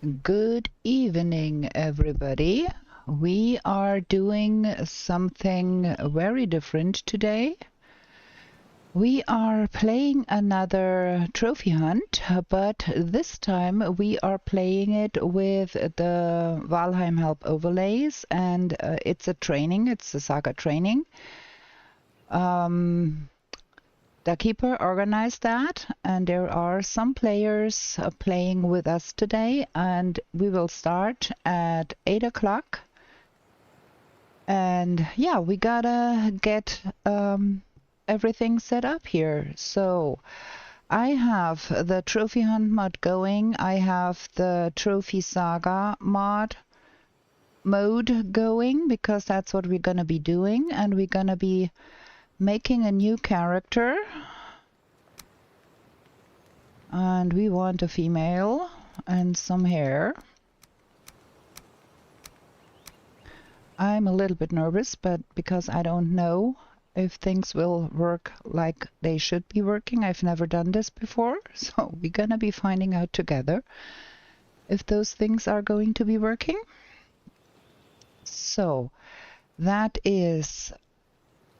Good evening, everybody. We are doing something very different today. We are playing another trophy hunt, but this time we are playing it with the Valheim help overlays, and it's a training. It's a Saga training. The keeper organized that, and there are some players playing with us today, and we will start at 8 o'clock. And yeah, we gotta get everything set up here. So I have the trophy hunt mod going. I have the trophy saga mode going, because that's what we're gonna be doing, and we're gonna be making a new character, and we want a female and some hair. I'm a little bit nervous, but because I don't know if things will work like they should be working. I've never done this before, so we're gonna be finding out together if those things are going to be working. So that is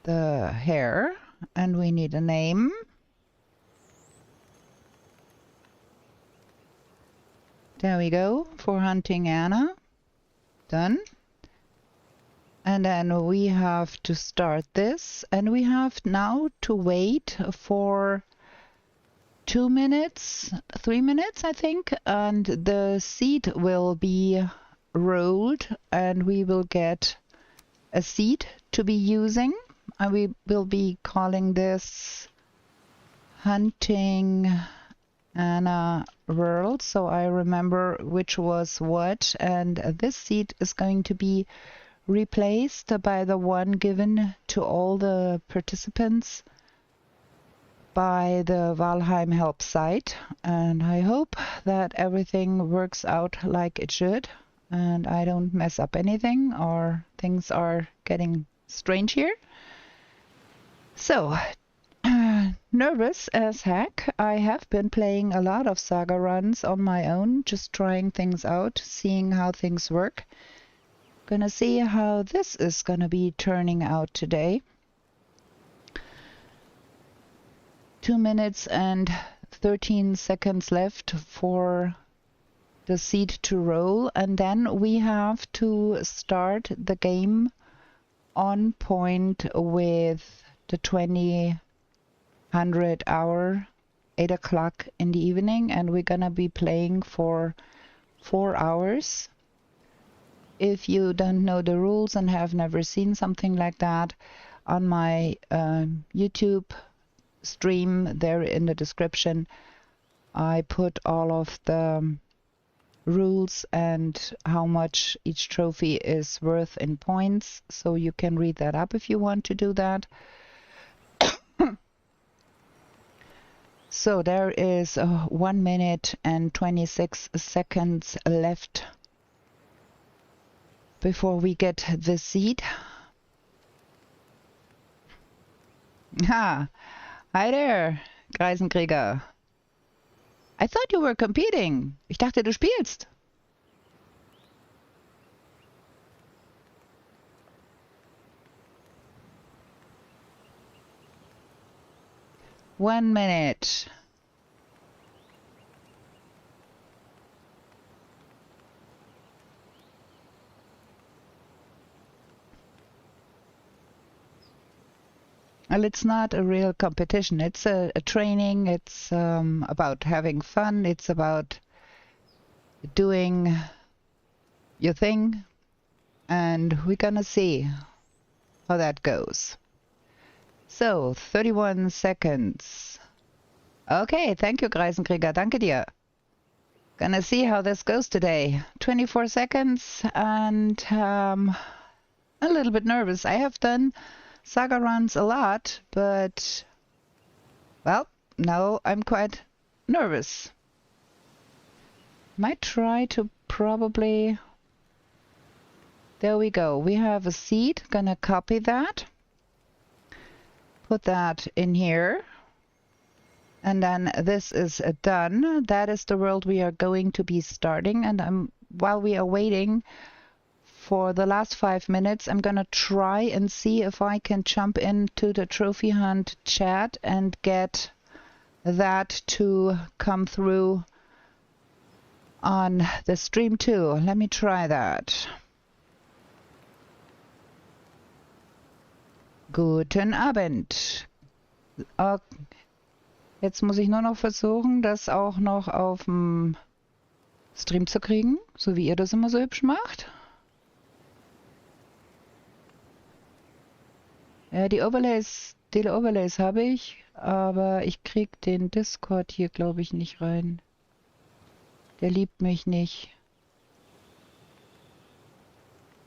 the hair, and we need a name. There we go, for hunting Anna. Done. And then we have to start this, and we have now to wait for 2 minutes, 3 minutes, I think, and the seed will be rolled, and we will get a seed to be using. And we will be calling this Hunting Anna World, so I remember which was what. And this seed is going to be replaced by the one given to all the participants by the Valheim help site. And I hope that everything works out like it should, and I don't mess up anything or things are getting strange here. So, nervous as heck. I have been playing a lot of Saga runs on my own, just trying things out, seeing how things work. Gonna see how this is gonna be turning out today. 2 minutes and 13 seconds left for the seed to roll, and then we have to start the game on point with the 2000 hour, 8 o'clock in the evening, and we're gonna be playing for 4 hours. If you don't know the rules and have never seen something like that, on my YouTube stream there in the description, I put all of the rules and how much each trophy is worth in points, so you can read that up if you want to do that. So there is 1 minute and 26 seconds left before we get the seed. Hi there, Greisenkrieger. I thought you were competing. Ich dachte, du spielst. One minute. Well, it's not a real competition. It's a training. It's about having fun. It's about doing your thing. And we're gonna see how that goes. So, 31 seconds. Okay, thank you, Greisenkrieger. Danke dir. Gonna see how this goes today. 24 seconds, and a little bit nervous. I have done Saga runs a lot, but, well, now I'm quite nervous. Might try to probably... There we go. We have a seed. Gonna copy that. Put that in here. And then this is done. That is the world we are going to be starting. And while we are waiting for the last 5 minutes, I'm gonna try and see if I can jump into the trophy hunt chat and get that to come through on the stream too. Let me try that. Guten Abend. Jetzt muss ich nur noch versuchen, das auch noch auf dem Stream zu kriegen, so wie ihr das immer so hübsch macht. Ja, die Overlays habe ich, aber ich krieg den Discord hier, glaube ich, nicht rein. Der liebt mich nicht.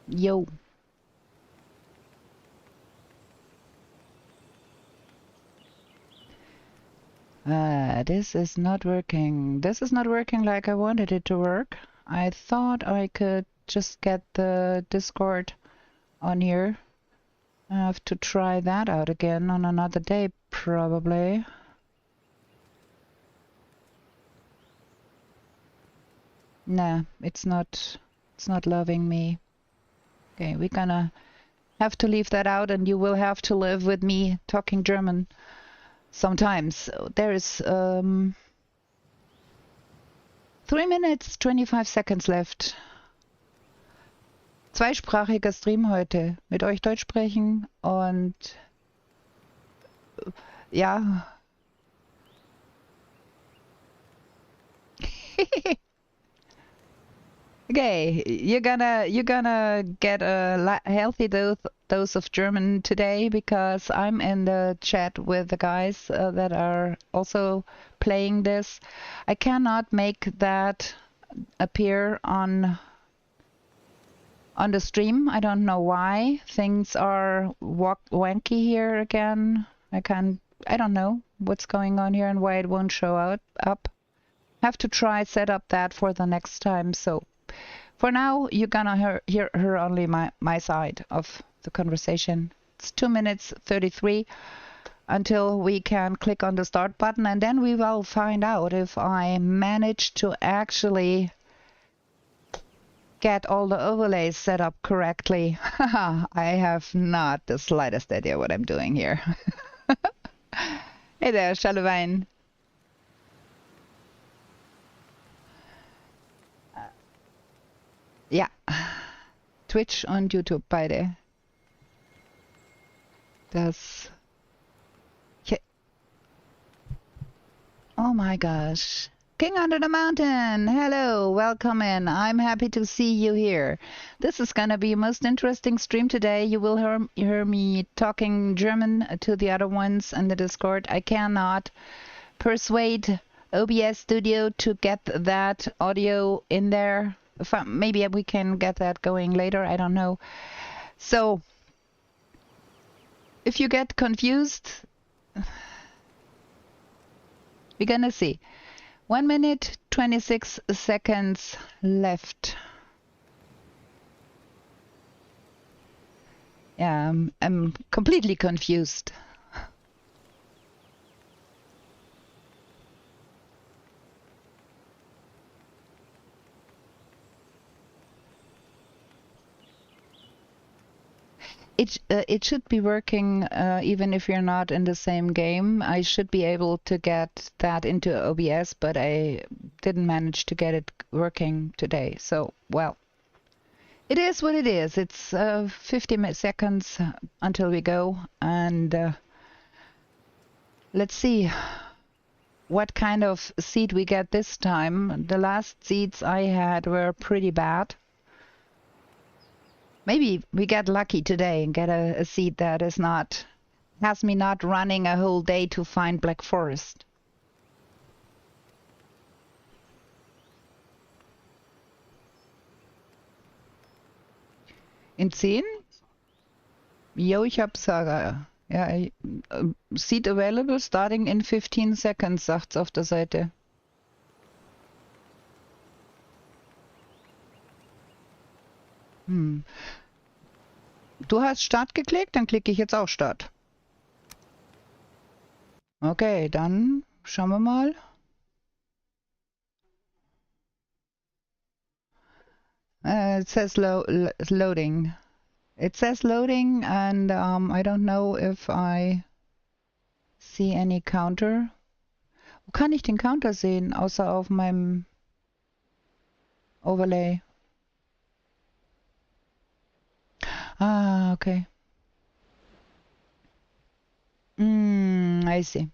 Yo. This is not working. This is not working like I wanted it to work. I thought I could just get the Discord on here. I have to try that out again on another day, probably. Nah, it's not loving me. Okay, we're gonna have to leave that out, and you will have to live with me talking German sometimes. There is 3 minutes, 25 seconds left. Zweisprachiger Stream heute. Mit euch Deutsch sprechen und ja. Okay, you're gonna get a healthy dose of German today, because I'm in the chat with the guys that are also playing this. I cannot make that appear on the stream. I don't know why. Things are wanky here again. I don't know what's going on here and why it won't show up. Have to try set up that for the next time. So for now, you're gonna hear only my side of the conversation. It's 2 minutes 33 until we can click on the start button, and then we will find out if I manage to actually get all the overlays set up correctly. I have not the slightest idea what I'm doing here. Hey there, Charlemagne. Ja, Twitch und YouTube beide. Das. Oh my gosh. King Under the Mountain, hello, welcome in. I'm happy to see you here. This is gonna be a most interesting stream today. You will hear me talking German to the other ones in the Discord. I cannot persuade OBS Studio to get that audio in there. Maybe we can get that going later, I don't know. So, if you get confused, we're gonna see. 1 minute, 26 seconds left. Yeah, I'm completely confused. It should be working even if you're not in the same game. I should be able to get that into OBS, but I didn't manage to get it working today. So, well, it is what it is. It's 50 seconds until we go, and let's see what kind of seed we get this time. The last seeds I had were pretty bad. Maybe we get lucky today and get a seed that has me not running a whole day to find Black Forest. In 10? Yo, ich hab Saga. Ja, seed available starting in 15 seconds, sagt's auf der Seite. Du hast Start geklickt, dann klicke ich jetzt auch Start. Okay, dann Schauen wir mal. It says loading. It says loading, and I don't know if I see any counter. Wo kann ich den Counter sehen, außer auf meinem Overlay? Ah, okay. I see.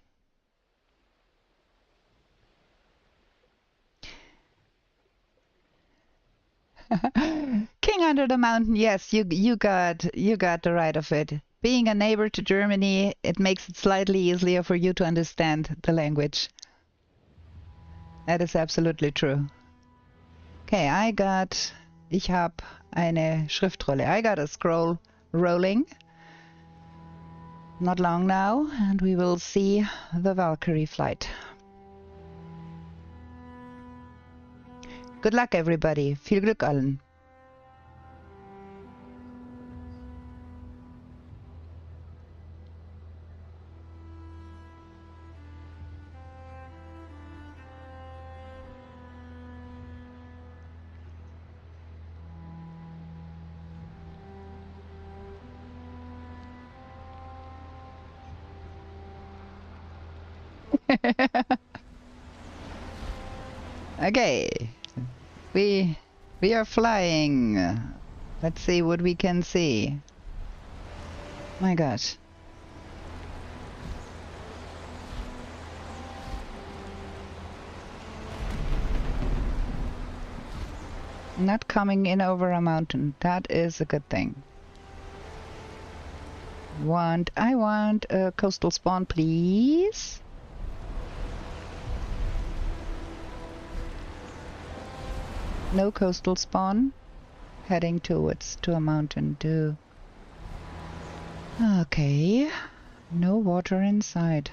King under the mountain. Yes, you got the right of it. Being a neighbor to Germany, it makes it slightly easier for you to understand the language. That is absolutely true. Okay, ich habe eine Schriftrolle. I got a scroll rolling. Not long now, and we will see the Valkyrie flight. Good luck, everybody. Viel Glück allen. Okay. We are flying. Let's see what we can see. My gosh. Not coming in over a mountain. That is a good thing. I want a coastal spawn, please. No coastal spawn. Heading to a mountain too. Okay. No water inside.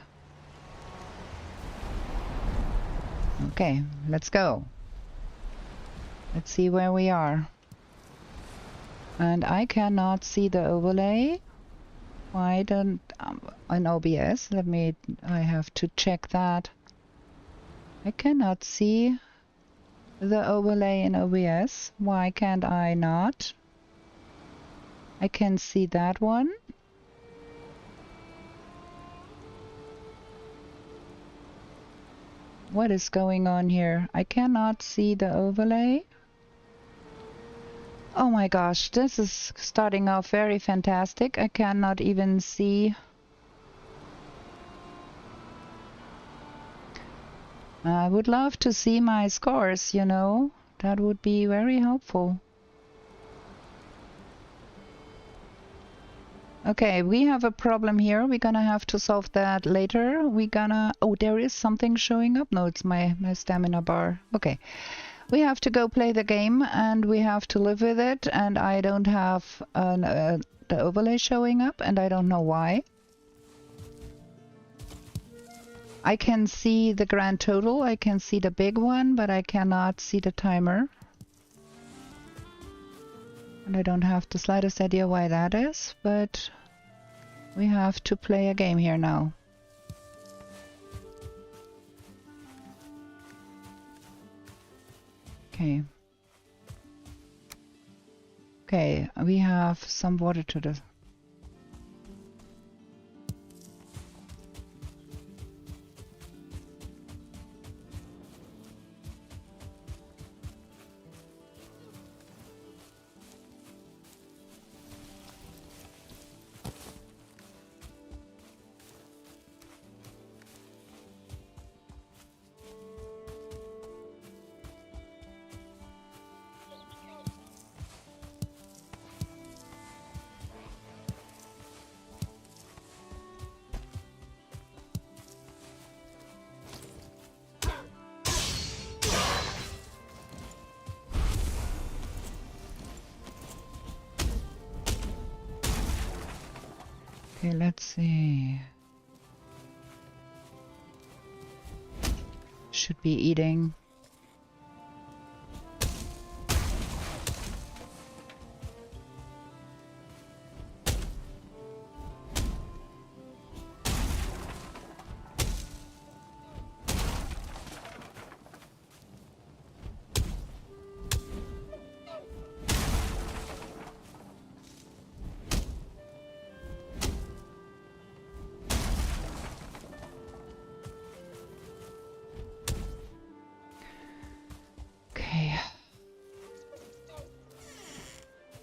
Okay, let's go. Let's see where we are. And I cannot see the overlay. Why don't on OBS? I have to check that. I cannot see the overlay in OBS. Why can't I not? I can see that one. What is going on here? I cannot see the overlay. Oh my gosh, this is starting off very fantastic. I cannot even see. I would love to see my scores, you know. That would be very helpful. Okay, we have a problem here. We're gonna have to solve that later. Oh, there is something showing up. No, it's my stamina bar. Okay. We have to go play the game and we have to live with it, and I don't have the overlay showing up and I don't know why. I can see the grand total, I can see the big one, but I cannot see the timer. And I don't have the slightest idea why that is, but we have to play a game here now. Okay. Okay, we have some water to the... Okay, let's see. Should be eating.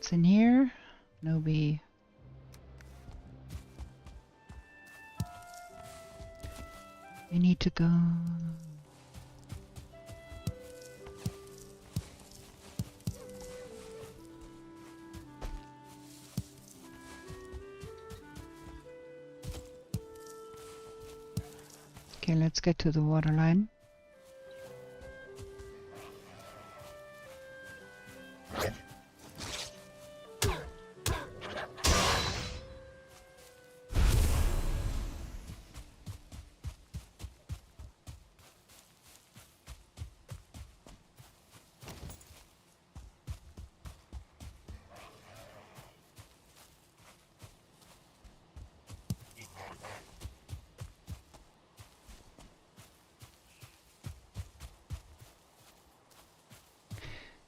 What's in here? No bee. We need to go. Okay, let's get to the water line.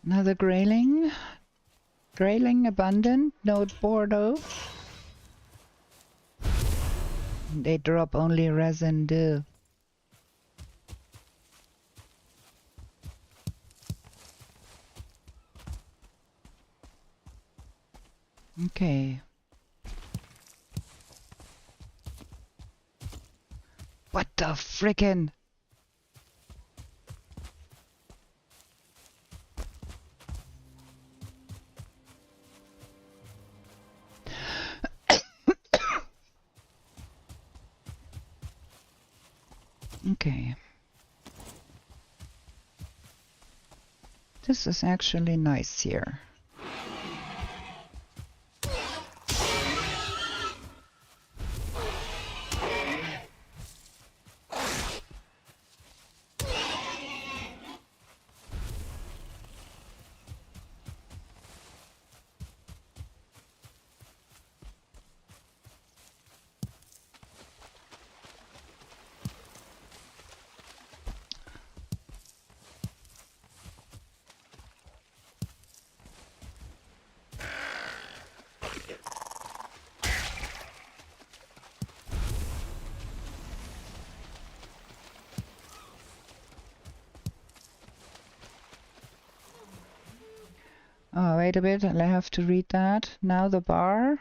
Another grayling. Grayling abundant, note Bordeaux. They drop only resin dew. Okay. What the frickin'? Okay. This is actually nice here. Oh, wait a bit, I have to read that. Now the bar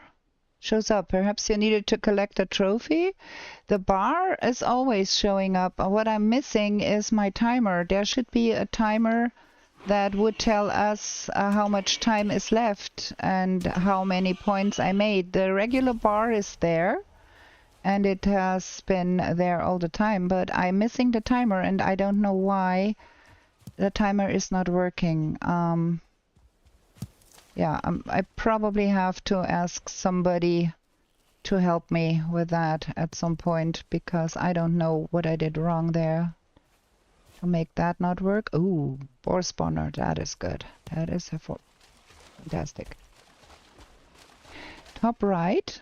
shows up. Perhaps you needed to collect a trophy? The bar is always showing up. What I'm missing is my timer. There should be a timer that would tell us how much time is left and how many points I made. The regular bar is there, and it has been there all the time, but I'm missing the timer, and I don't know why the timer is not working. Yeah, I probably have to ask somebody to help me with that at some point, because I don't know what I did wrong there to make that not work. Ooh, boar spawner, that is good. That is fantastic. Top right.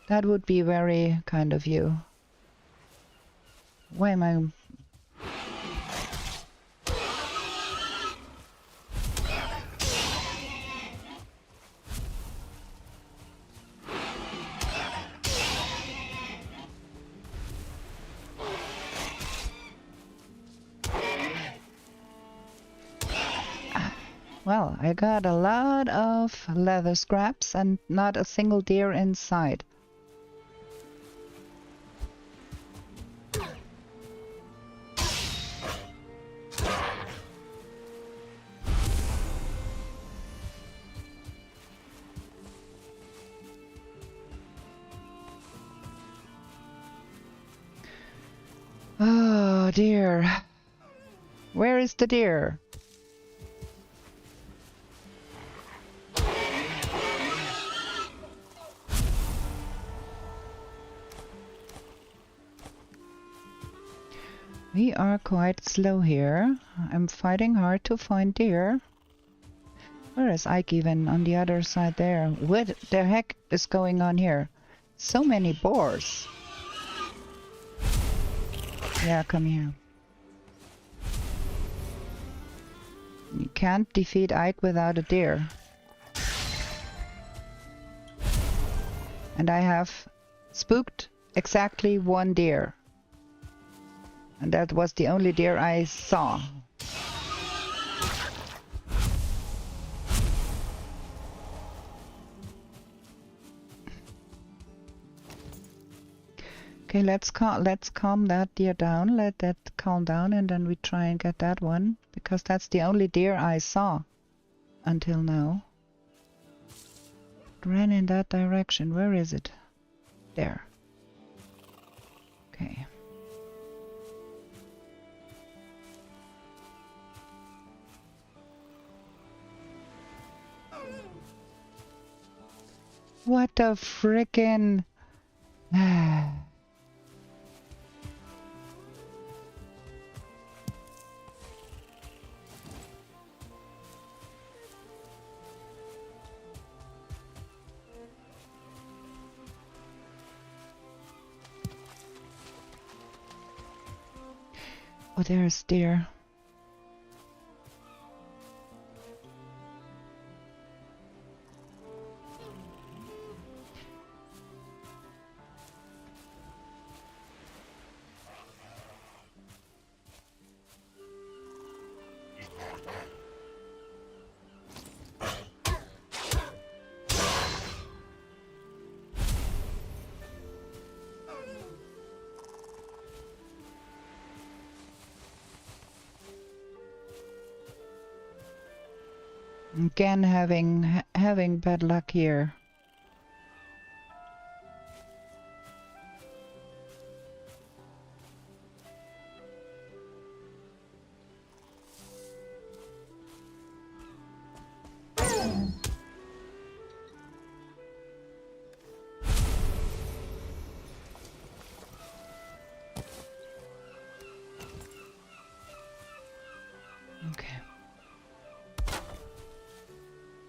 That would be very kind of you. Why am I... Well, I got a lot of leather scraps and not a single deer inside. Oh dear. Where is the deer? We are quite slow here. I'm fighting hard to find deer. Where is Ike even on the other side there? What the heck is going on here? So many boars. Yeah, come here. You can't defeat Ike without a deer. And I have spooked exactly one deer. And that was the only deer I saw. Okay, let's calm that deer down. Let that calm down, and then we try and get that one, because that's the only deer I saw until now. It ran in that direction. Where is it? There. Okay. What a frickin'... Oh, there's deer. Again, having bad luck here.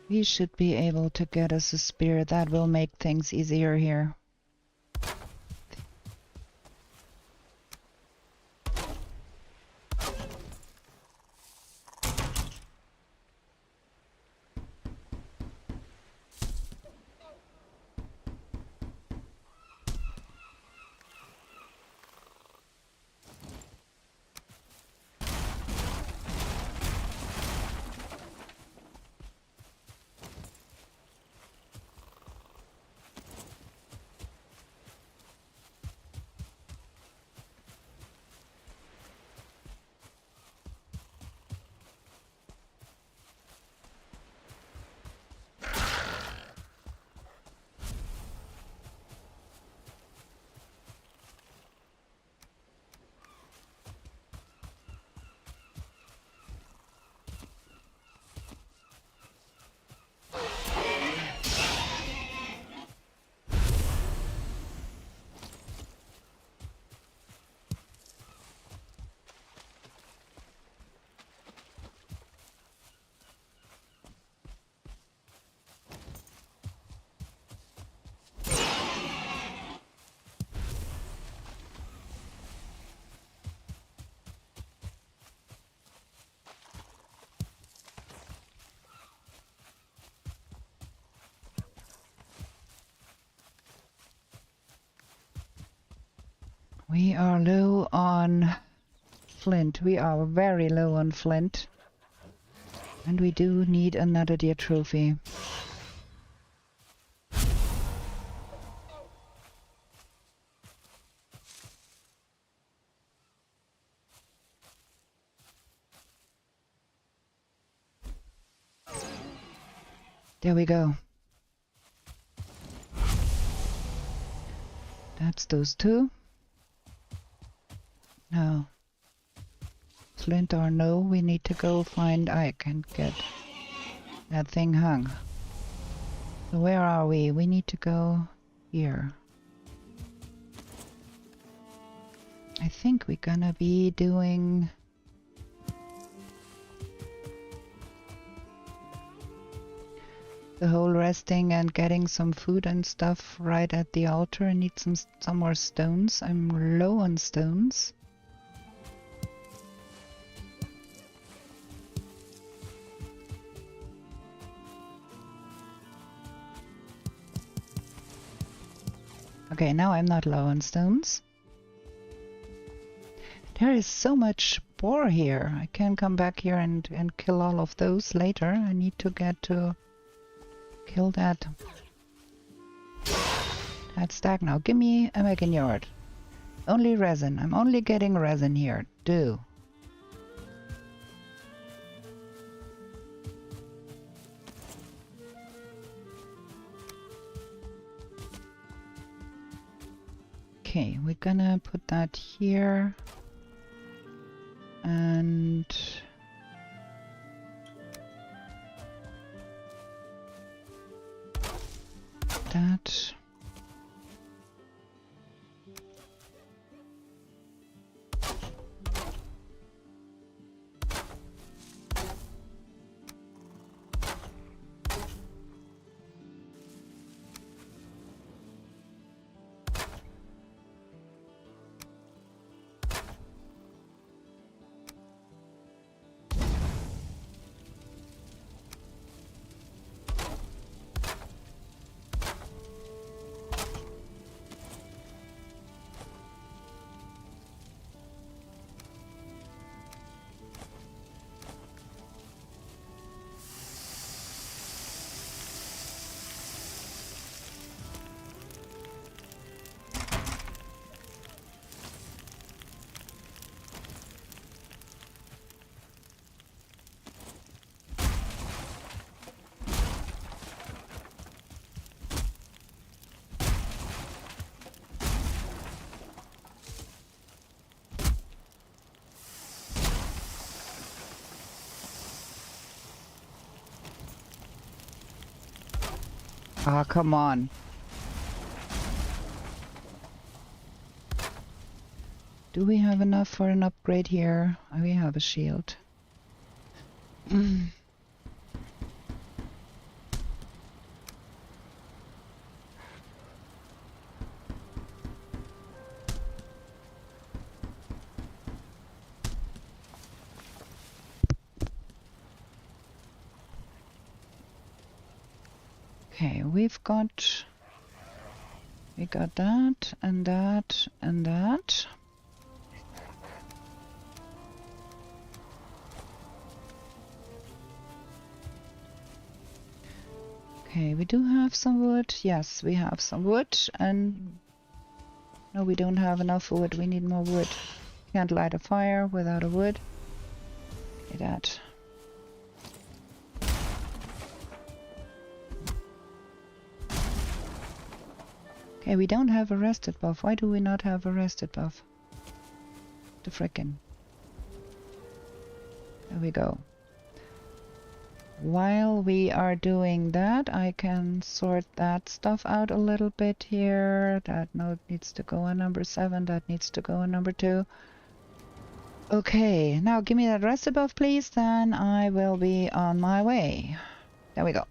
We should be able to get us a spear. That will make things easier here. We are low on flint. We are very low on flint. And we do need another deer trophy. There we go. That's those two. No. Flint or no, we need to go find... I can get that thing hung. So where are we? We need to go here. I think we're gonna be doing... the whole resting and getting some food and stuff right at the altar. I need some more stones. I'm low on stones. Okay, now I'm not low on stones. There is so much boar here. I can come back here and kill all of those later. I need to get to kill that stag now. Give me a wagon yard. Only resin. I'm only getting resin here. Do. Okay, we're gonna put that here. And that. Ah, come on. Do we have enough for an upgrade here? We have a shield. Okay, we got that and that and that. Okay, we do have some wood. Yes, we have some wood, and no, we don't have enough wood. We need more wood. Can't light a fire without a wood. Okay, that. Okay, we don't have a rested buff. Why do we not have a rested buff? The frickin'. There we go. While we are doing that, I can sort that stuff out a little bit here. That node needs to go on number 7. That needs to go on number 2. Okay, now give me that rested buff, please. Then I will be on my way. There we go.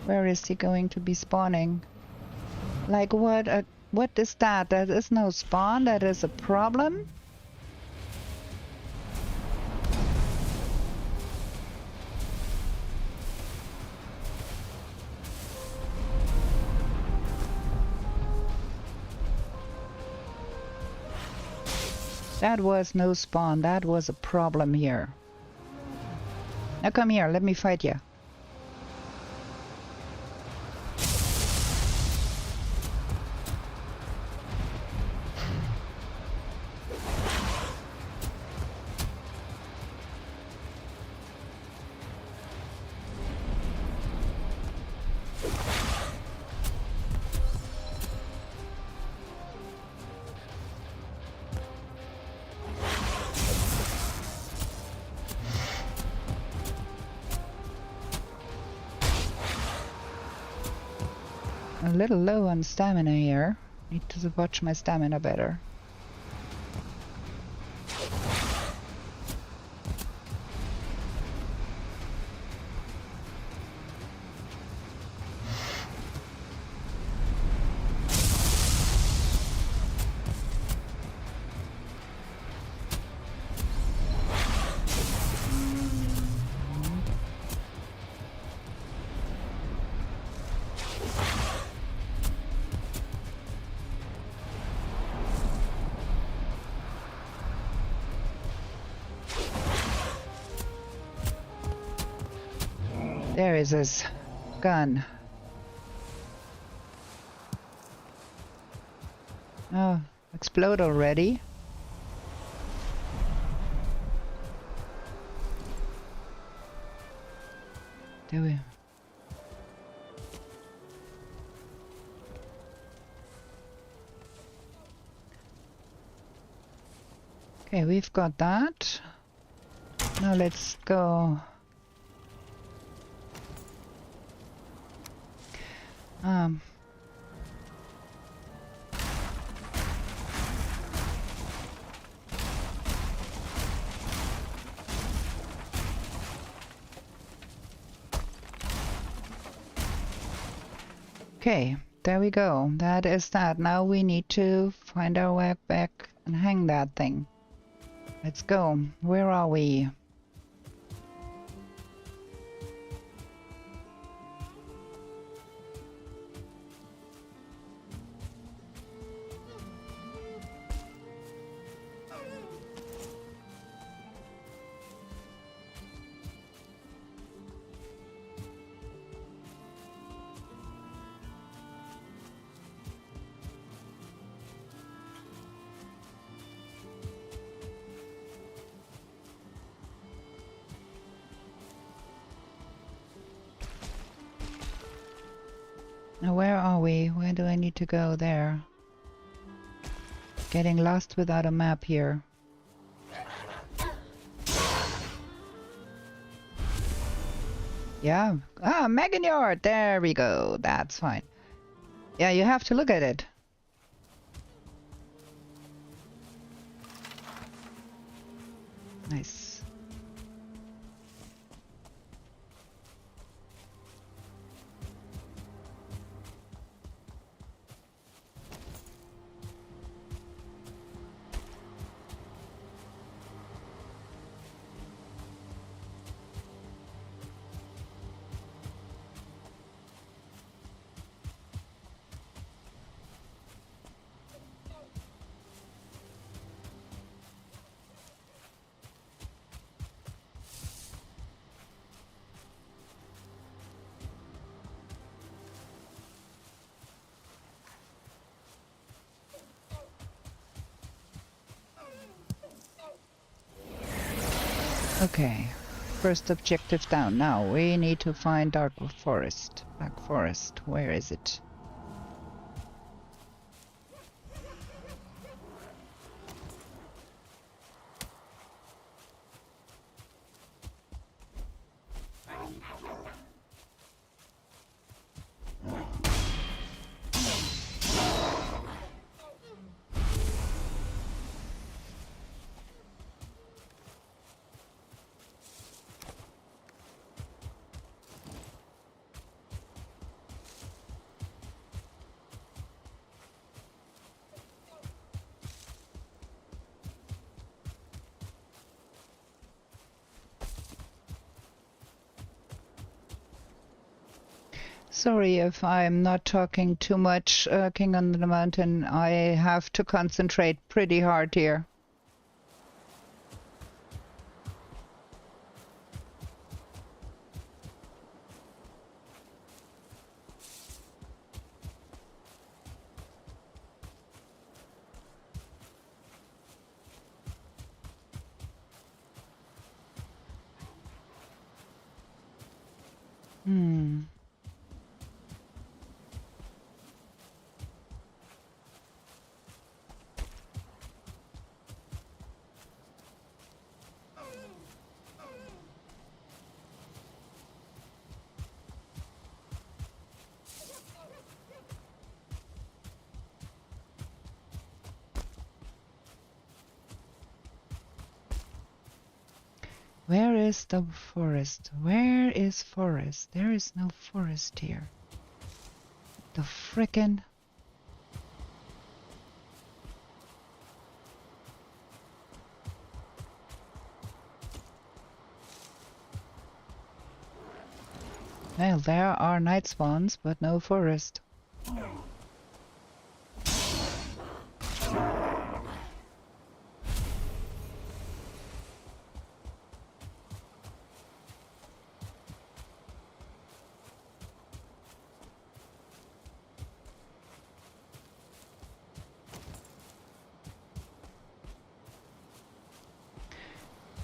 Where is he going to be spawning? Like what is that? That is no spawn, that is a problem? That was no spawn, that was a problem here. Now come here, let me fight you. A little low on stamina here. Need to watch my stamina better. There is his gun. Oh, explode already. Do we? Okay, we've got that. Now let's go. Okay, there we go. That is that. Now we need to find our way back and hang that thing. Let's go. Where are we? Now where are we? Where do I need to go? There. Getting lost without a map here. Yeah. Ah, Meganard! There we go. That's fine. Yeah, you have to look at it. Nice. Okay, first objective down. Now we need to find Dark Forest. Black Forest, where is it? Sorry if I'm not talking too much, King on the Mountain. I have to concentrate pretty hard here. Where is the forest? Where is forest? There is no forest here. The frickin'... Well, there are night swans, but no forest.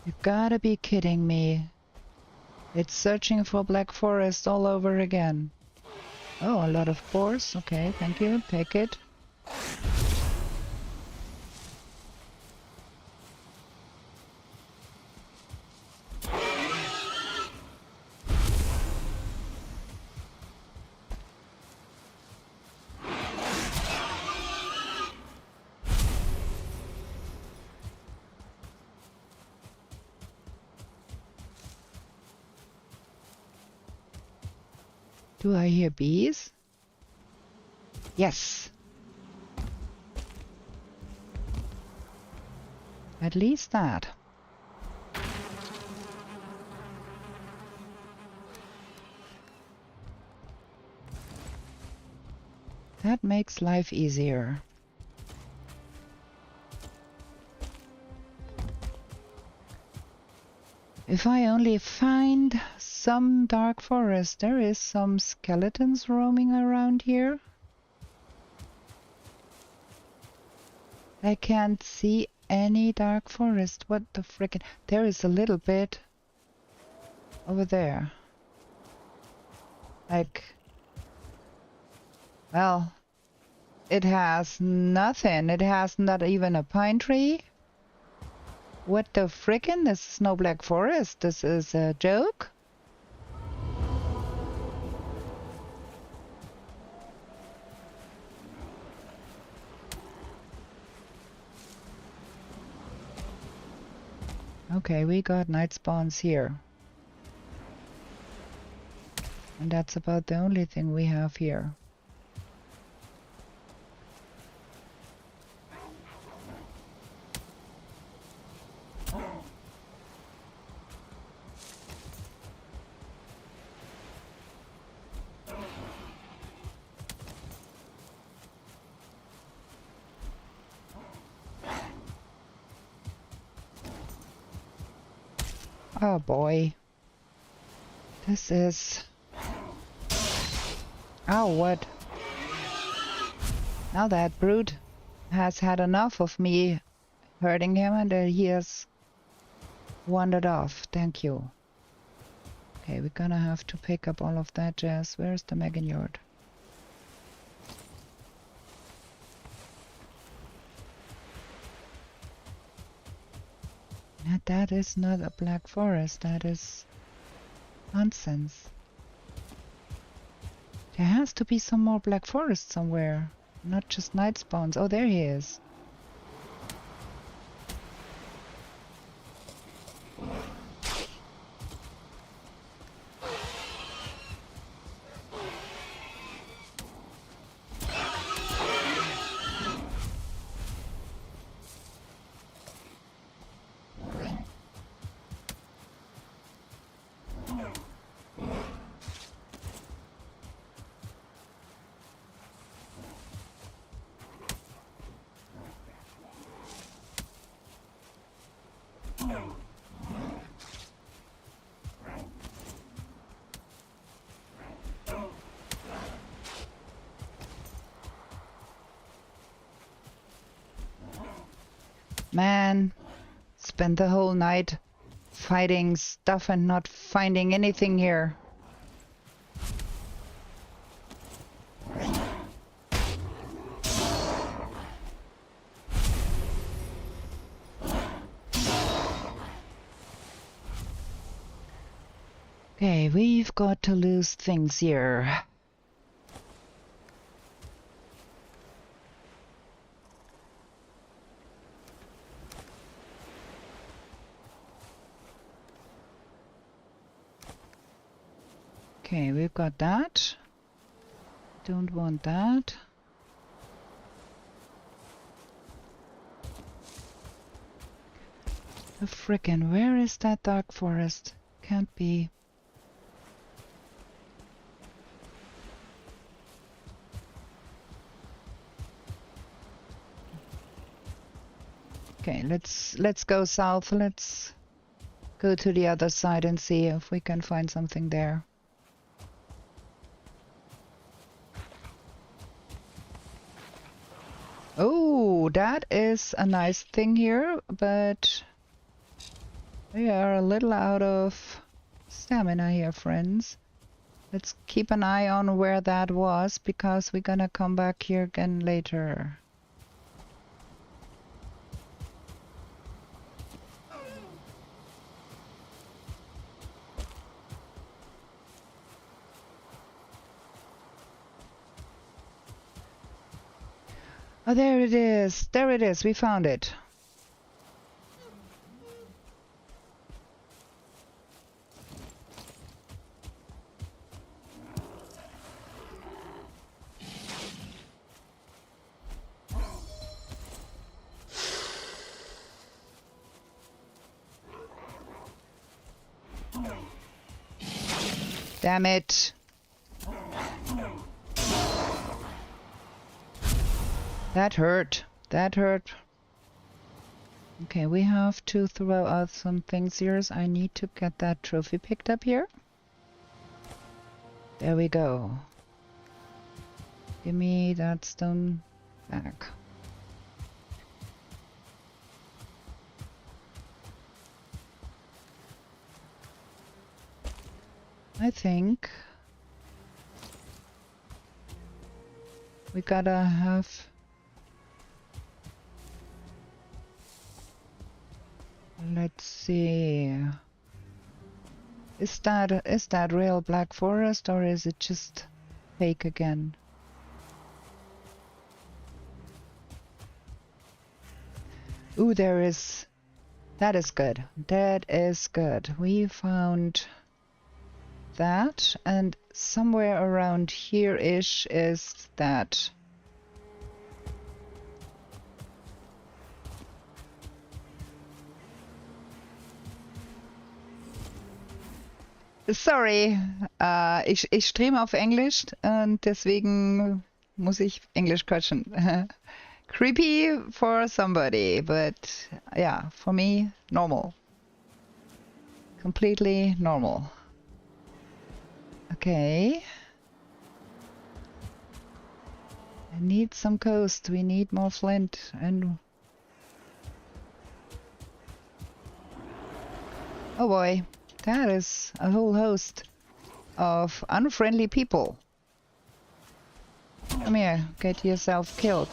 You gotta be kidding me. It's searching for black forest all over again. Oh, a lot of boars. Okay, thank you. Take it. Do I hear bees? Yes. At least that. That makes life easier. If I only find some dark forest. There is some skeletons roaming around here. I can't see any dark forest. What the frickin'? There is a little bit over there. Like, well, it has nothing. It has not even a pine tree. What the frickin'? This is no black forest. This is a joke. Okay, we got night spawns here. And that's about the only thing we have here. Oh boy. This is... Oh, what? Now that brute has had enough of me hurting him and he has wandered off. Thank you. Okay, we're gonna have to pick up all of that jazz. Where's the Megan yard? That is not a black forest. That is nonsense. There has to be some more black forest somewhere. Not just night spawns. Oh, there he is. Man, spent the whole night fighting stuff and not finding anything here. Okay, we've got to lose things here. Okay, we've got that. Don't want that. The frickin', where is that dark forest? Can't be. Okay, let's go south. Let's go to the other side and see if we can find something there. Oh, that is a nice thing here, but We are a little out of stamina here, friends. Let's keep an eye on where that was, because we're gonna come back here again later. Oh, there it is. There it is. We found it. Damn it. That hurt. That hurt. Okay, we have to throw out some things here. I need to get that trophy picked up here. There we go. Give me that stone back. I think we gotta have... Let's see. Is that real black forest, or is it just fake again? Ooh, there is... That is good. That is good. We found that, and somewhere around here-ish is that. Sorry, ich streame auf Englisch und deswegen muss ich Englisch quatschen. Creepy for somebody, but yeah, for me, normal. Completely normal. Okay. I need some coast. We need more flint and... Oh boy. That is a whole host of unfriendly people. Come here, get yourself killed.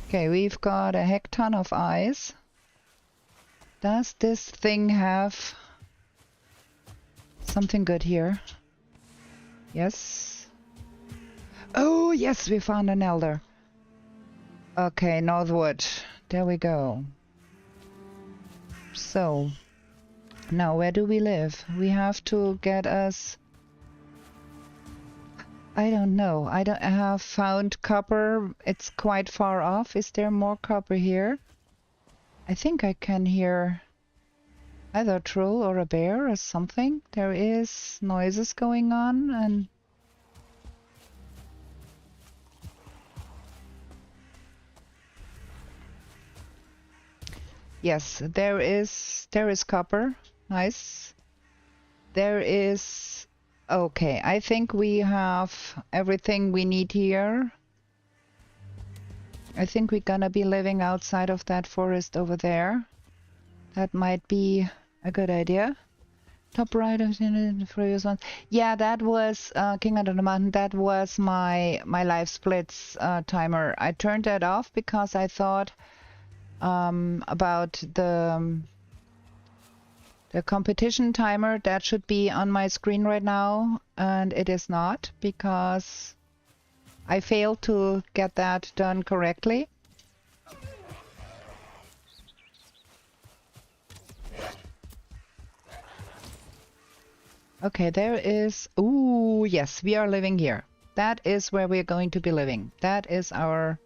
Okay, we've got a heck ton of eyes. Does this thing have something good here? Yes. Oh, yes, we found an elder. Okay, Northwood. There we go. So, now where do we live? We have to get us... I don't know. I have found copper. It's quite far off. Is there more copper here? I think I can hear either a troll or a bear or something. There is noises going on and... Yes, there is copper. Nice. There is... Okay, I think we have everything we need here. I think we're gonna be living outside of that forest over there. That might be a good idea. Top right of the previous one. Yeah, that was King Under the Mountain. That was my life splits timer. I turned that off because I thought about the competition timer that should be on my screen right now, and it is not because I failed to get that done correctly. Okay, there is... Ooh, yes, we are living here. That is where we're going to be living. That is our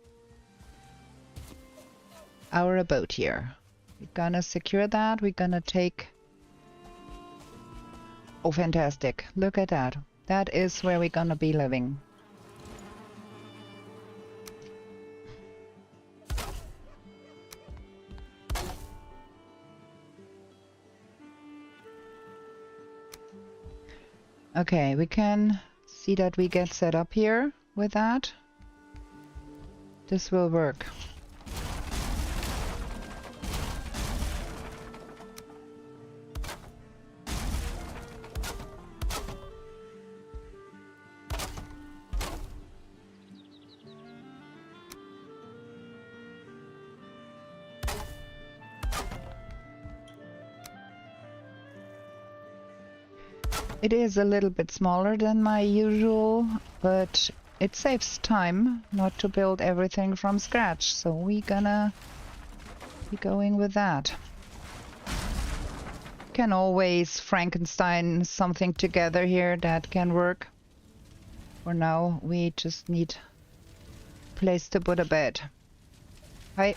abode here. We're gonna secure that. We're gonna take... Oh, fantastic. Look at that. That is where we're gonna be living. Okay, we can see that we get set up here with that. This will work. It is a little bit smaller than my usual, but it saves time not to build everything from scratch, so we're gonna be going with that. Can always Frankenstein something together here that can work. For now, we just need a place to put a bed. Hi.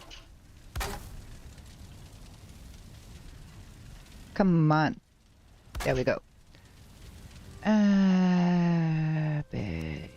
Come on. There we go. Bed.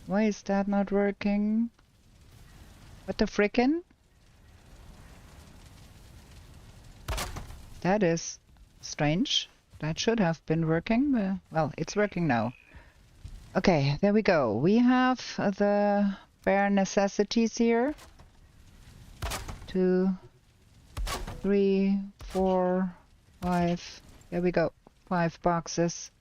Why is that not working? What the frickin'? That is strange. That should have been working, but well, it's working now. Okay, there we go. We have the bare necessities here. 2, 3, 4, 5. There we go. 5 boxes.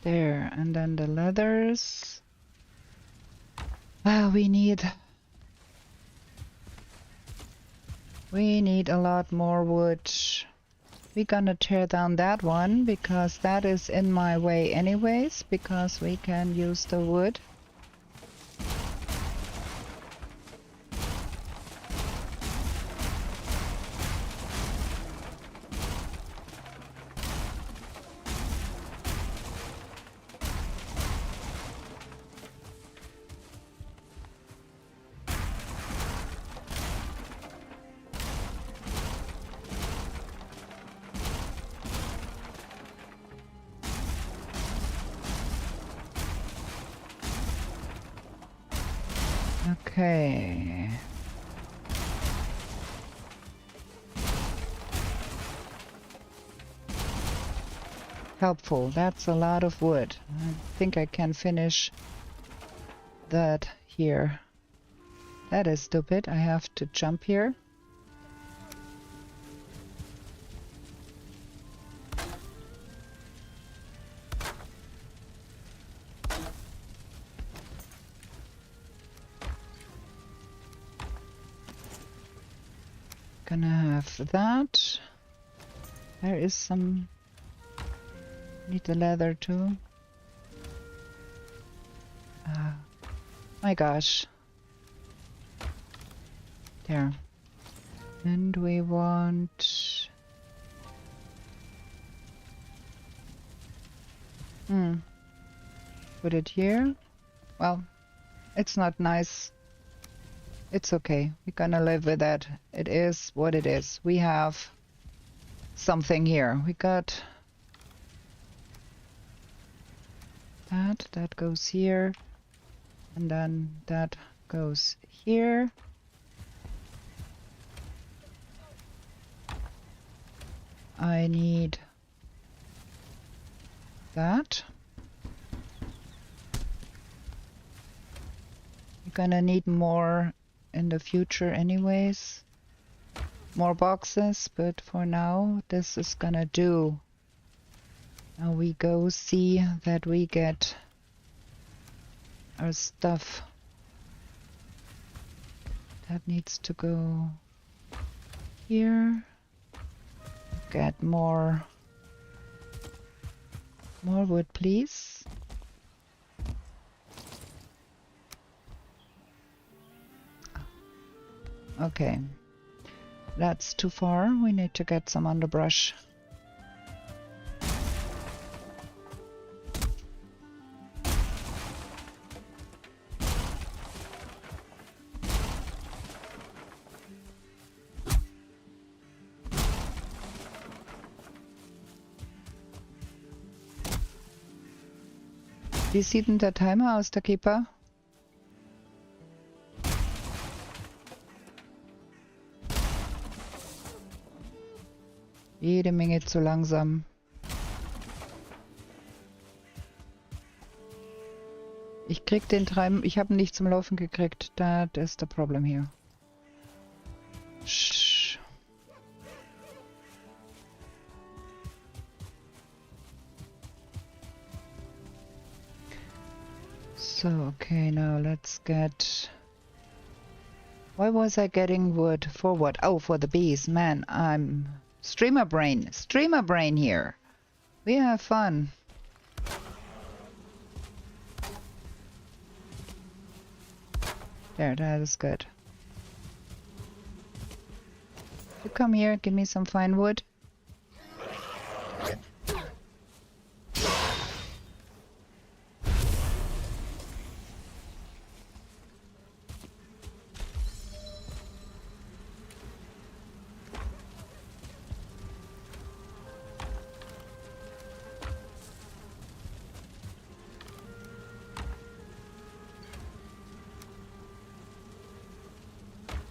There, and then the leathers. Well, we need a lot more wood. We're gonna tear down that one because that is in my way anyways, because we can use the wood. Okay. Helpful. That's a lot of wood. I think I can finish that here. That is stupid. I have to jump here. Gonna have that. There is some... Need the leather too. My gosh. There. And we want... Put it here. Well, it's not nice. It's okay. We're gonna live with that. It is what it is. We have something here. We got that. That goes here. And then that goes here. I need that. gonna need more in the future anyways. More boxes, but for now this is gonna do. Now we go see that we get our stuff. That needs to go here. Get more wood, please. Okay. That's too far. We need to get some underbrush. Wie sieht denn der Timer aus, der Keeper? Jede Menge zu langsam. Ich krieg den Treiben, ich habe ihn nicht zum Laufen gekriegt. Das ist das Problem hier. So, okay, now let's get... Why was I getting wood? For what? Oh, for the bees. Man, I'm... Streamer brain here. We have fun. There, that is good. You come here, give me some fine wood.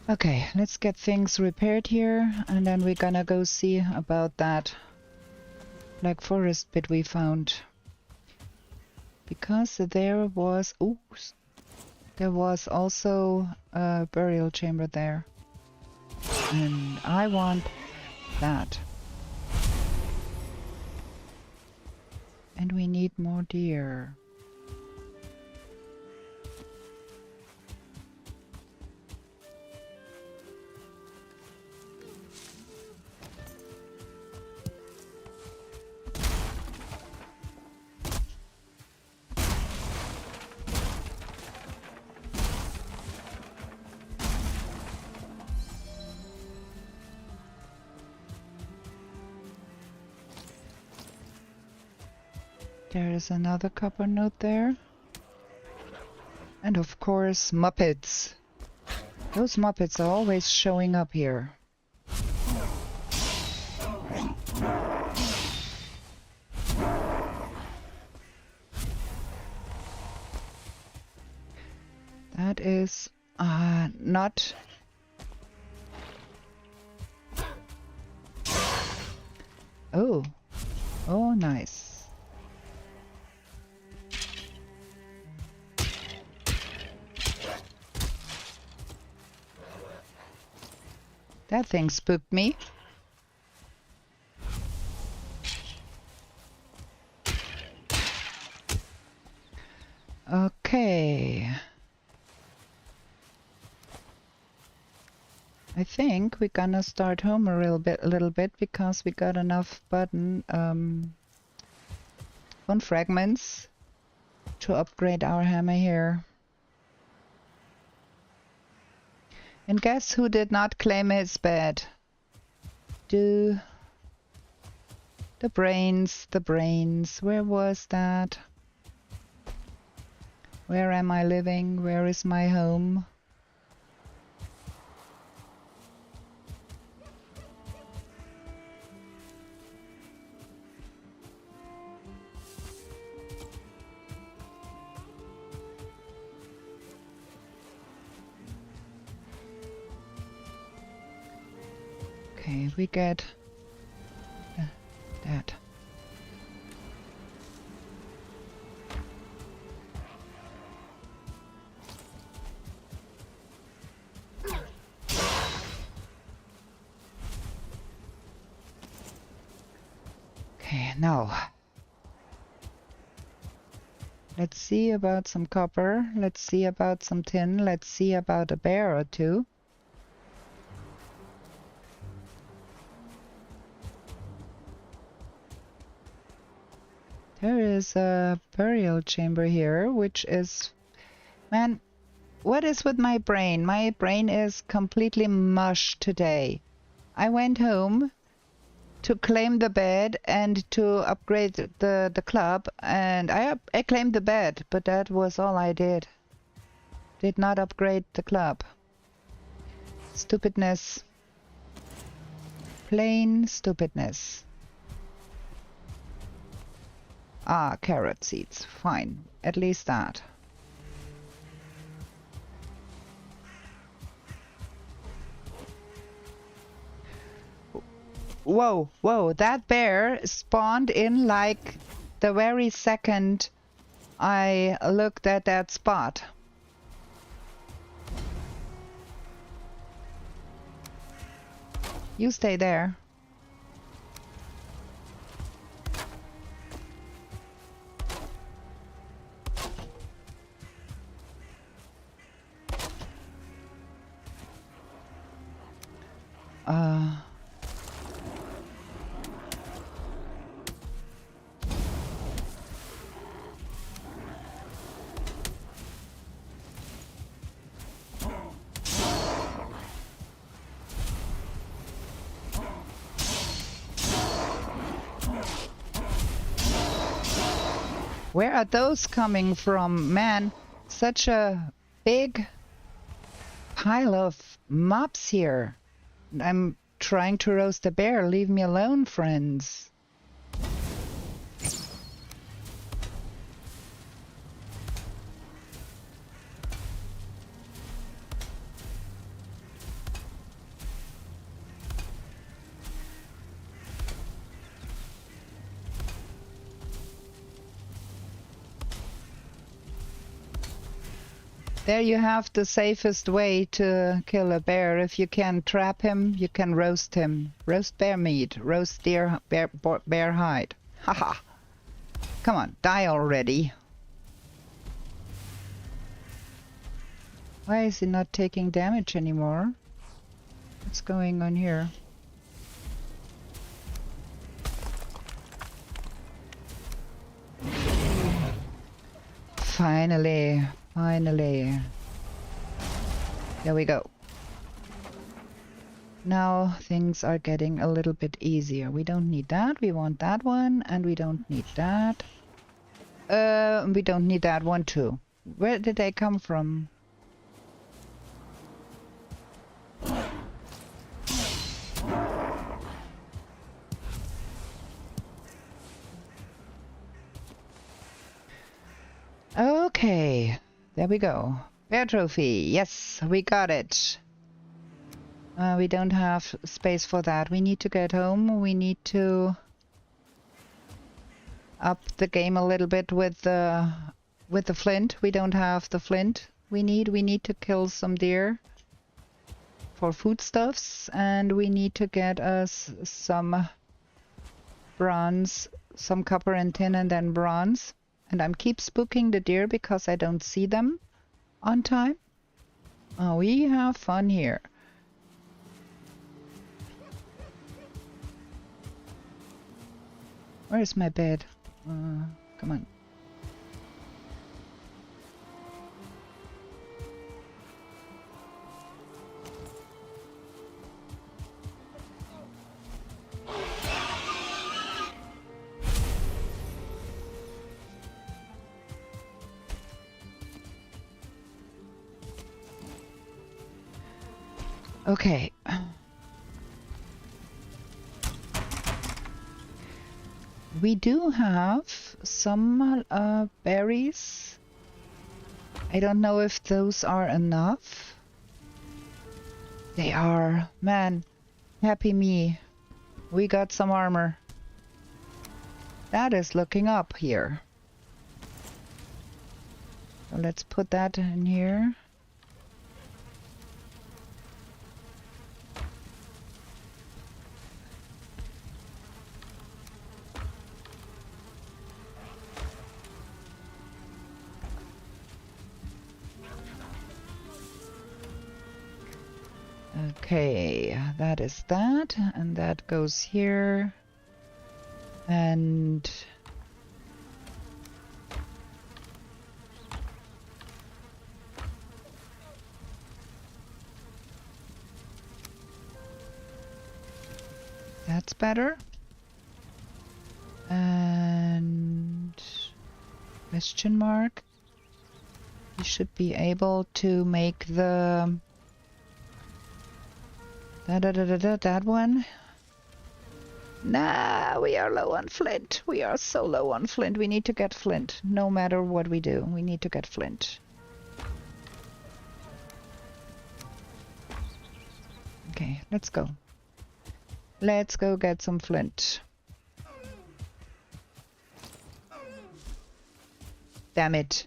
Okay, let's get things repaired here, and then we're gonna go see about that Black Forest bit we found. Because there was... Ooh, there was also a burial chamber there. And I want that. And we need more deer. There is another copper note there. And of course, Muppets. Those Muppets are always showing up here. That is not... Oh. Oh, nice. That thing spooked me. Okay. I think we're gonna start home a little bit because we got enough bone fragments to upgrade our hammer here. And guess who did not claim his bed? The brains. Where was that? Where am I living? Where is my home? Okay, we get that. now. Let's see about some copper. Let's see about some tin. Let's see about a bear or two. There is a burial chamber here, which is... Man, what is with my brain? My brain is completely mush today. I went home to claim the bed and to upgrade the club, and I claimed the bed, but that was all I did. Did not upgrade the club. Stupidness. Plain stupidness. Ah, carrot seeds. Fine. At least that. Whoa, whoa, that bear spawned in like the very second I looked at that spot. You stay there. Where are those coming from? Man, such a big pile of mobs here. I'm trying to roast a bear. Leave me alone, friends. There you have the safest way to kill a bear. If you can trap him, you can roast him. Roast bear meat, roast bear hide. Haha. Come on, die already. Why is he not taking damage anymore? What's going on here? Finally. Finally. There we go. Now things are getting a little bit easier. We don't need that. We want that one. And we don't need that. We don't need that one too. Where did they come from? Okay. There we go. Bear trophy. Yes, we got it. We don't have space for that. We need to get home. We need to up the game a little bit with the flint. We don't have the flint we need. We need to kill some deer for foodstuffs, and we need to get us some bronze, some copper and tin, and then bronze. And I'm keep spooking the deer because I don't see them on time. Oh, we have fun here. Where's my bed? Come on. Okay. We do have some berries. I don't know if those are enough. They are. Man, happy me. We got some armor. That is looking up here. So let's put that in here. Okay, that is that, and that goes here. And that's better. And question mark. You should be able to make the that one. Nah, we are low on flint. We are so low on flint. We need to get flint. No matter what we do, we need to get flint. Okay, let's go. Let's go get some flint. Damn it.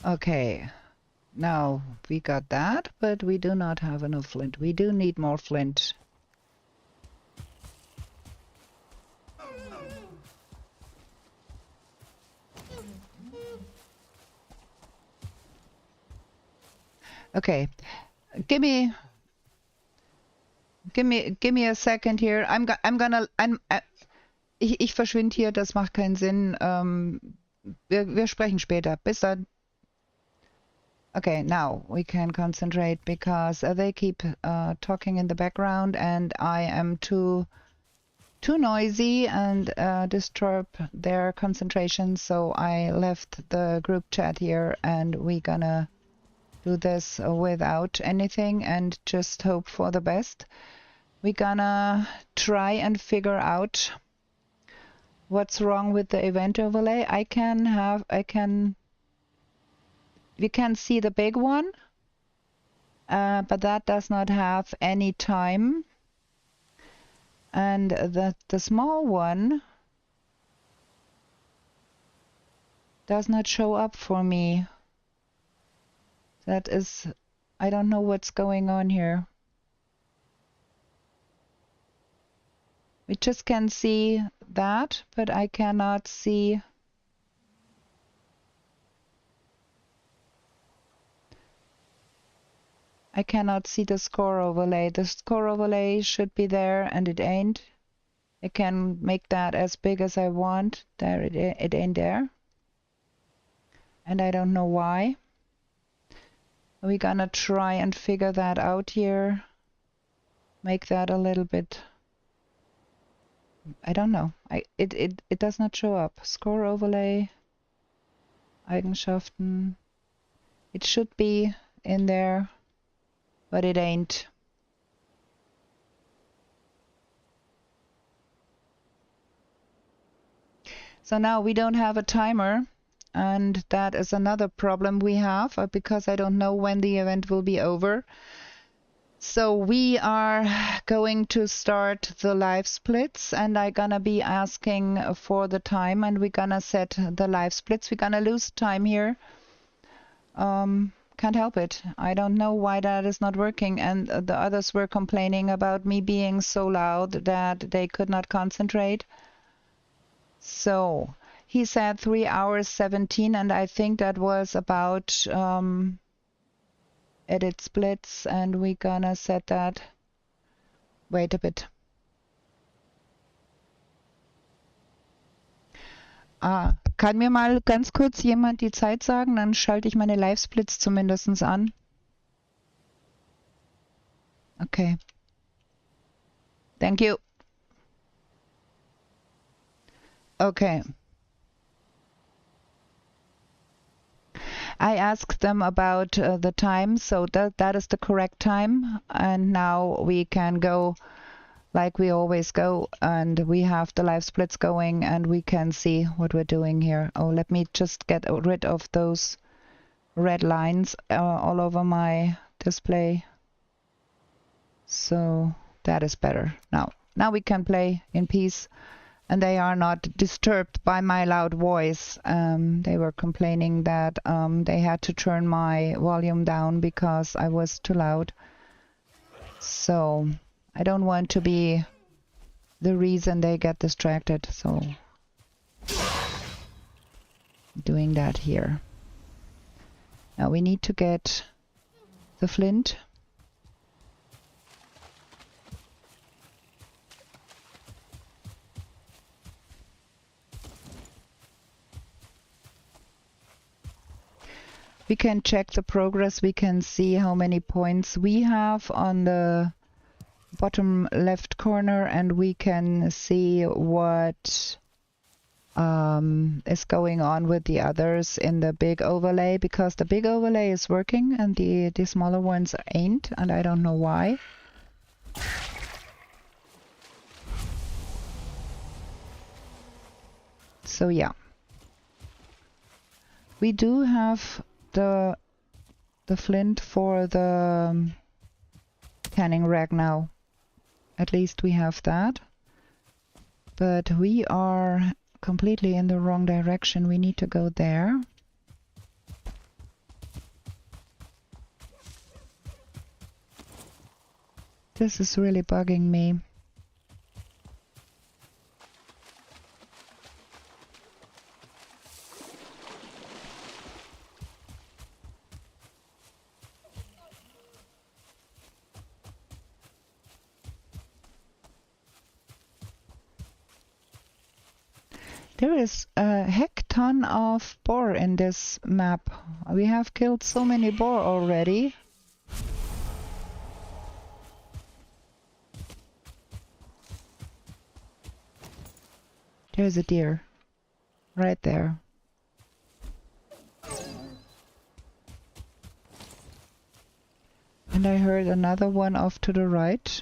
Okay, now we got that, but we do not have enough flint. We do need more flint. Okay, give me a second here. Ich verschwinde hier, das macht keinen Sinn. Wir sprechen später. Bis dann. Okay, now we can concentrate because they keep talking in the background and I am too noisy and disturb their concentration, so I left the group chat here and we gonna do this without anything and just hope for the best. We gonna try and figure out what's wrong with the event overlay. We can see the big one, but that does not have any time. And the small one does not show up for me. That is, I don't know what's going on here. We just can see that, but I cannot see. I cannot see the score overlay. The score overlay should be there and it ain't. I can make that as big as I want. There it ain't there. And I don't know why. We're gonna try and figure that out here. Make that a little bit. I don't know. It does not show up. Score overlay. Eigenschaften. It should be in there. But it ain't. So now we don't have a timer, and that is another problem we have because I don't know when the event will be over. So we are going to start the live splits and I'm gonna be asking for the time and we're gonna set the live splits. We're gonna lose time here. Can't help it. I don't know why that is not working, and the others were complaining about me being so loud that they could not concentrate. So he said 3 hours 17, and I think that was about edit splits, and we're gonna set that. Wait a bit. Kann mir mal ganz kurz jemand die Zeit sagen? Dann schalte ich meine Live-Splits zumindest an. Okay. Thank you. Okay. I asked them about the time, so that is the correct time. And now we can go like we always go, and we have the live splits going, and we can see what we're doing here. Oh, let me just get rid of those red lines all over my display. So that is better. Now we can play in peace, and they are not disturbed by my loud voice. They were complaining that they had to turn my volume down because I was too loud. So I don't want to be the reason they get distracted, so doing that here. Now we need to get the flint. We can check the progress. We can see how many points we have on the bottom left corner, and we can see what is going on with the others in the big overlay, because the big overlay is working and the smaller ones ain't, and I don't know why. So yeah, we do have the flint for the canning rack now. At least we have that, but we are completely in the wrong direction. We need to go there. This is really bugging me. There is a heck ton of boar in this map. We have killed so many boar already. There's a deer right there. And I heard another one off to the right.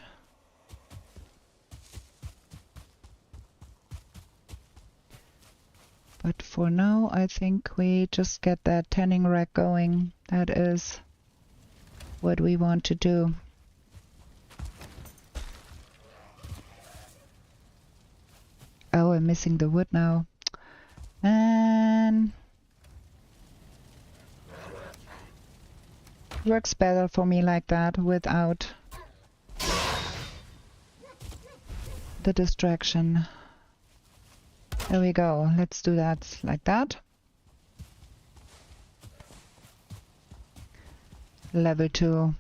But for now, I think we just get that tanning rack going. That is what we want to do. Oh, I'm missing the wood now. And works better for me like that, without the distraction. There we go. Let's do that like that. Level 2.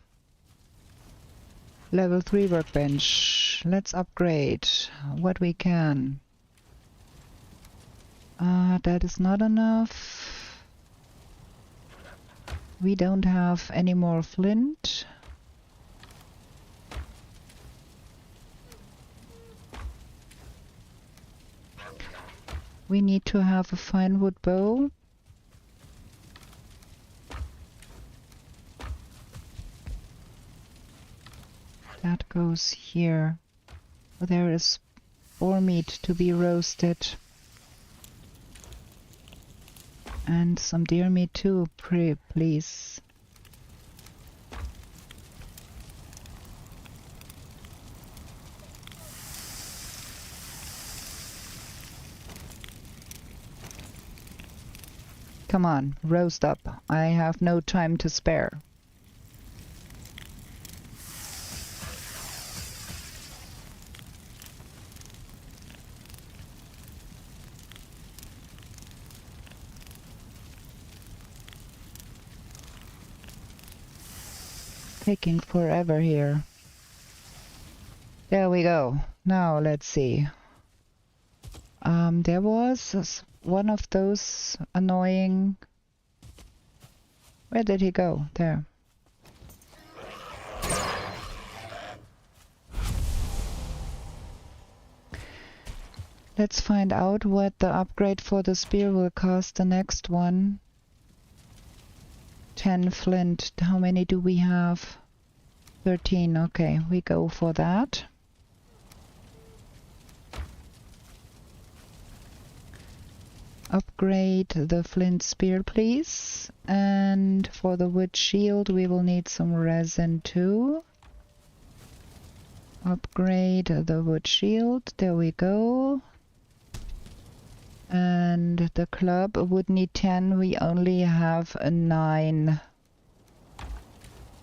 Level 3 workbench. Let's upgrade what we can. That is not enough. We don't have any more flint. We need to have a fine wood bow. That goes here. There is boar meat to be roasted. And some deer meat too, please. Come on, roast up. I have no time to spare. Taking forever here. There we go. Now let's see. There was one of those annoying... Where did he go? There. Let's find out what the upgrade for the spear will cost the next one. 10 flint. How many do we have? 13. Okay, we go for that. Upgrade the flint spear, please. And for the wood shield, we will need some resin too. Upgrade the wood shield. There we go. And the club would need 10. We only have 9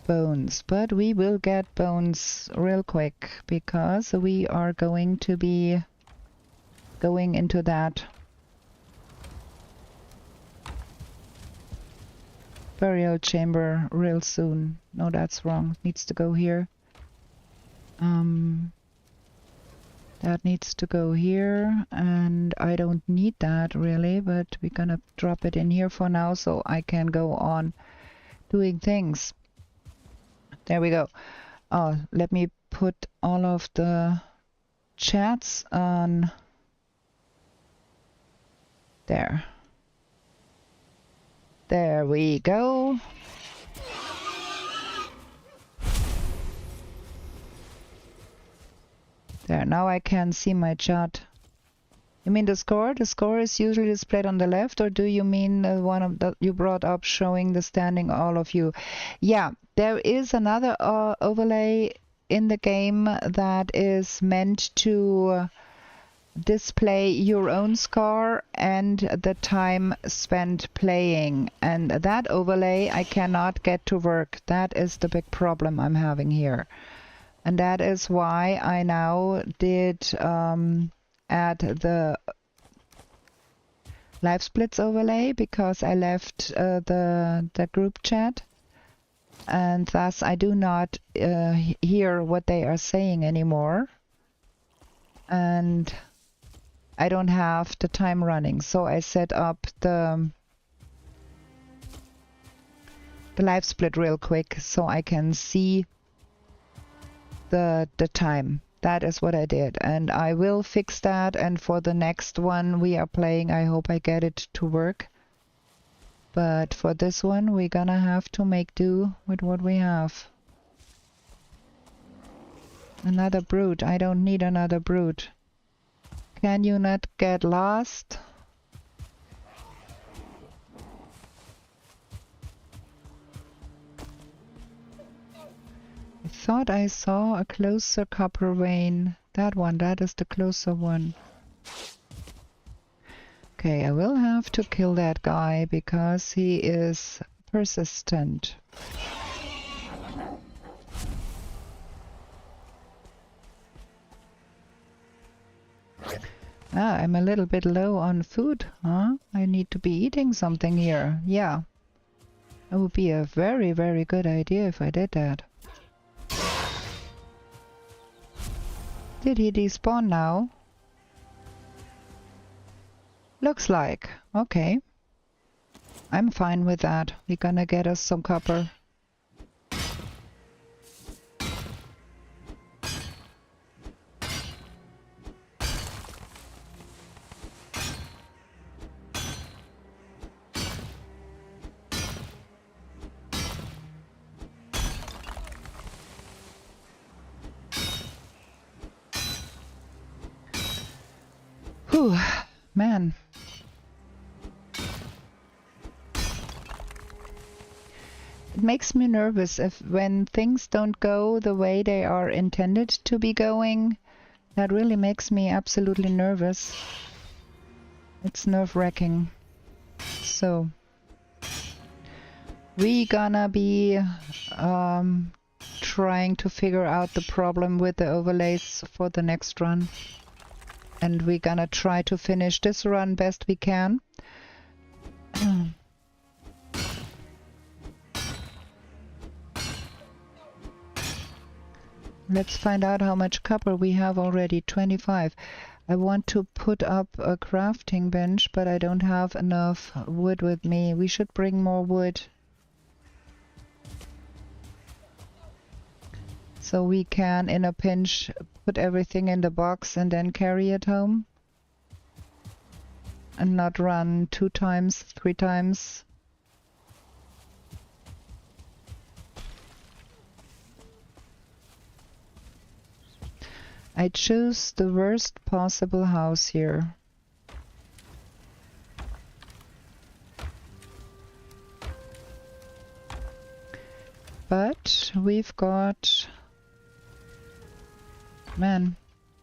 bones. But we will get bones real quick because we are going to be going into that burial chamber real soon. No, that's wrong. It needs to go here. That needs to go here, and I don't need that really, but we're gonna drop it in here for now so I can go on doing things. There we go. Oh, let me put all of the chats on there. There we go. There, now I can see my chat. You mean the score? The score is usually displayed on the left, or do you mean one of that you brought up showing the standing all of you? Yeah, there is another overlay in the game that is meant to display your own score and the time spent playing, and that overlay I cannot get to work. That is the big problem I'm having here, and that is why I now did add the live splits overlay, because I left the group chat, and thus I do not hear what they are saying anymore, and I don't have the time running. So I set up the live split real quick so I can see the time. That is what I did, and I will fix that, and for the next one we are playing I hope I get it to work. But for this one we're gonna have to make do with what we have. Another brute. I don't need another brute. Can you not get lost? I thought I saw a closer copper vein. That one, that is the closer one. Okay, I will have to kill that guy because he is persistent. Ah, I'm a little bit low on food, huh? I need to be eating something here. Yeah. That would be a very, very good idea if I did that. Did he despawn now? Looks like. Okay. I'm fine with that. We're gonna get us some copper. Whew, man. It makes me nervous when things don't go the way they are intended to be going. That really makes me absolutely nervous. It's nerve-wracking. So we gonna be trying to figure out the problem with the overlays for the next run. And we're gonna try to finish this run best we can. Let's find out how much copper we have already. 25. I want to put up a crafting bench, but I don't have enough wood with me. We should bring more wood. So we can, in a pinch, put everything in the box and then carry it home. And not run 2 times, 3 times. I choose the worst possible house here. But we've got... Man,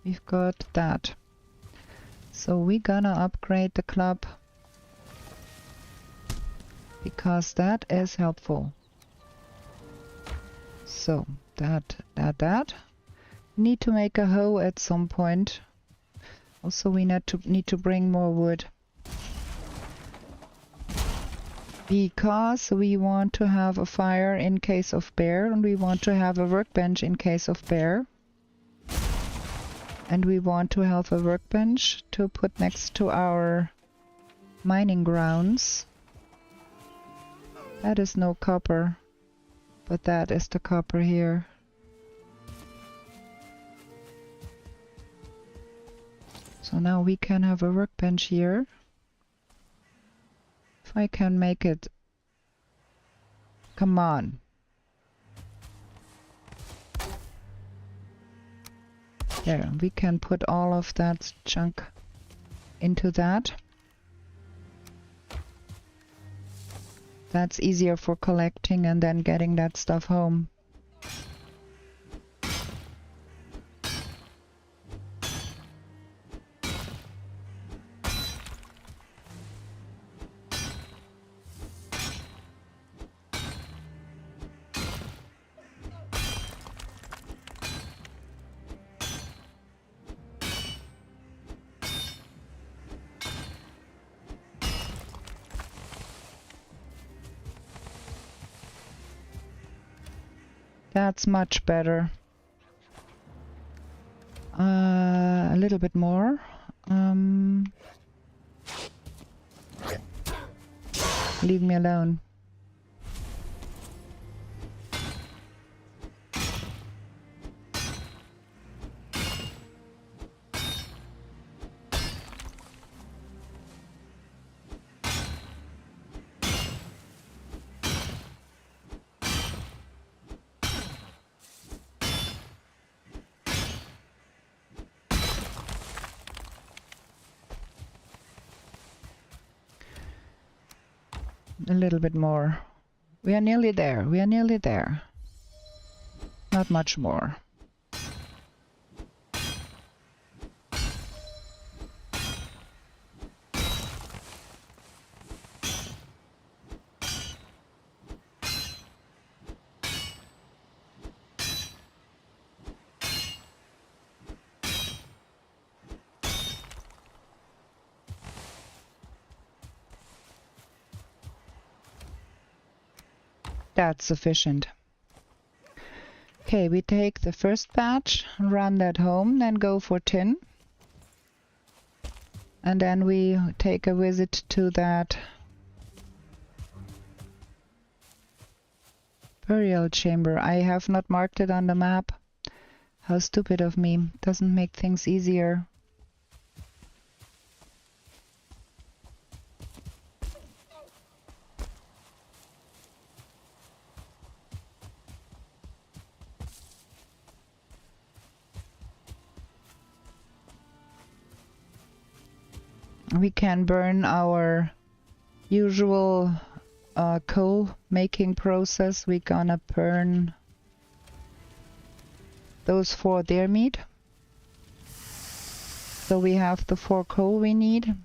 we've got that. So we're gonna upgrade the club. Because that is helpful. So, that. Need to make a hoe at some point. Also, we need to bring more wood. Because we want to have a fire in case of bear, and we want to have a workbench in case of bear. And we want to have a workbench to put next to our mining grounds. That is no copper, but that is the copper here. So now we can have a workbench here. If I can make it... Come on. There, we can put all of that junk into that. That's easier for collecting and then getting that stuff home. That's much better. A little bit more. Leave me alone. A little bit more. We are nearly there. We are nearly there. Not much more. That's sufficient. Okay, we take the first batch, run that home, then go for tin. And then we take a visit to that burial chamber. I have not marked it on the map. How stupid of me. Doesn't make things easier. We can burn our usual coal making process. We're gonna burn those 4 deer meat. So we have the 4 coal we need.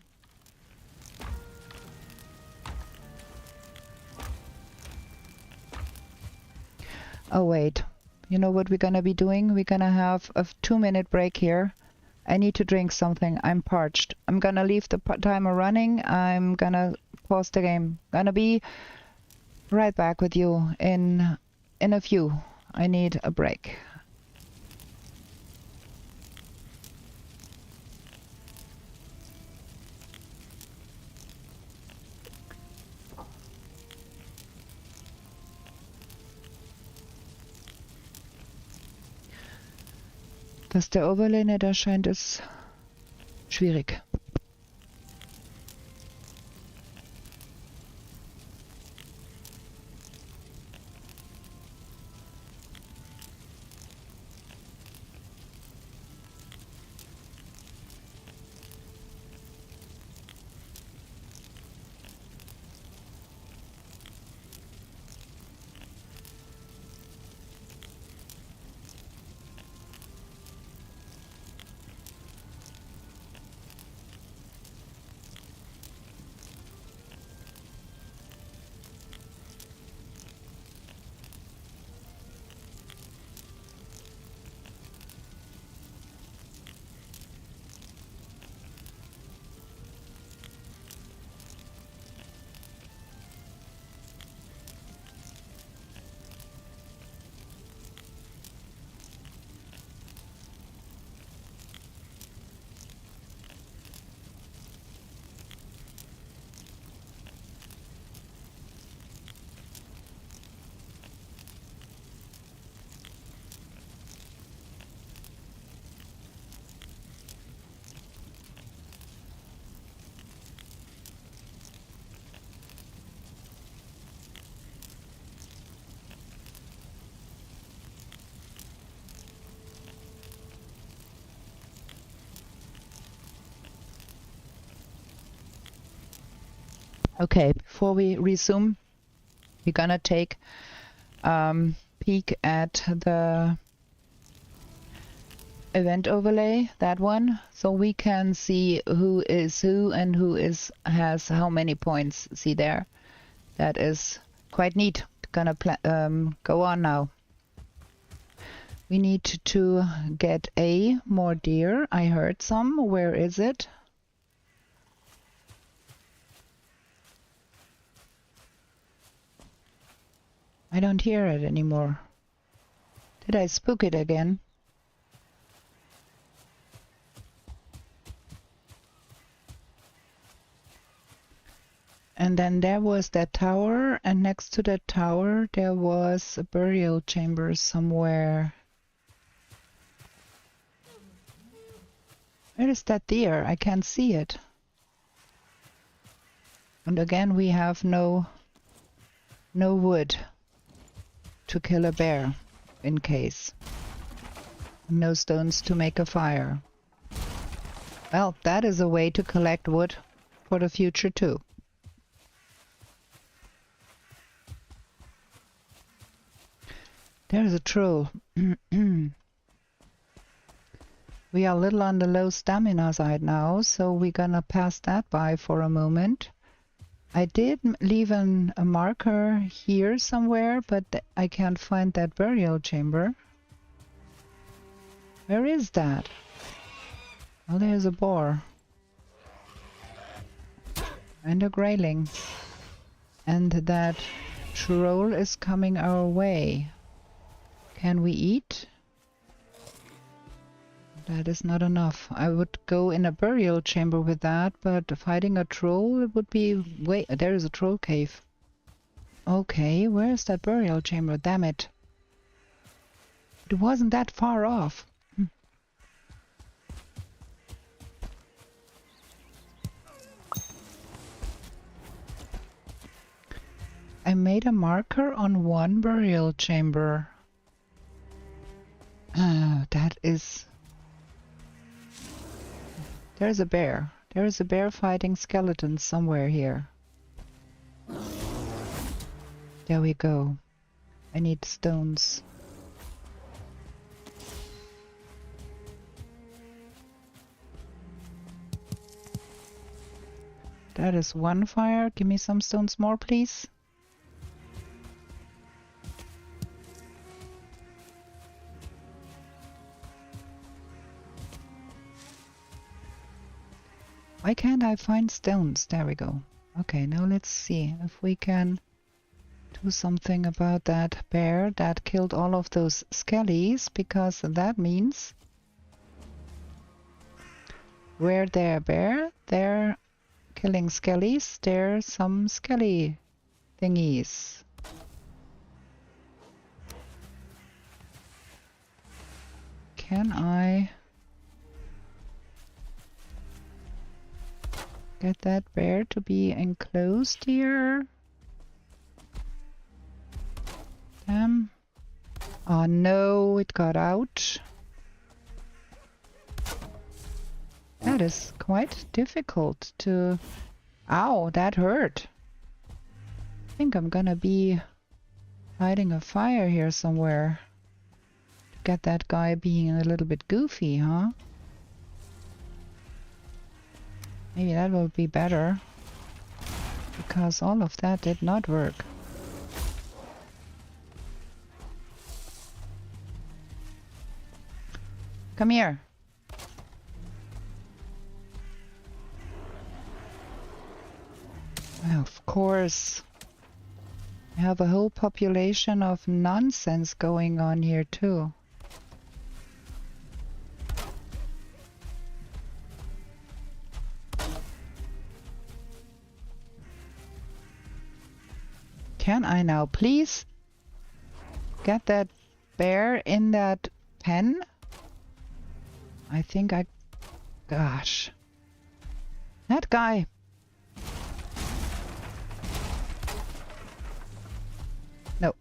Oh wait, you know what we're gonna be doing? We're gonna have a 2-minute break here. I need to drink something. I'm parched. I'm gonna leave the timer running. I'm gonna pause the game. Gonna be right back with you in a few. I need a break. Dass der Overlay nicht erscheint, ist schwierig. Okay, before we resume, we're gonna take peek at the event overlay, that one, so we can see who is who and who has how many points. See there? That is quite neat. Gonna go on now. We need to get more deer. I heard some. Where is it? I don't hear it anymore. Did I spook it again? And then there was that tower, and next to that tower there was a burial chamber somewhere. Where is that deer? I can't see it. And again, we have no wood to kill a bear, in case. No stones to make a fire. Well, that is a way to collect wood for the future too. There's a troll. We are a little on the low stamina side now, so we're gonna pass that by for a moment. I did leave a marker here somewhere, but I can't find that burial chamber. Where is that? Oh, there's a boar. And a grayling. And that troll is coming our way. Can we eat? That is not enough. I would go in a burial chamber with that, but fighting a troll, it would be... Wait, there is a troll cave. Okay, where is that burial chamber? Damn it. It wasn't that far off. I made a marker on one burial chamber. That is... There's a bear. There is a bear fighting skeletons somewhere here. There we go. I need stones. That is one fire. Give me some stones more, please. Why can't I find stones? There we go. Okay, now let's see if we can do something about that bear that killed all of those skellies, because that means where there bear, there killing skellies, there's some skelly thingies. Can I get that bear to be enclosed here? Damn. Oh no, it got out. That is quite difficult to... Ow, that hurt. I think I'm gonna be lighting a fire here somewhere. To get that guy being a little bit goofy, huh? Maybe that will be better. Because all of that did not work. Come here. Well, of course. I have a whole population of nonsense going on here too. Can I now please get that bear in that pen? I think I... Gosh. That guy. No.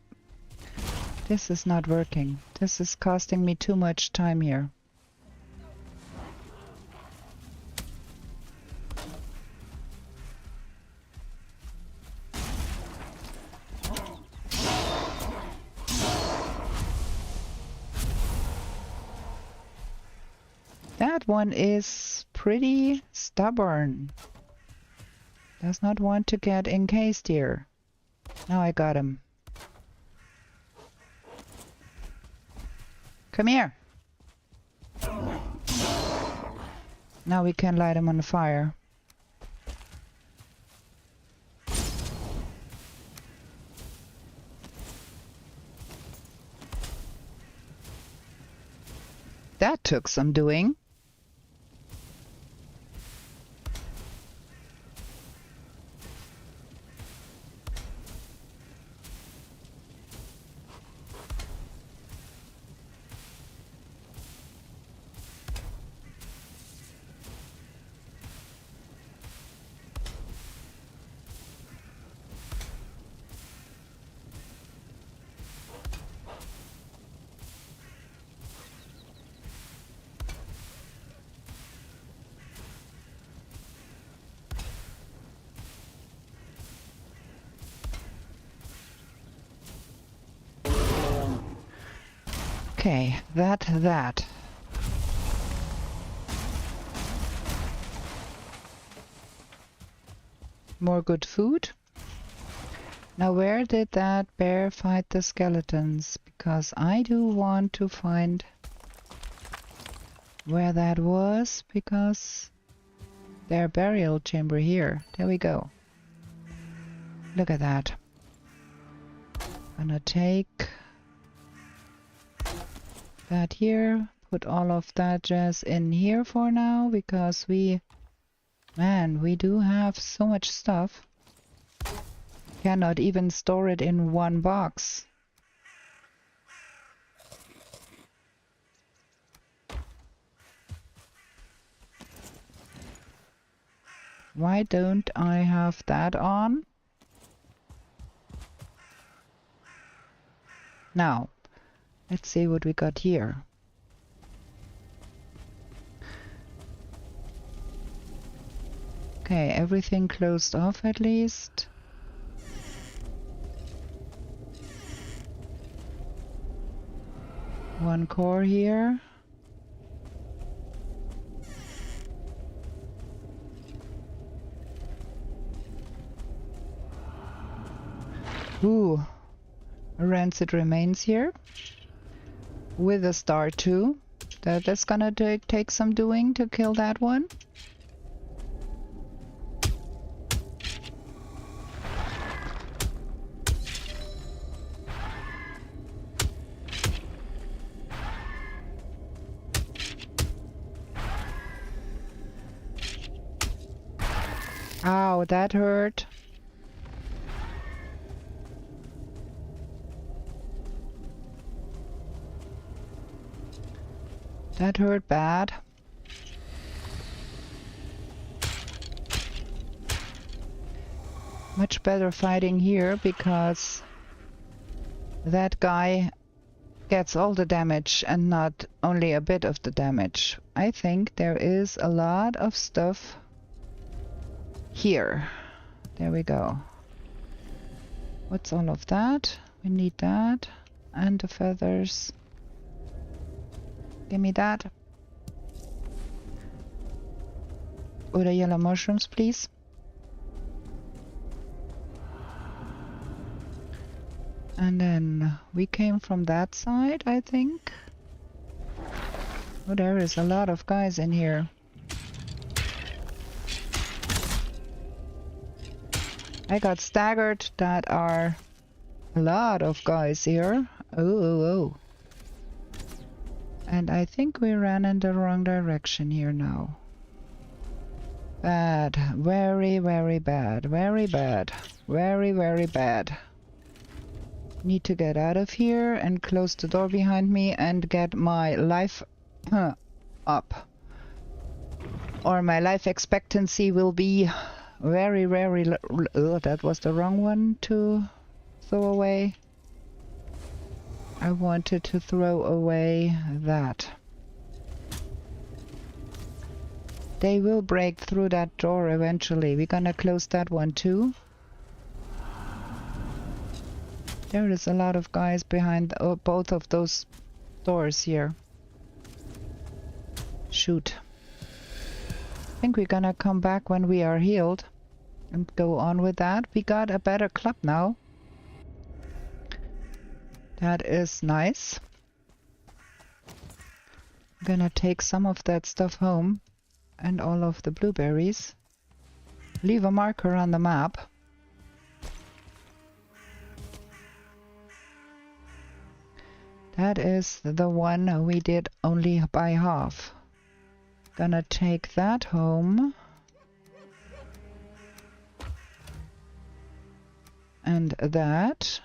This is not working. This is costing me too much time here. That one is pretty stubborn. Does not want to get encased here. Now I got him. Come here. Now we can light him on fire. That took some doing. Okay, that. More good food. Now where did that bear fight the skeletons? Because I do want to find where that was, because their burial chamber here. There we go. Look at that. Gonna take that here, put all of that jazz in here for now, because we do have so much stuff. Cannot even store it in one box. Why don't I have that on? Now, let's see what we got here. Okay, everything closed off at least. One core here. Ooh, a rancid remains here. With a star too. That's gonna take some doing to kill that one. Ow, that hurt. That hurt bad. Much better fighting here because that guy gets all the damage and not only a bit of the damage. I think there is a lot of stuff here. There we go. What's all of that? We need that. And the feathers. Give me that. Oh, the yellow mushrooms, please. And then we came from that side, I think. Oh, there is a lot of guys in here. I got staggered. That are a lot of guys here. Oh. And I think we ran in the wrong direction here now. Bad. Very, very bad. Very bad. Very, very bad. Need to get out of here and close the door behind me and get my life up. Or my life expectancy will be very, very low. That was the wrong one to throw away. I wanted to throw away that. They will break through that door eventually. We're gonna close that one too. There is a lot of guys behind both of those doors here. Shoot. I think we're gonna come back when we are healed and go on with that. We got a better club now. That is nice. I'm gonna take some of that stuff home and all of the blueberries. Leave a marker on the map. That is the one we did only by half. Gonna take that home. And that.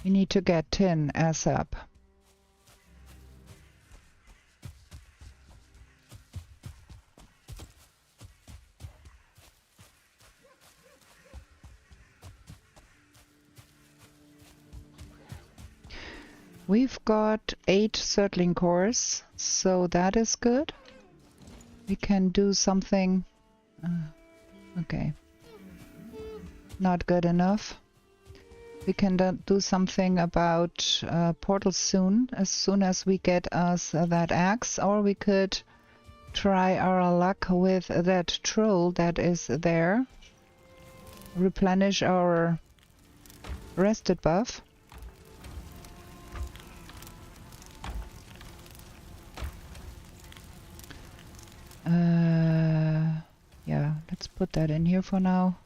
We need to get tin ASAP. We've got 8 settling cores, so that is good. We can do something. Okay. Not good enough. We can do something about portals soon as we get us that axe, or we could try our luck with that troll that is there. Replenish our rested buff. Yeah, let's put that in here for now.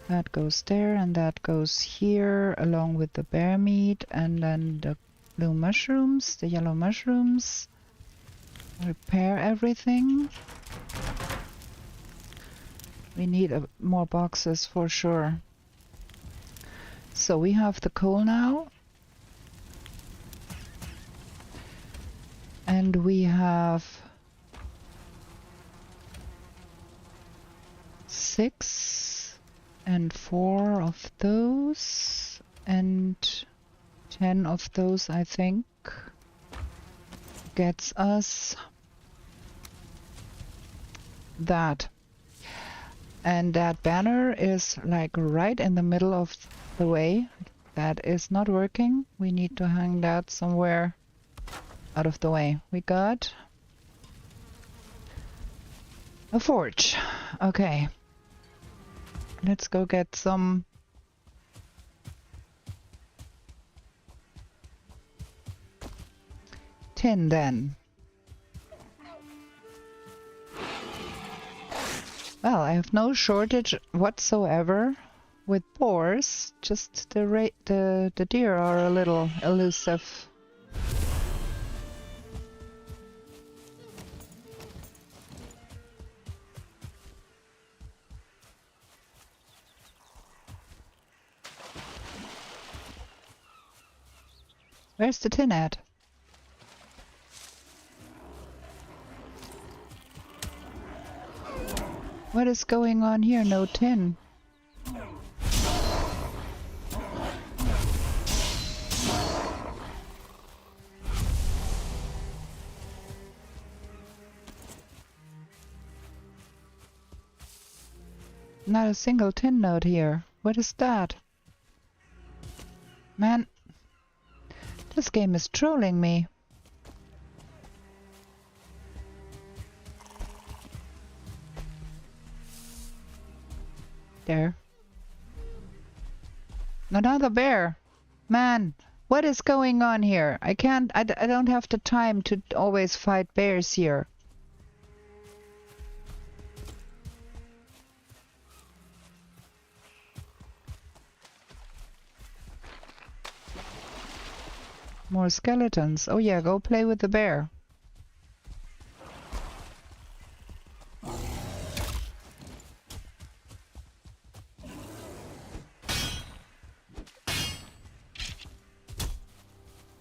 That goes there and that goes here along with the bear meat and then the blue mushrooms, the yellow mushrooms. Repair everything. We need more boxes for sure. So we have the coal now. And we have 6 and 4 of those and 10 of those, I think, gets us that. And that banner is like right in the middle of the way. That is not working. We need to hang that somewhere out of the way. We got a forge. Okay. Let's go get some tin then. Well, I have no shortage whatsoever with boars. Just the deer are a little elusive. Where's the tin at? What is going on here? No tin. Not a single tin node here. What is that? Man, this game is trolling me. There. Another bear. Man, what is going on here? I don't have the time to always fight bears here. More skeletons. Oh yeah, go play with the bear.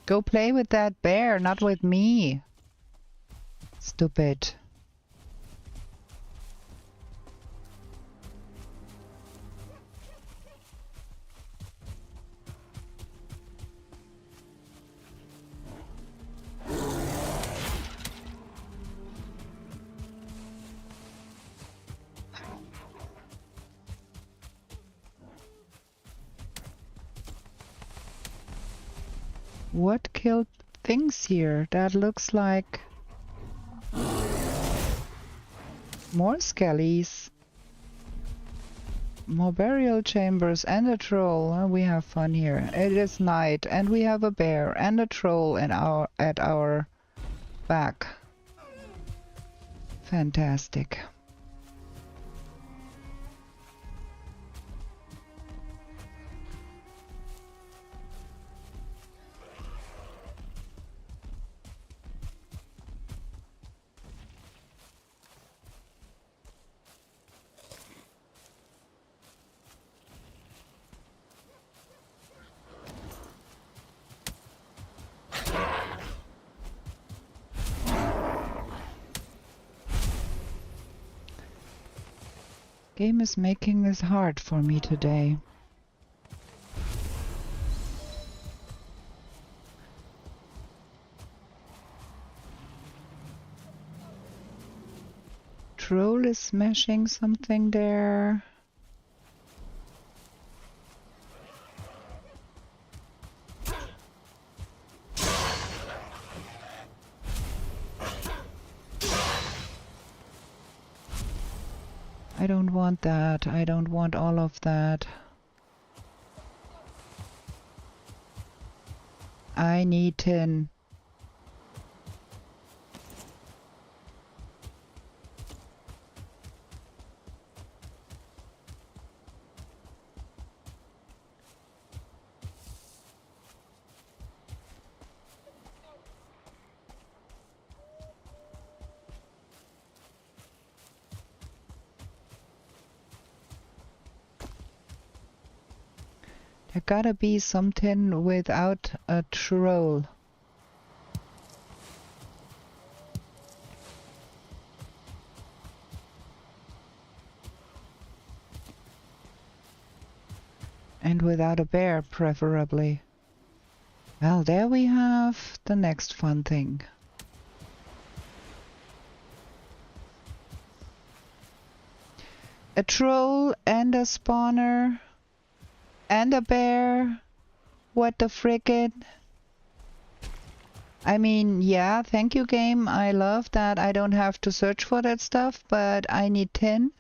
Go play with that bear, not with me. Stupid. What killed things here? That looks like more skellies. More burial chambers and a troll. Oh, we have fun here. It is night and we have a bear and a troll at our back. Fantastic. Game is making this hard for me today. Troll is smashing something there. I don't want that. I don't want all of that. I need tin. There gotta be something without a troll. And without a bear, preferably. Well, there we have the next fun thing. A troll and a spawner. And a bear? What the frickin'? I mean, yeah, thank you game. I love that I don't have to search for that stuff, but I need tin.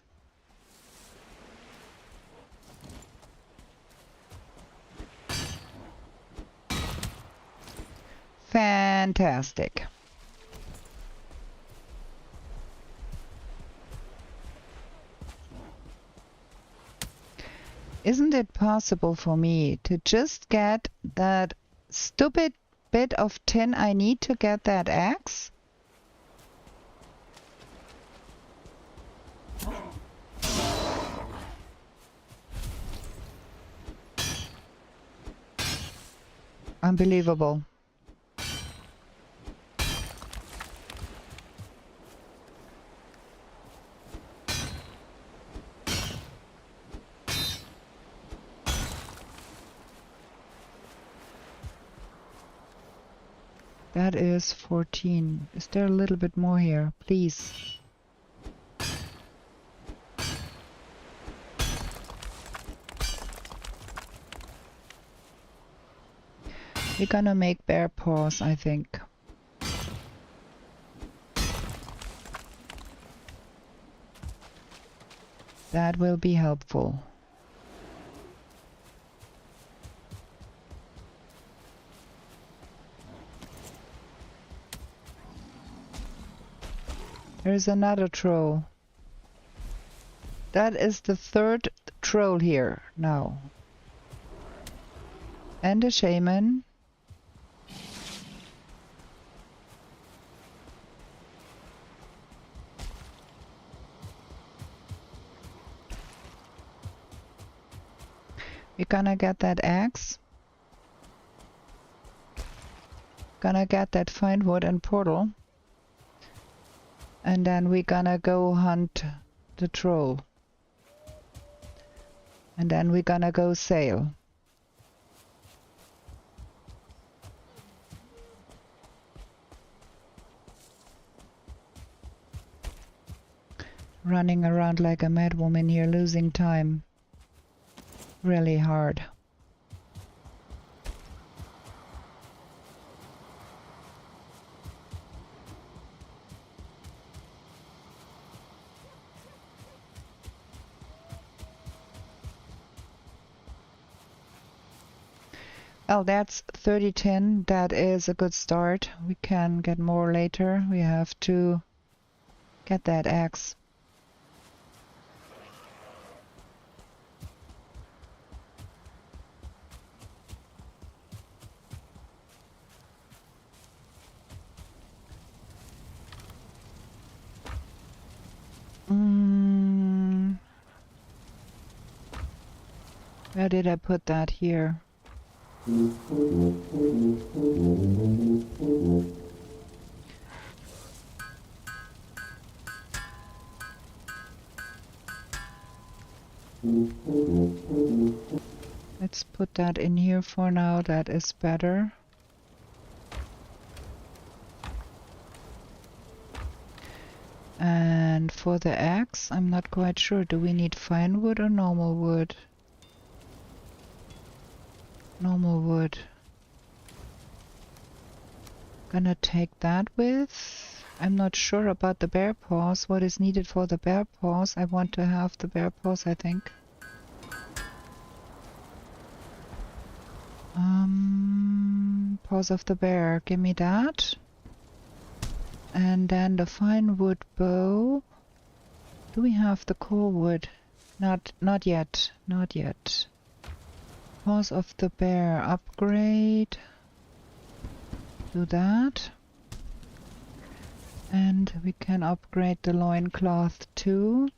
Fantastic. Isn't it possible for me to just get that stupid bit of tin I need to get that axe? Unbelievable. That is 14. Is there a little bit more here? Please. We're gonna make bear paws, I think. That will be helpful. There's another troll. That is the third troll here now. And a shaman. We're gonna get that axe. Gonna get that fine wood and portal. And then we're gonna go hunt the troll. And then we're gonna go sail. Running around like a madwoman here, losing time. Really hard. Well, that's 30-10. That is a good start. We can get more later. We have to get that axe. Where did I put that here? Let's put that in here for now. That is better. And for the axe, I'm not quite sure. Do we need fine wood or normal wood? Normal wood. Gonna take that with. I'm not sure about the bear paws. What is needed for the bear paws? I want to have the bear paws, I think. Paws of the bear. Give me that. And then the fine wood bow. Do we have the core wood? Not yet. Not yet. Paws of the bear. Upgrade. Do that. And we can upgrade the loincloth too.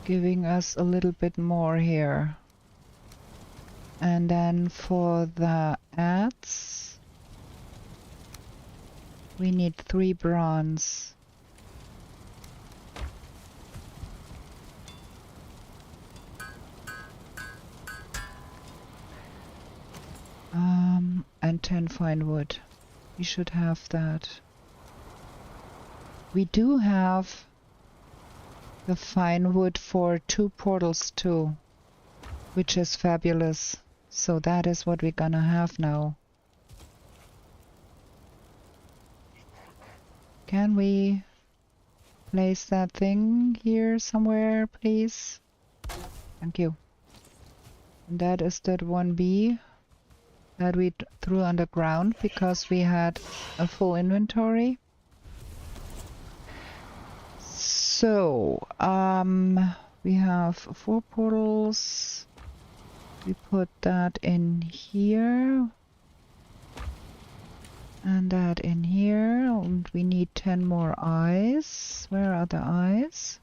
Giving us a little bit more here. And then for the adze, we need 3 bronze. And 10 fine wood. We should have that. We do have the fine wood for 2 portals too, which is fabulous. So that is what we're gonna have now. Can we place that thing here somewhere, please? Thank you. And that is that 1B that we threw underground because we had a full inventory. So, we have 4 portals. We put that in here. And that in here. And we need 10 more eyes. Where are the eyes?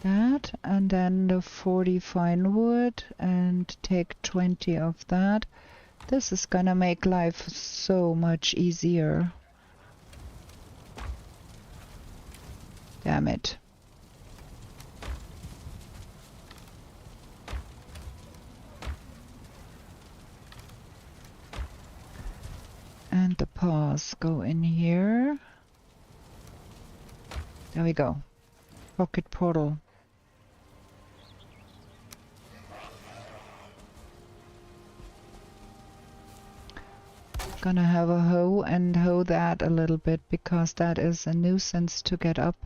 That. And then the 40 fine wood. And take 20 of that. This is gonna make life so much easier. Damn it. us go in here. There we go. Pocket portal. Gonna have a hoe and hoe that a little bit because that is a nuisance to get up.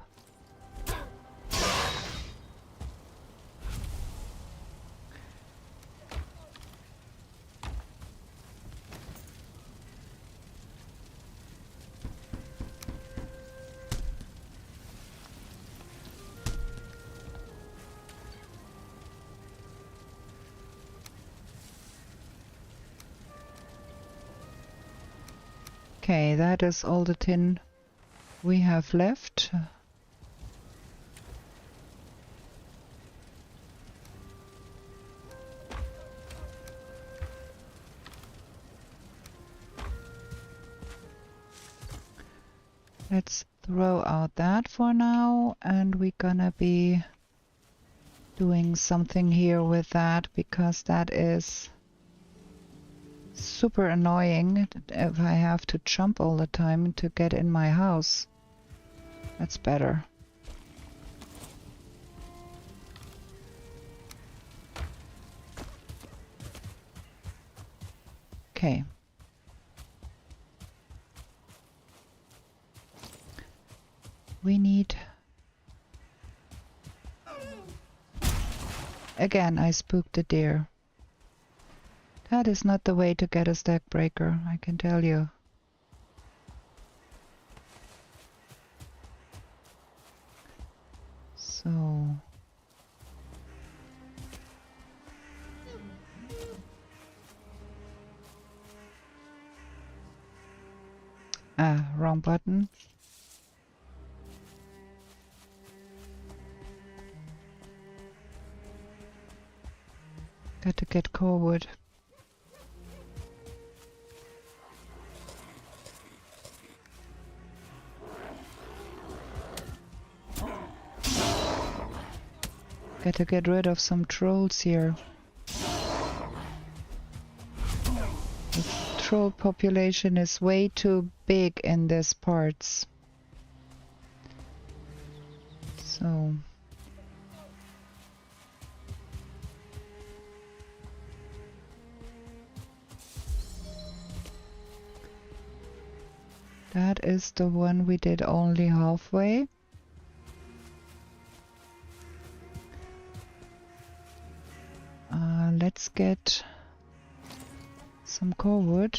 Okay, that is all the tin we have left. Let's throw out that for now, and we're gonna be doing something here with that because that is super annoying if I have to jump all the time to get in my house. That's better. Okay. We need... Again, I spooked a deer. That is not the way to get a stack breaker, I can tell you. So... Ah, wrong button. Got to get core wood. Got to get rid of some trolls here. The troll population is way too big in these parts. So... That is the one we did only halfway. Let's get some core wood.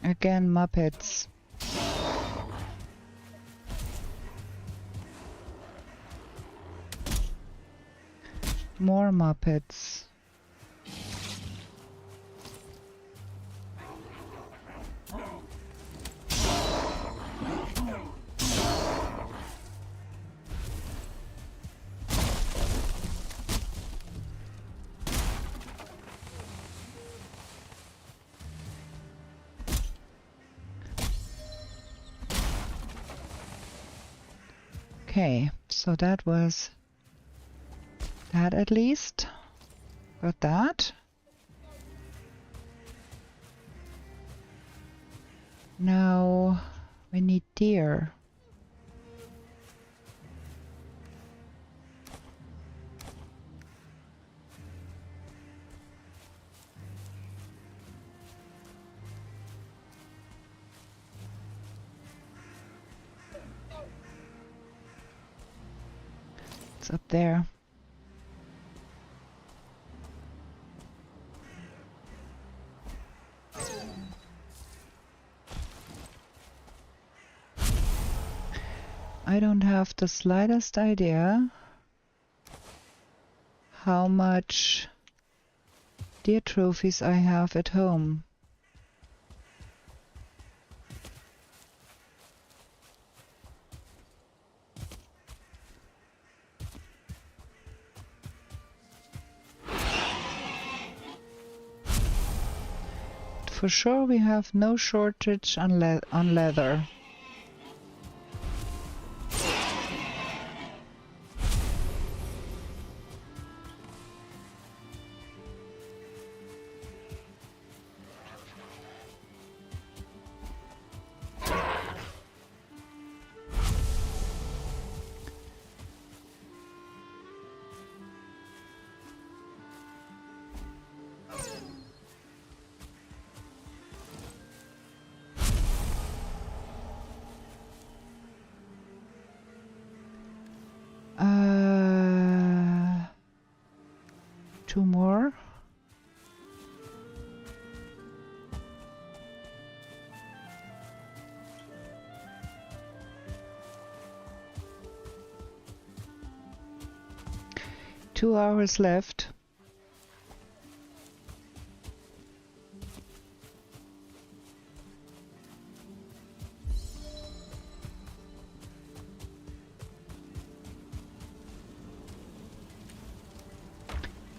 Again, Muppets. More Muppets. Okay, so that was that at least. Got that. Now we need deer. It's up there. I don't have the slightest idea how much deer trophies I have at home. For sure we have no shortage on leather. Two more. Two hours left.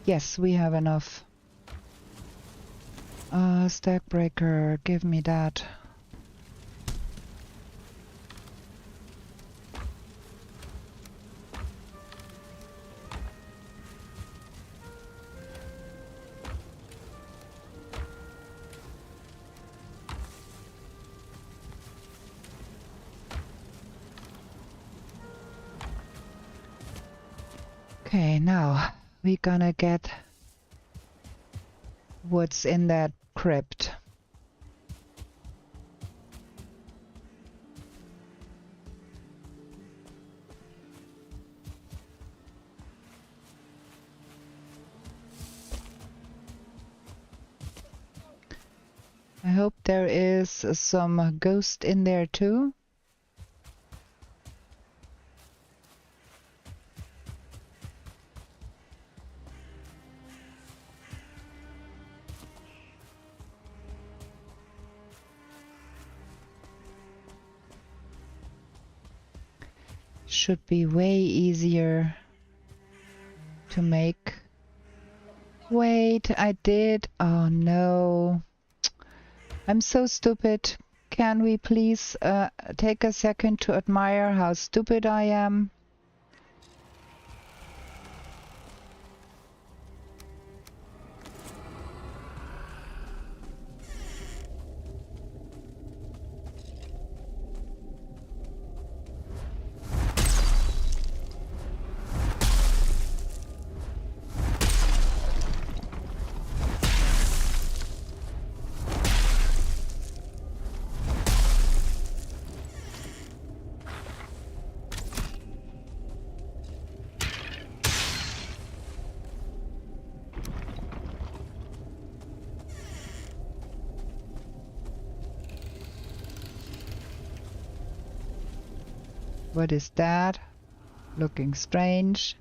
Yes, we have enough. Stack breaker, give me that. Okay, now we're gonna get what's in that crypt. I hope there is some ghost in there too. Should be way easier to make. Wait, I did. Oh no. I'm so stupid. Can we please take a second to admire how stupid I am? What is that? Looking strange.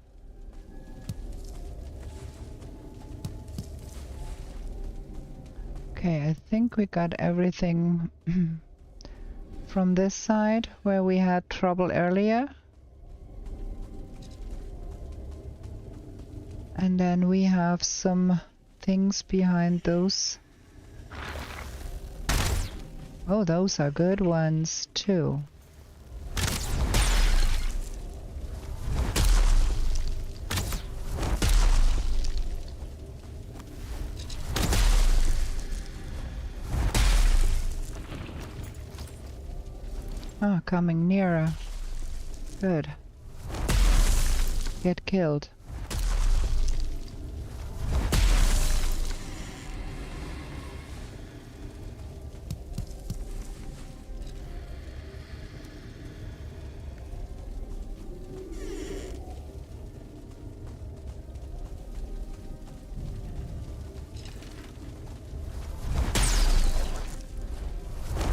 Okay, I think we got everything from this side where we had trouble earlier. And then we have some things behind those. Oh, those are good ones too. Ah, coming nearer. Good. Get killed.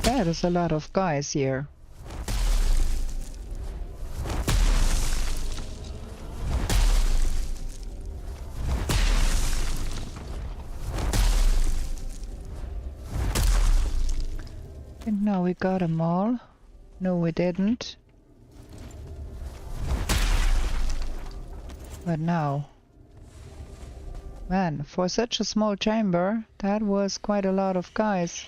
That is a lot of guys here. think now we got them all. No, we didn't. But now... Man, for such a small chamber, that was quite a lot of guys.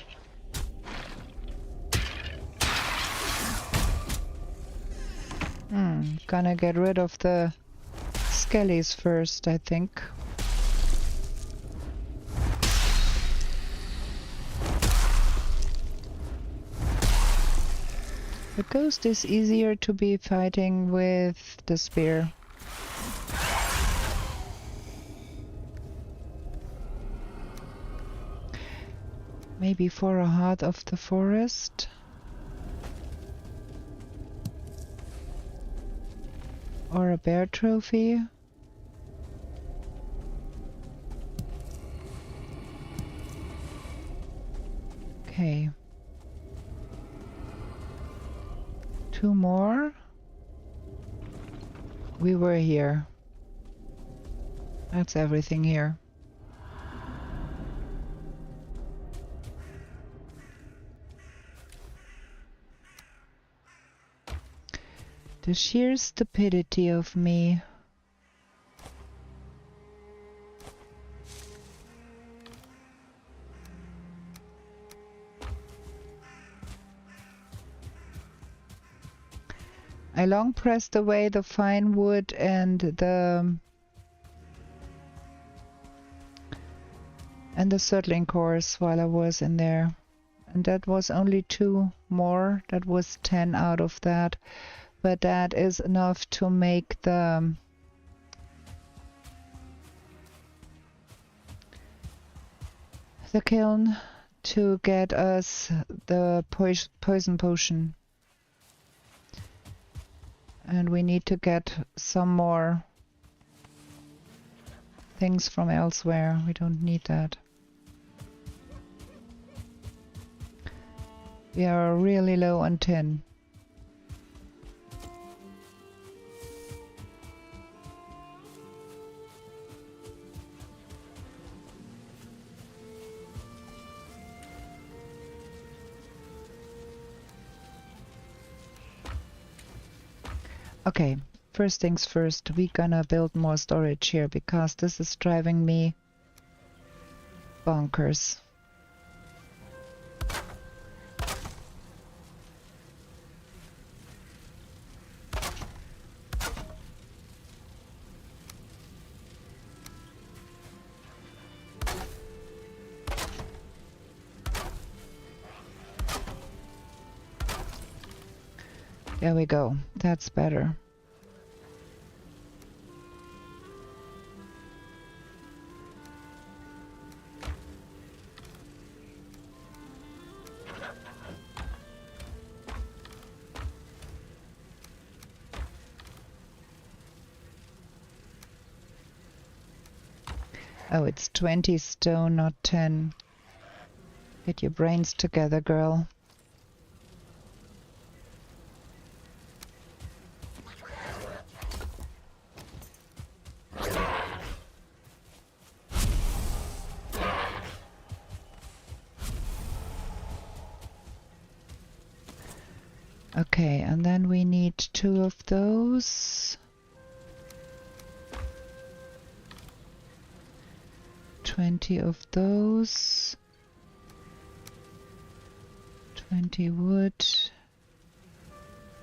Gonna get rid of the skellies first, I think. The ghost is easier to be fighting with the spear. Maybe for a heart of the forest. Or a bear trophy. Okay. 2 more. We were here. That's everything here. The sheer stupidity of me. I long pressed away the fine wood and the settling course while I was in there. And that was only 2 more. That was 10 out of that. But that is enough to make the kiln to get us the poison potion. And we need to get some more things from elsewhere. We don't need that. We are really low on tin. Okay, first things first, we gonna build more storage here because this is driving me bonkers. There we go. That's better. Oh, it's 20 stone, not 10. Get your brains together, girl. Okay, and then we need 2 of those. 20 of those. 20 wood.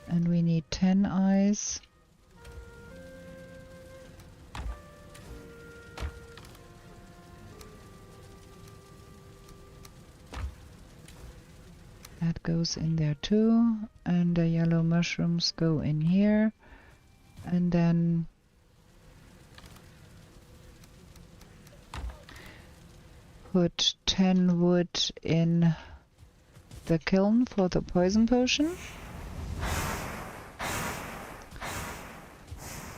And we need 10 eyes. That goes in there too, and the yellow mushrooms go in here, and then put 10 wood in the kiln for the poison potion.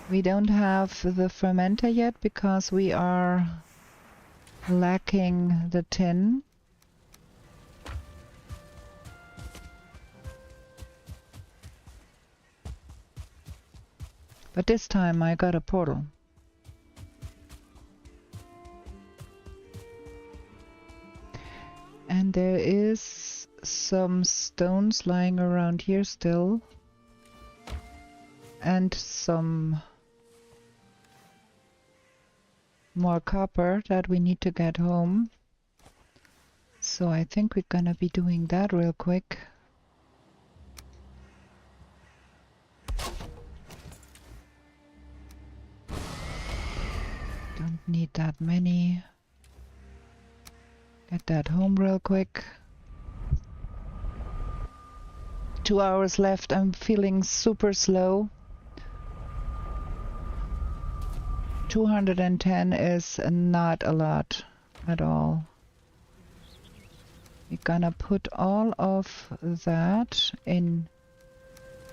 We don't have the fermenter yet because we are lacking the tin. But this time I got a portal. And there is some stones lying around here still. And some more copper that we need to get home. So I think we're gonna be doing that real quick. Don't need that many. Get that home real quick. 2 hours left. I'm feeling super slow. 210 is not a lot at all. We're gonna put all of that in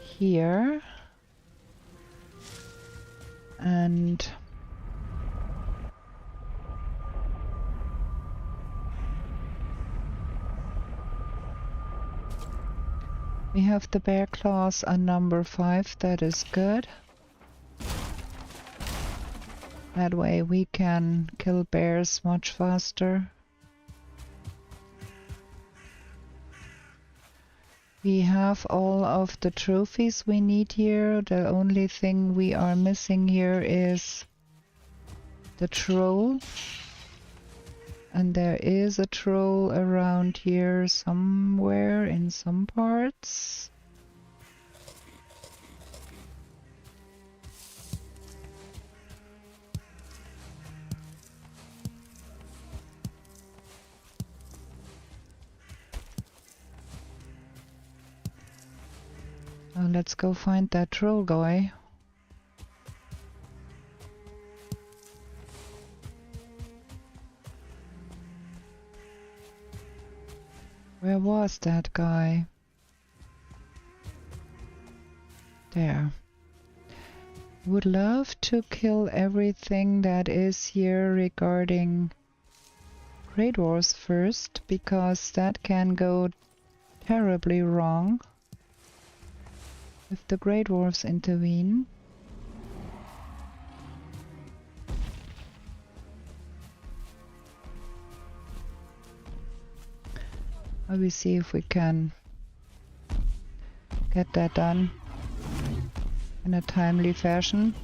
here. And we have the bear claws on number 5. That is good. That way we can kill bears much faster. We have all of the trophies we need here. The only thing we are missing here is the troll. And there is a troll around here somewhere in some parts. Oh, let's go find that troll guy. Where was that guy? There. Would love to kill everything that is here regarding Great Wars first, because that can go terribly wrong if the Grey Dwarfs intervene. Let me see if we can get that done in a timely fashion.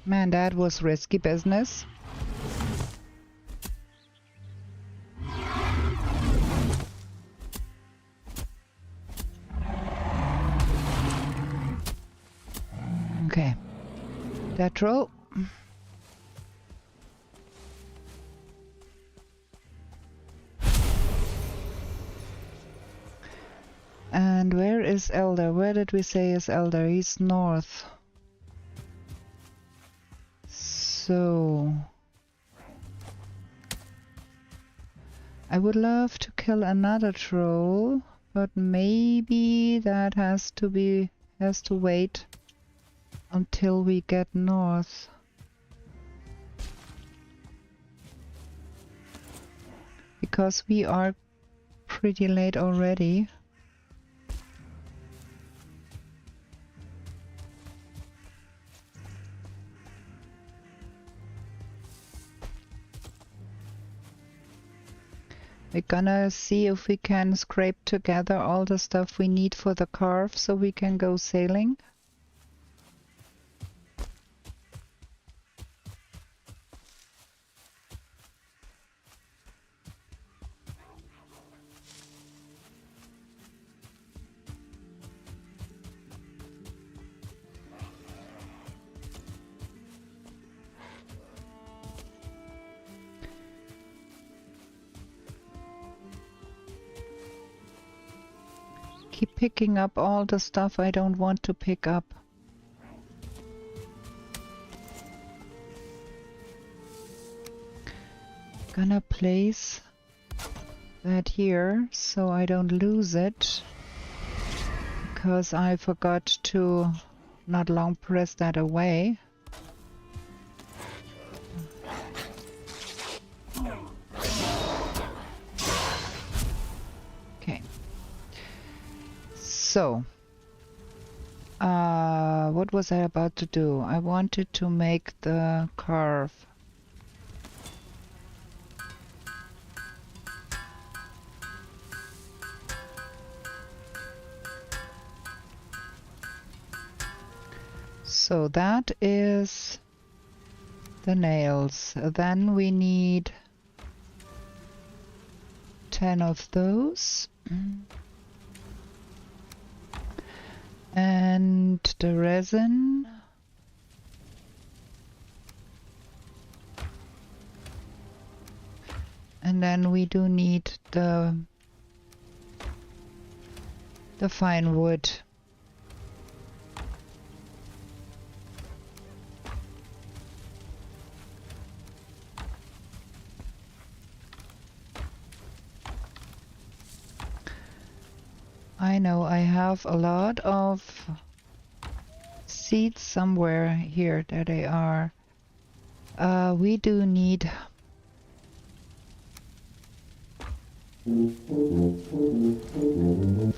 Man, that was risky business. Okay. That troll. And where is Elder? Where did we say is Elder? He's north. So I would love to kill another troll, but maybe that has to wait until we get north. Because we are pretty late already. We're gonna see if we can scrape together all the stuff we need for the carve so we can go sailing. Keep picking up all the stuff I don't want to pick up. Gonna place that here so I don't lose it, because I forgot to not long press that away. So, what was I about to do? I wanted to make the carve. So that is the nails. Then we need 10 of those. And the resin. And then we do need the fine wood. I know I have a lot of seeds somewhere here. There they are. We do need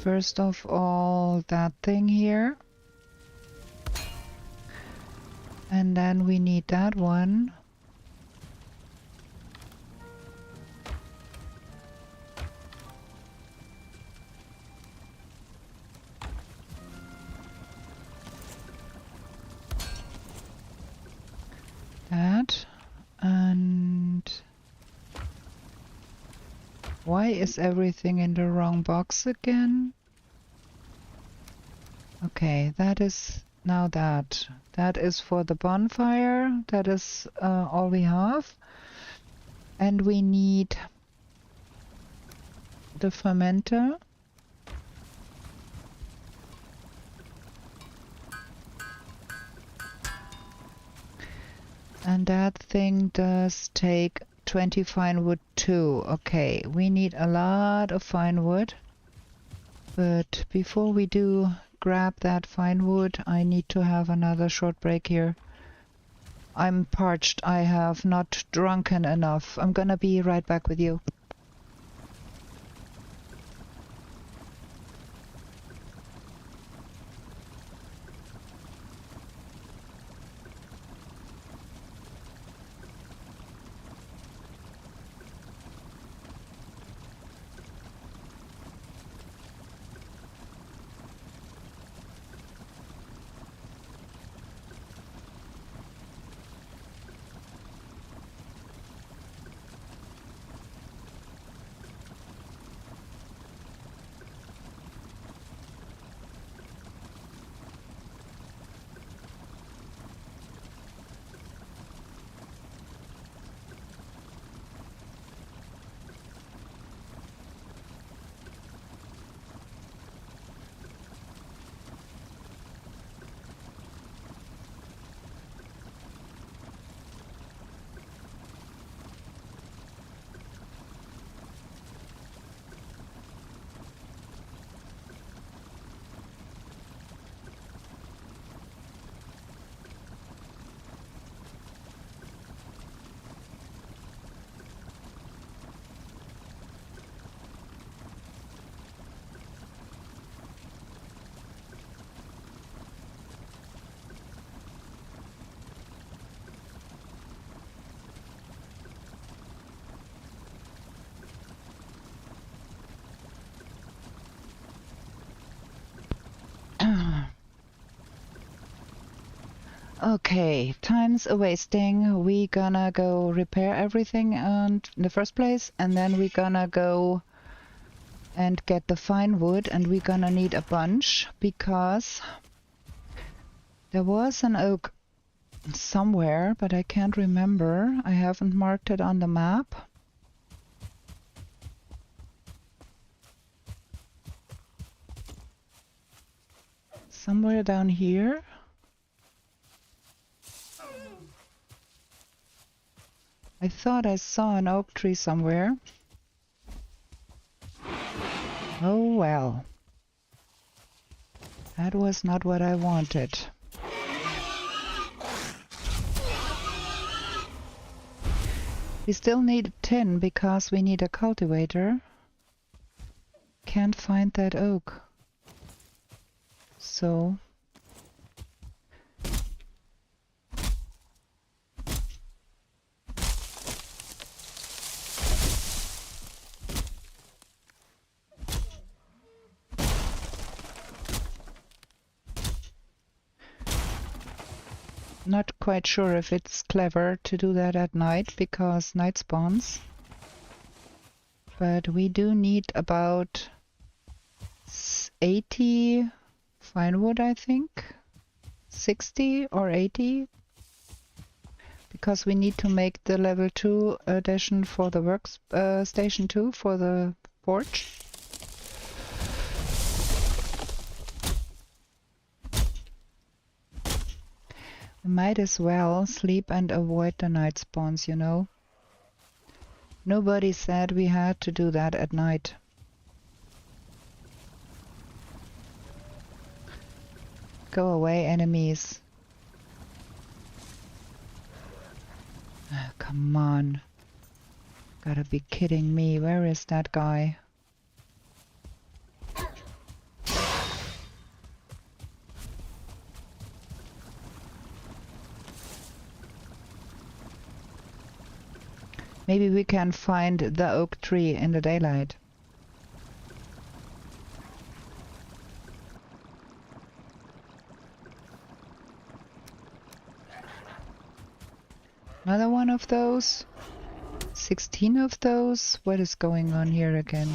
first of all that thing here. And then we need that one. That. And why is everything in the wrong box again? Okay, that is now that. That is for the bonfire. That is all we have. And we need the fermenter. And that thing does take 20 fine wood too. Okay, we need a lot of fine wood. But before we do grab that fine wood, I need to have another short break here. I'm parched. I have not drunken enough. I'm gonna be right back with you. Okay, time's a wasting. We gonna go repair everything in the first place, and then we gonna go and get the fine wood, and we gonna need a bunch because there was an oak somewhere, but I can't remember. I haven't marked it on the map. Somewhere down here. I thought I saw an oak tree somewhere. Oh well. That was not what I wanted. We still need tin because we need a cultivator. Can't find that oak. So not quite sure if it's clever to do that at night because night spawns. But we do need about 80 fine wood, I think. 60 or 80. Because we need to make the level 2 addition for the workstation 2 for the forge. We might as well sleep and avoid the night spawns, you know. Nobody said we had to do that at night. Go away, enemies. Oh, come on. Gotta be kidding me. Where is that guy? Maybe we can find the oak tree in the daylight. Another one of those? 16 of those? What is going on here again?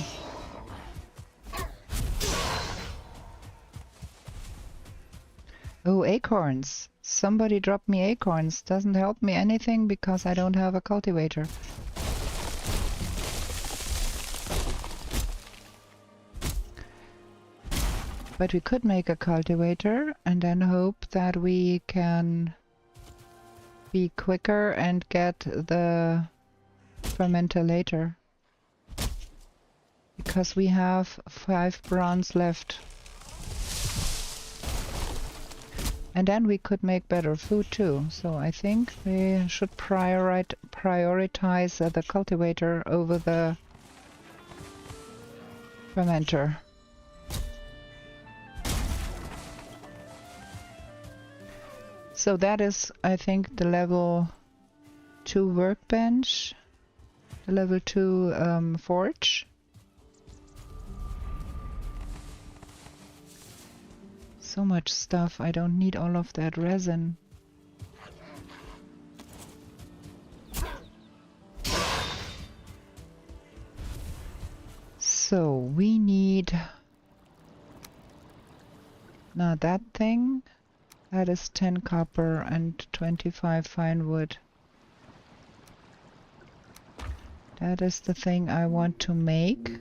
Oh, acorns. Somebody dropped me acorns. Doesn't help me anything because I don't have a cultivator. But we could make a cultivator and then hope that we can be quicker and get the fermenter later. Because we have 5 bronze left. And then we could make better food too. So I think we should prioritize the cultivator over the fermenter. So that is, I think, the level 2 workbench, the level 2 forge. So much stuff, I don't need all of that resin. So we need, now that thing, that is 10 copper and 25 fine wood. That is the thing I want to make.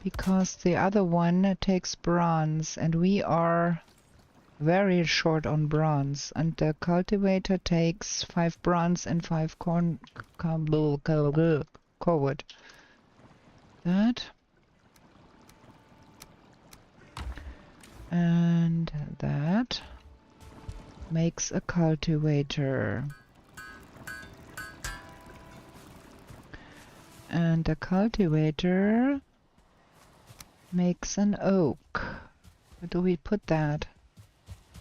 Because the other one takes bronze and we are very short on bronze. And the cultivator takes 5 bronze and 5 core wood. That. And that makes a cultivator. And the cultivator makes an oak. Where do we put that?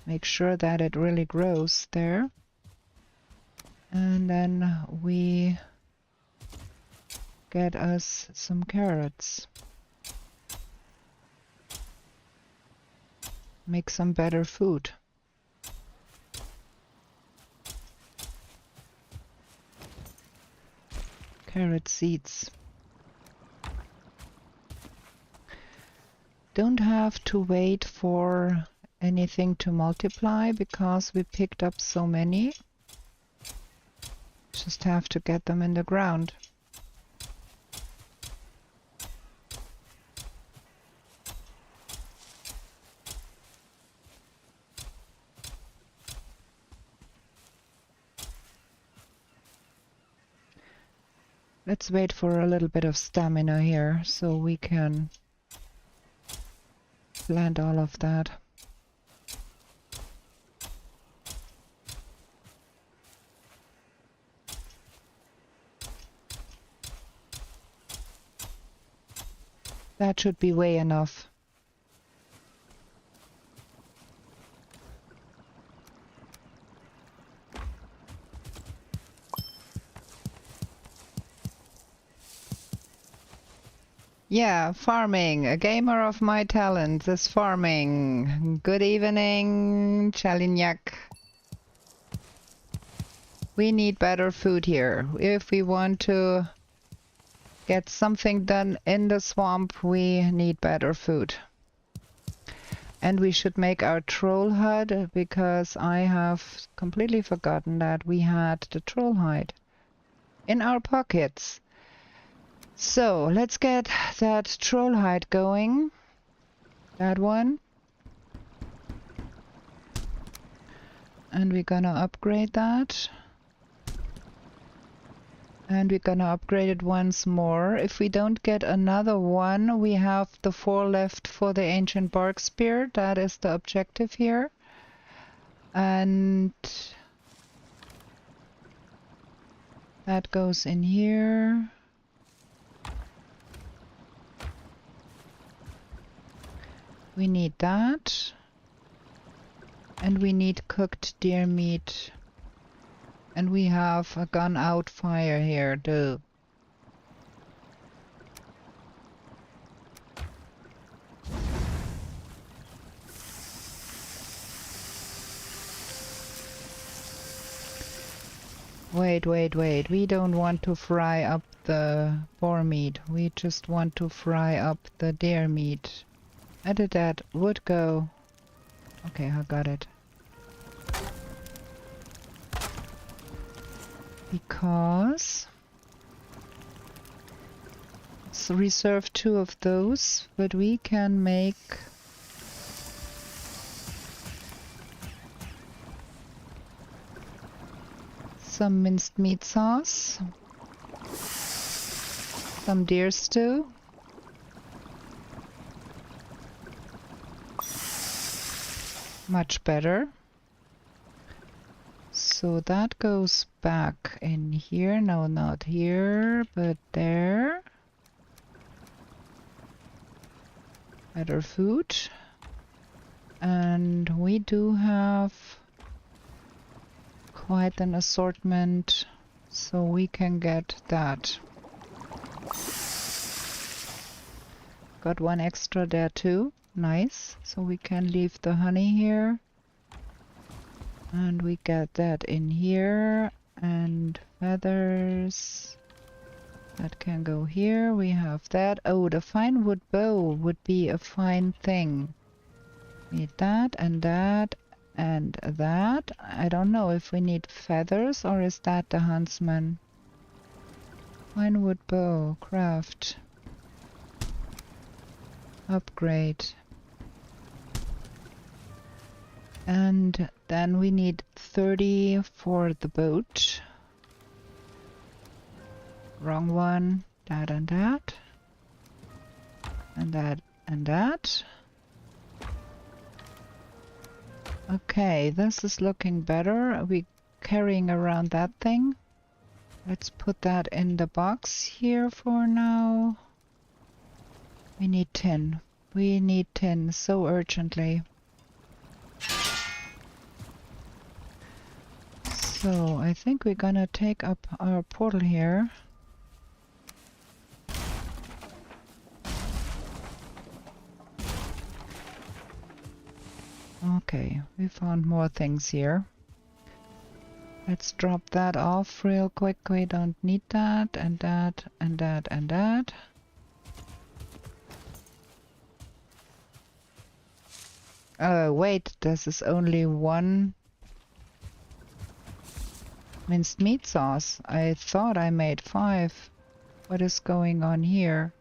Make sure that it really grows there. And then we get us some carrots. Make some better food. Carrot seeds. Don't have to wait for anything to multiply because we picked up so many. Just have to get them in the ground. Let's wait for a little bit of stamina here so we can plant all of that. That should be way enough. Yeah, farming. A gamer of my talents is farming. Good evening, Chalignac. We need better food here. If we want to get something done in the swamp, we need better food. And we should make our troll hut, because I have completely forgotten that we had the troll hide in our pockets. So let's get that troll hide going. That one. And we're gonna upgrade that. And we're gonna upgrade it once more. If we don't get another one, we have the 4 left for the ancient bark spear. That is the objective here. And that goes in here. We need that. And we need cooked deer meat. And we have a gun out fire here too. Wait. We don't want to fry up the boar meat. We just want to fry up the deer meat. Where did that wood go? Okay, I got it. Because let's reserve 2 of those, but we can make some minced meat sauce, some deer stew, much better. So that goes back in here. No, not here, but there. Better food. And we do have quite an assortment, so we can get that. Got 1 extra there too. Nice. So we can leave the honey here. And we get that in here, and feathers. That can go here. We have that. Oh, the fine wood bow would be a fine thing. Need that and that and that. I don't know if we need feathers or is that the huntsman. Fine wood bow, craft. Upgrade. And then we need 30 for the boat. Wrong one. That and that. And that and that. Okay, this is looking better. Are we carrying around that thing? Let's put that in the box here for now. We need tin. We need tin so urgently. So I think we're gonna take up our portal here. Okay, we found more things here. Let's drop that off real quick. We don't need that and that and that and that. Oh wait, this is only 1 minced meat sauce. I thought I made 5. What is going on here?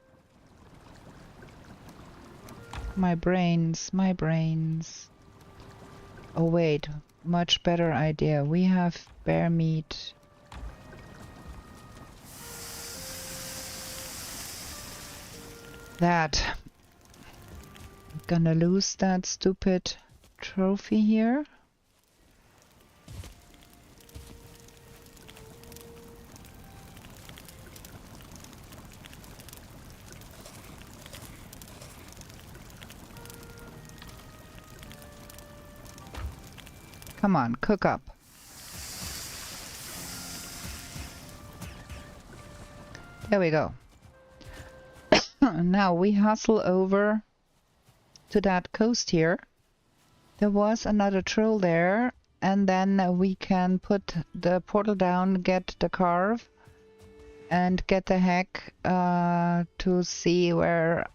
My brains, my brains. Oh wait, much better idea. We have bear meat. That. I'm gonna lose that stupid trophy here. Come on, cook up. There we go. And now we hustle over to that coast here. There was another troll there, and then we can put the portal down, get the carve, and get the heck to see where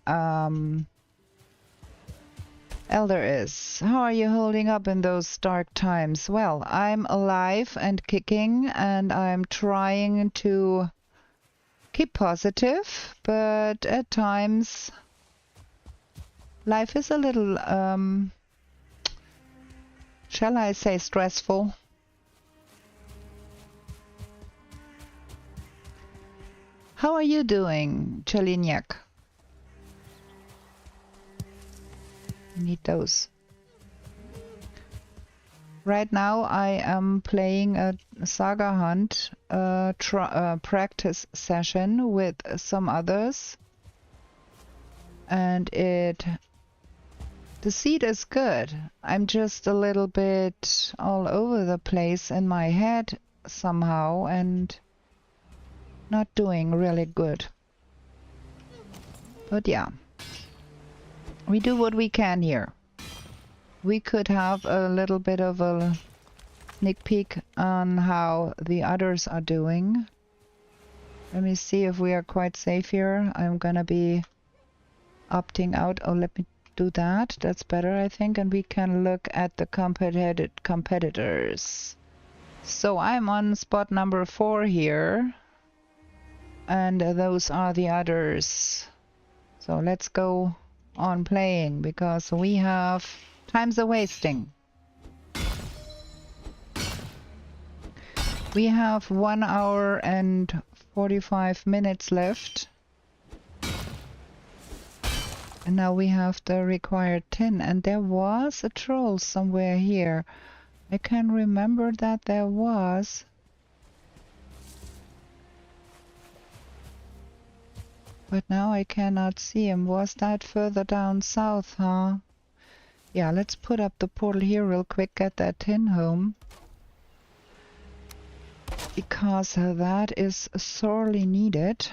Elder is. How are you holding up in those dark times? Well, I'm alive and kicking, and I'm trying to keep positive, but at times life is a little, shall I say, stressful. How are you doing, Cheliniak? Need those. Right now I am playing a Saga hunt practice session with some others, and the seed is good. I'm just a little bit all over the place in my head somehow and not doing really good. But yeah, we do what we can here. We could have a little bit of a sneak peek on how the others are doing. Let me see if we are quite safe here. I'm gonna be opting out. Oh, let me do that. That's better, I think. And we can look at the competitors. So I'm on spot number 4 here. And those are the others. So let's go on playing, because we have time's a wasting. We have 1 hour and 45 minutes left. And now we have the required tin, and there was a troll somewhere here. I can remember that there was. But now I cannot see him. Was that further down south, huh? Yeah, let's put up the portal here real quick, get that tin home. Because that is sorely needed.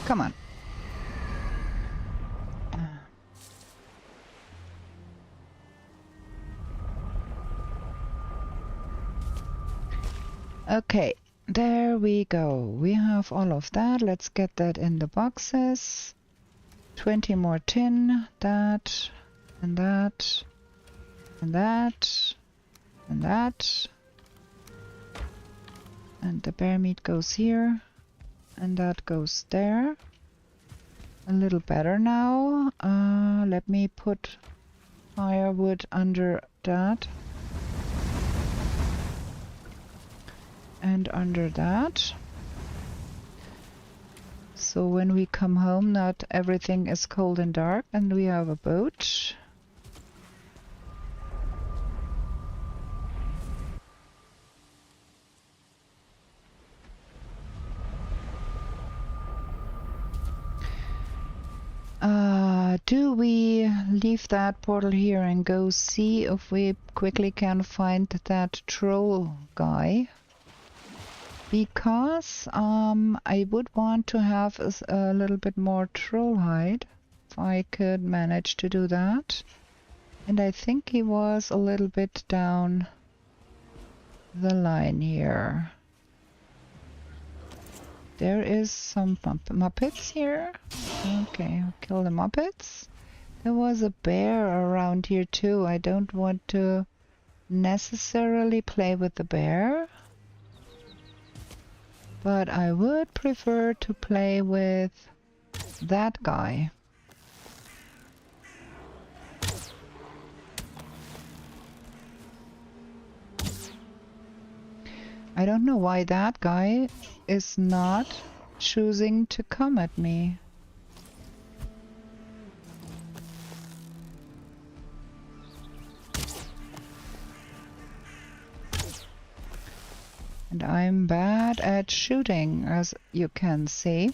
Come on. Okay, there we go. We have all of that. Let's get that in the boxes. 20 more tin. That, and that, and that, and that. And the bear meat goes here. And that goes there. A little better now. Let me put firewood under that. And under that. So when we come home, not everything is cold and dark, and we have a boat. Do we leave that portal here and go see if we quickly can find that troll guy? Because I would want to have a little bit more troll hide, if I could manage to do that. And I think he was a little bit down the line here. There is some Muppets here. Okay, I'll kill the Muppets. There was a bear around here too. I don't want to necessarily play with the bear, but I would prefer to play with that guy. I don't know why that guy is not choosing to come at me. And I'm bad at shooting, as you can see.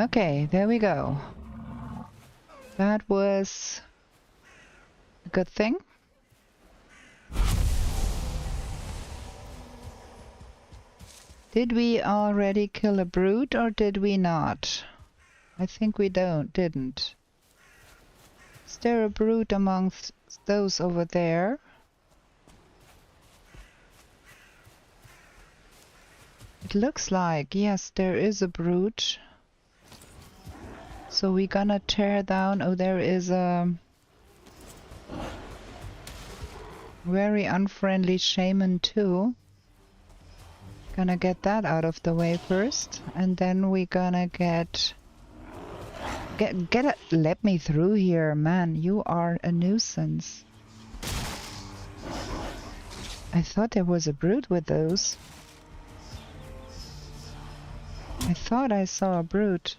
Okay, there we go. That was a good thing. Did we already kill a brute or did we not? I think we didn't. Is there a brute amongst those over there? It looks like, yes, there is a brute. So we're gonna tear down. Oh, there is a very unfriendly shaman too. Gonna get that out of the way first, and then we're gonna get let me through here, man. You are a nuisance. I thought there was a brute with those. I thought I saw a brute.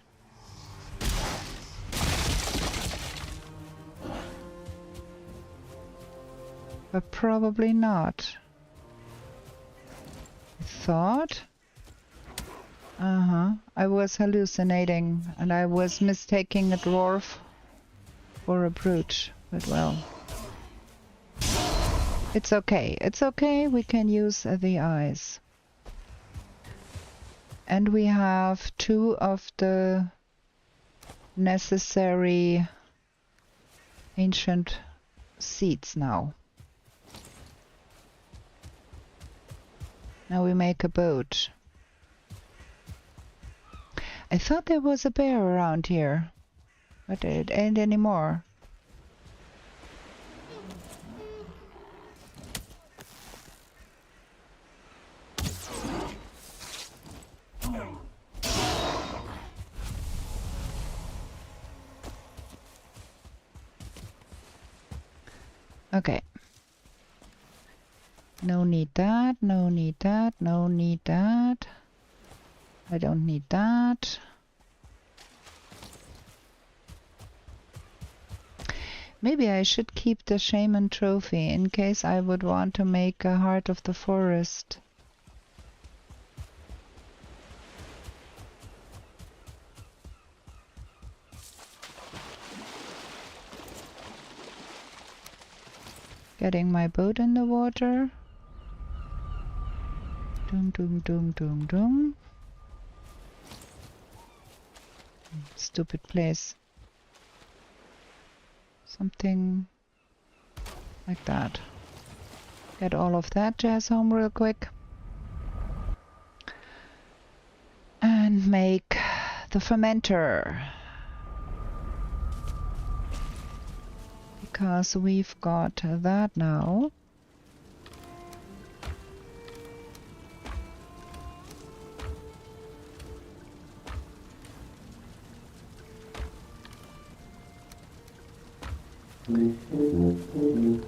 But probably not. I thought? I was hallucinating and I was mistaking a dwarf for a brute. But well. It's okay. It's okay. We can use the eyes. And we have 2 of the necessary ancient seeds now. Now we make a boat. I thought there was a bear around here, but it ain't anymore. Okay. No need that, no need that, no need that. I don't need that. Maybe I should keep the shaman trophy in case I would want to make a heart of the forest. Getting my boat in the water. Doom, doom, doom, doom, doom. Stupid place. Something like that. Get all of that jazz home real quick. And make the fermenter. Because we've got that now.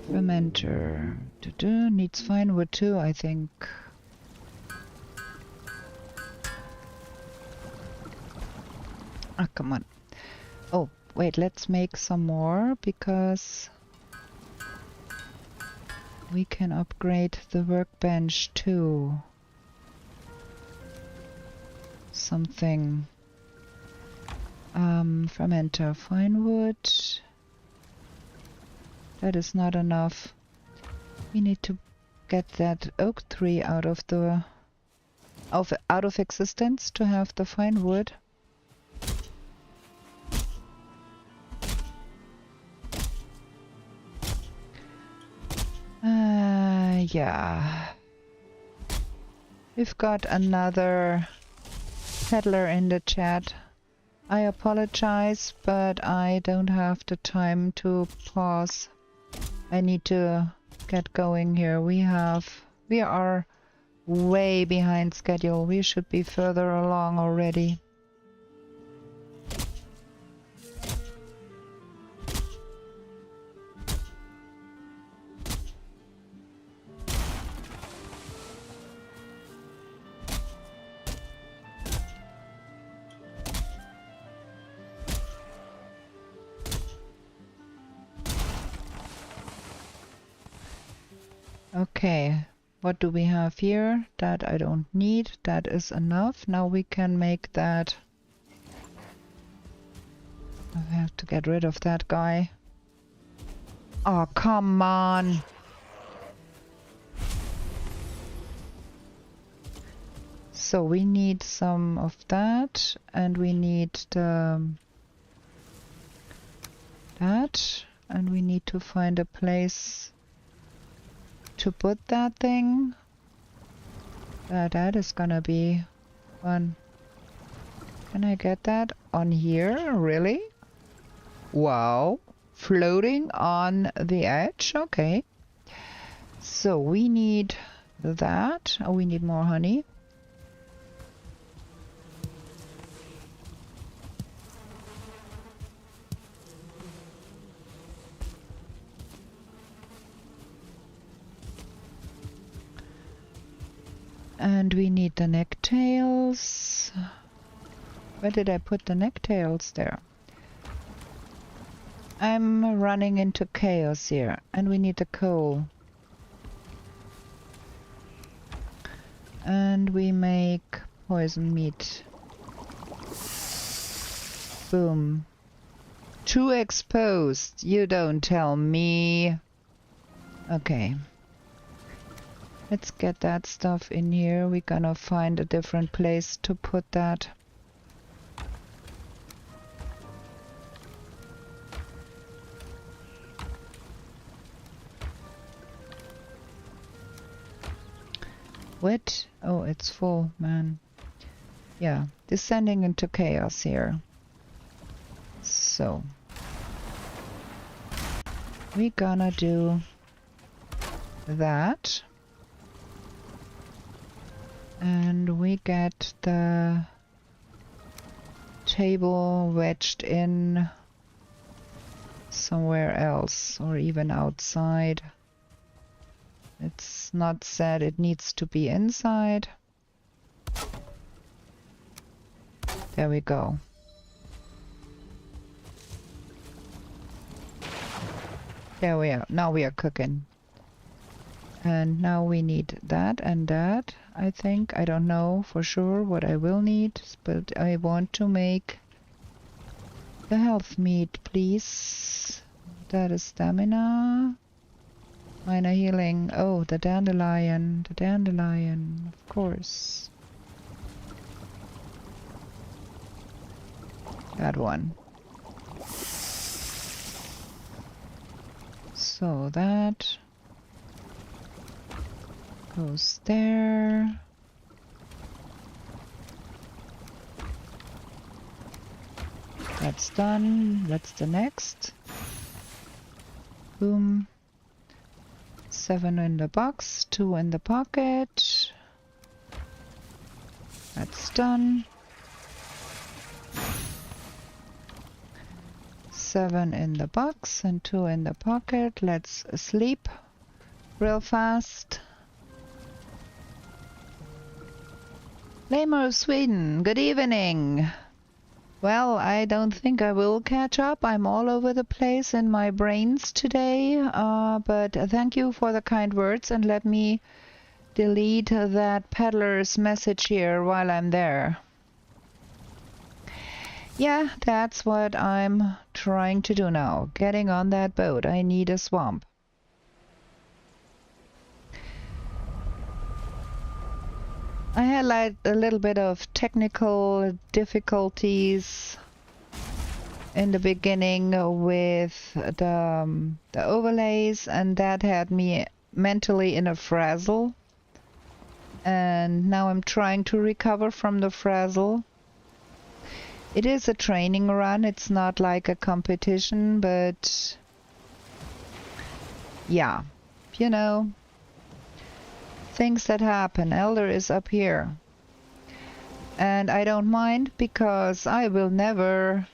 Fermenter. Needs fine wood too, I think. Ah, come on. Oh, wait, let's make some more because we can upgrade the workbench too. Something. Fermenter, fine wood. That is not enough. We need to get that oak tree out of the out of existence to have the fine wood. Yeah. We've got another peddler in the chat. I apologize, but I don't have the time to pause. I need to get going here. We are way behind schedule. We should be further along already. Okay, what do we have here? That I don't need. That is enough. Now we can make that I have to get rid of that guy. Oh, come on. So we need some of that, and we need the that, and we need to find a place to put that thing. That is gonna be fun. Can I get that on here? Really? Wow. Floating on the edge? Okay. So we need that. Oh, we need more honey. And we need the necktails. Where did I put the necktails? There. I'm running into chaos here. And we need the coal. And we make poison meat. Boom. Too exposed. You don't tell me. Okay. Let's get that stuff in here. We're gonna find a different place to put that. What? Oh, it's full, man. Yeah, descending into chaos here. So, we're gonna do that. And we get the table wedged in somewhere else, or even outside. It's not said it needs to be inside. There we go. There we are. Now we are cooking. And now we need that and that, I think. I don't know for sure what I will need, but I want to make the health meat, please. That is stamina. Minor healing. Oh, the dandelion. The dandelion, of course. That one. So that goes there. That's done. That's the next. Boom. 7 in the box, 2 in the pocket. That's done. 7 in the box and 2 in the pocket. Let's sleep real fast. Lamer of Sweden, good evening. Well, I don't think I will catch up. I'm all over the place in my brains today, but thank you for the kind words, and let me delete that peddler's message here while I'm there. Yeah, that's what I'm trying to do now. Getting on that boat. I need a swamp. I had like a little bit of technical difficulties in the beginning with the overlays, and that had me mentally in a frazzle. And now I'm trying to recover from the frazzle. It is a training run, it's not like a competition, but yeah, you know. Things that happen. Elder is up here. And I don't mind, because I will never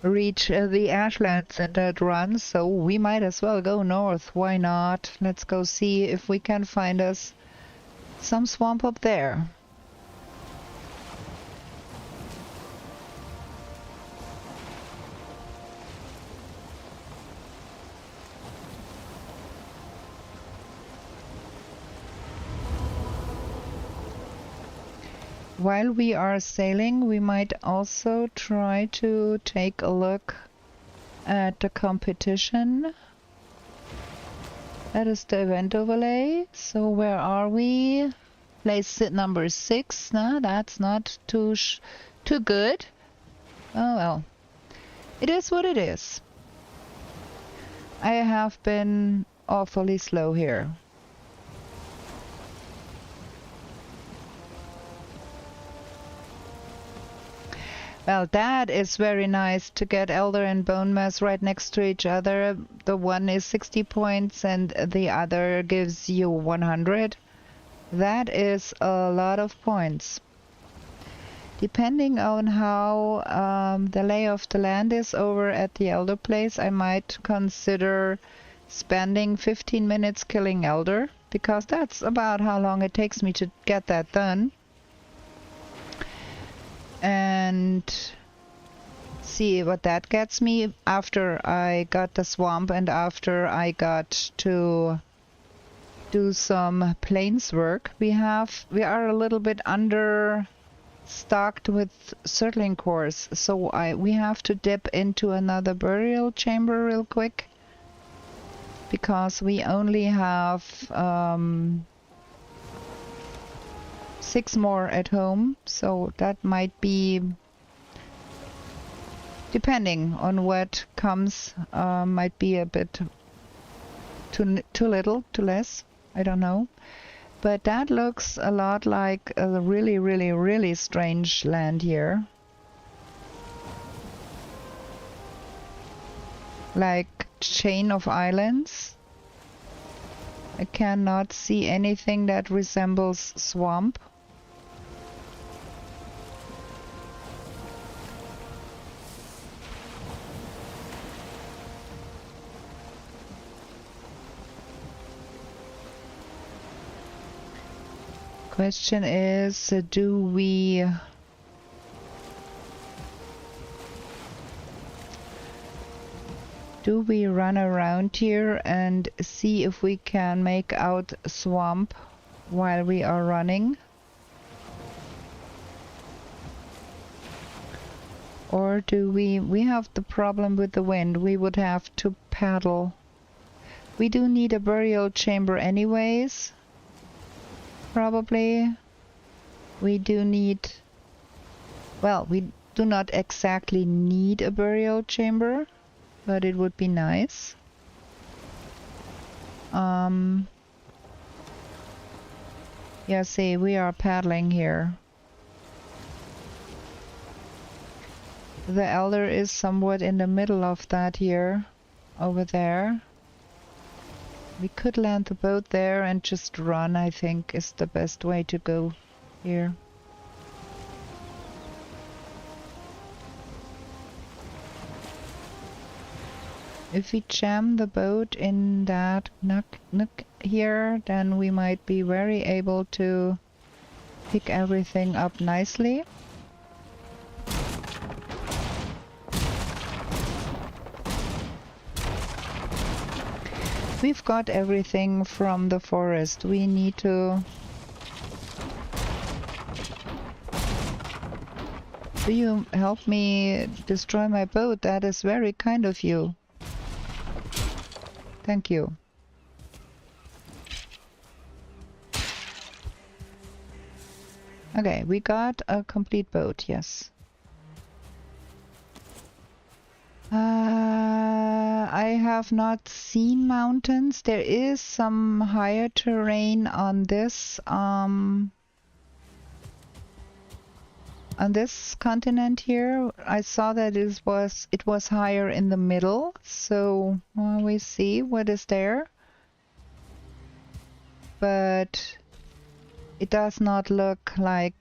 reach the Ashlands in that run, so we might as well go north. Why not? Let's go see if we can find us some swamp up there. While we are sailing, we might also try to take a look at the competition. That is the event overlay. So where are we? Place number 6. No, that's not too good. Oh well. It is what it is. I have been awfully slow here. Well, that is very nice to get Elder and Bone Mass right next to each other. The one is 60 points and the other gives you 100. That is a lot of points. Depending on how the lay of the land is over at the Elder place, I might consider spending 15 minutes killing Elder, because that's about how long it takes me to get that done. And see what that gets me after I got the swamp and after I got to do some plains work. We are a little bit under stocked with circling cores, so we have to dip into another burial chamber real quick, because we only have 6 more at home, so that might be, depending on what comes, might be a bit too little, too less, I don't know. But that looks a lot like a really, really, really strange land here. Like chain of islands. I cannot see anything that resembles swamp. Question is, do we run around here and see if we can make out swamp while we are running? Or do we have the problem with the wind? We would have to paddle. We do need a burial chamber anyways. Probably. We do need, well, we do not exactly need a burial chamber, but it would be nice. Yeah, see, we are paddling here. The Elder is somewhat in the middle of that here, over there. We could land the boat there and just run, I think, is the best way to go here. If we jam the boat in that nook here, then we might be very able to pick everything up nicely. We've got everything from the forest. We need to... Do you help me destroy my boat? That is very kind of you. Thank you. Okay, we got a complete boat, yes. I have not seen mountains. There is some higher terrain on this continent here. I saw that it was higher in the middle, so we see what is there. But it does not look like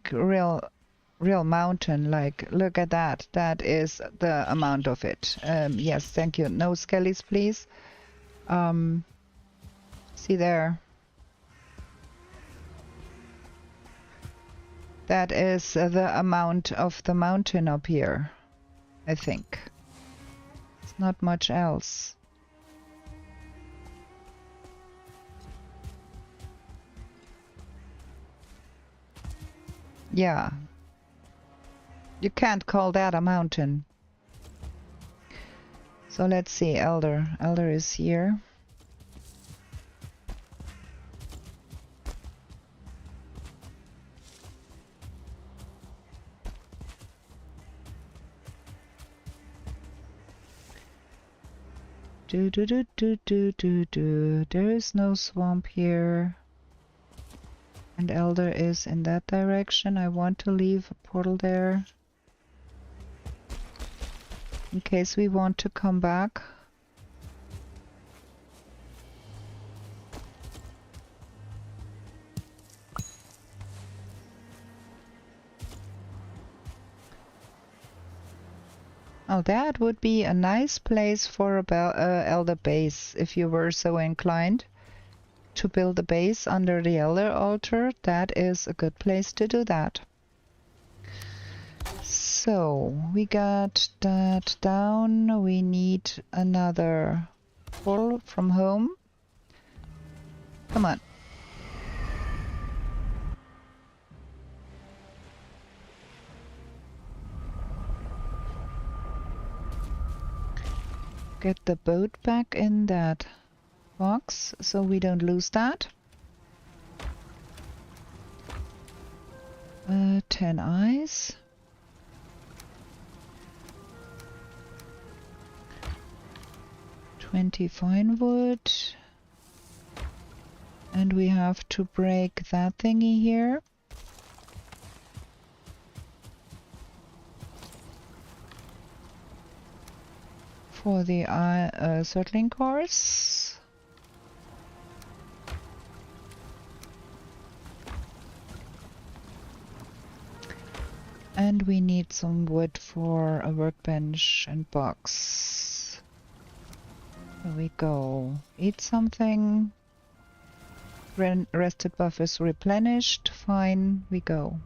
real mountain. Like, look at that. That is the amount of it. Yes, thank you. No skellies, please. See there. That is the amount of the mountain up here, I think. It's not much else. Yeah. You can't call that a mountain. So let's see, Elder. Elder is here. There is no swamp here. And Elder is in that direction. I want to leave a portal there. In case we want to come back. Oh, that would be a nice place for a Elder base, if you were so inclined to build a base under the Elder altar. That is a good place to do that. So, we got that down. We need another portal from home. Come on. Get the boat back in that box so we don't lose that. 10 eyes. 20 fine wood. And we have to break that thingy here. For the circling course. And we need some wood for a workbench and box. Here we go. Eat something. Rested buff is replenished. Fine, we go.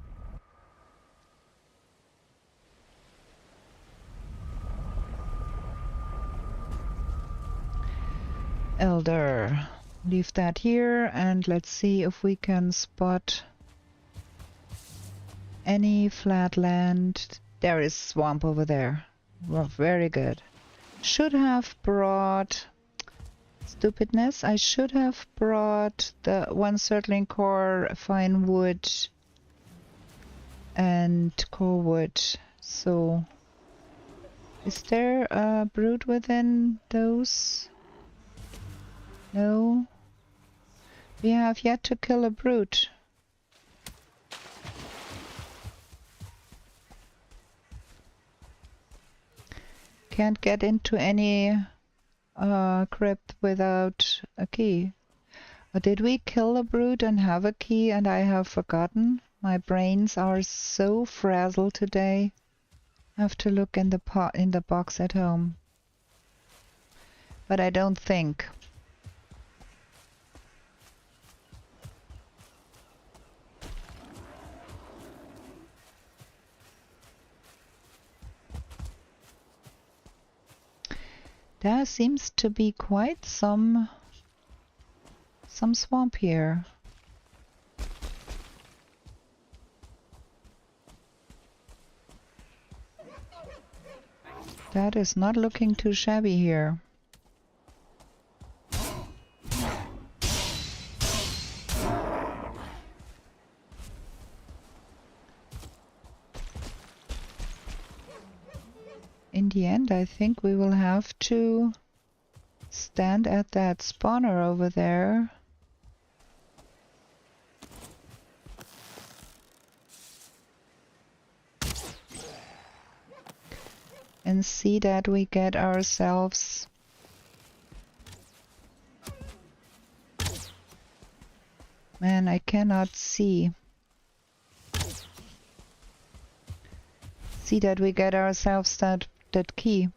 Elder. Leave that here and let's see if we can spot any flat land. There is swamp over there. Well, very good. Should have brought stupidness. I should have brought the one circling core, fine wood and core wood. So is there a brood within those? No. We have yet to kill a brood. Can't get into any crypt without a key. Did we kill a brood and have a key and I have forgotten? My brains are so frazzled today. I have to look in the box at home. But I don't think. There seems to be quite some swamp here. That is not looking too shabby here. In the end, I think we will have to stand at that spawner over there. And see that we get ourselves man, I cannot see. See that we get ourselves that key.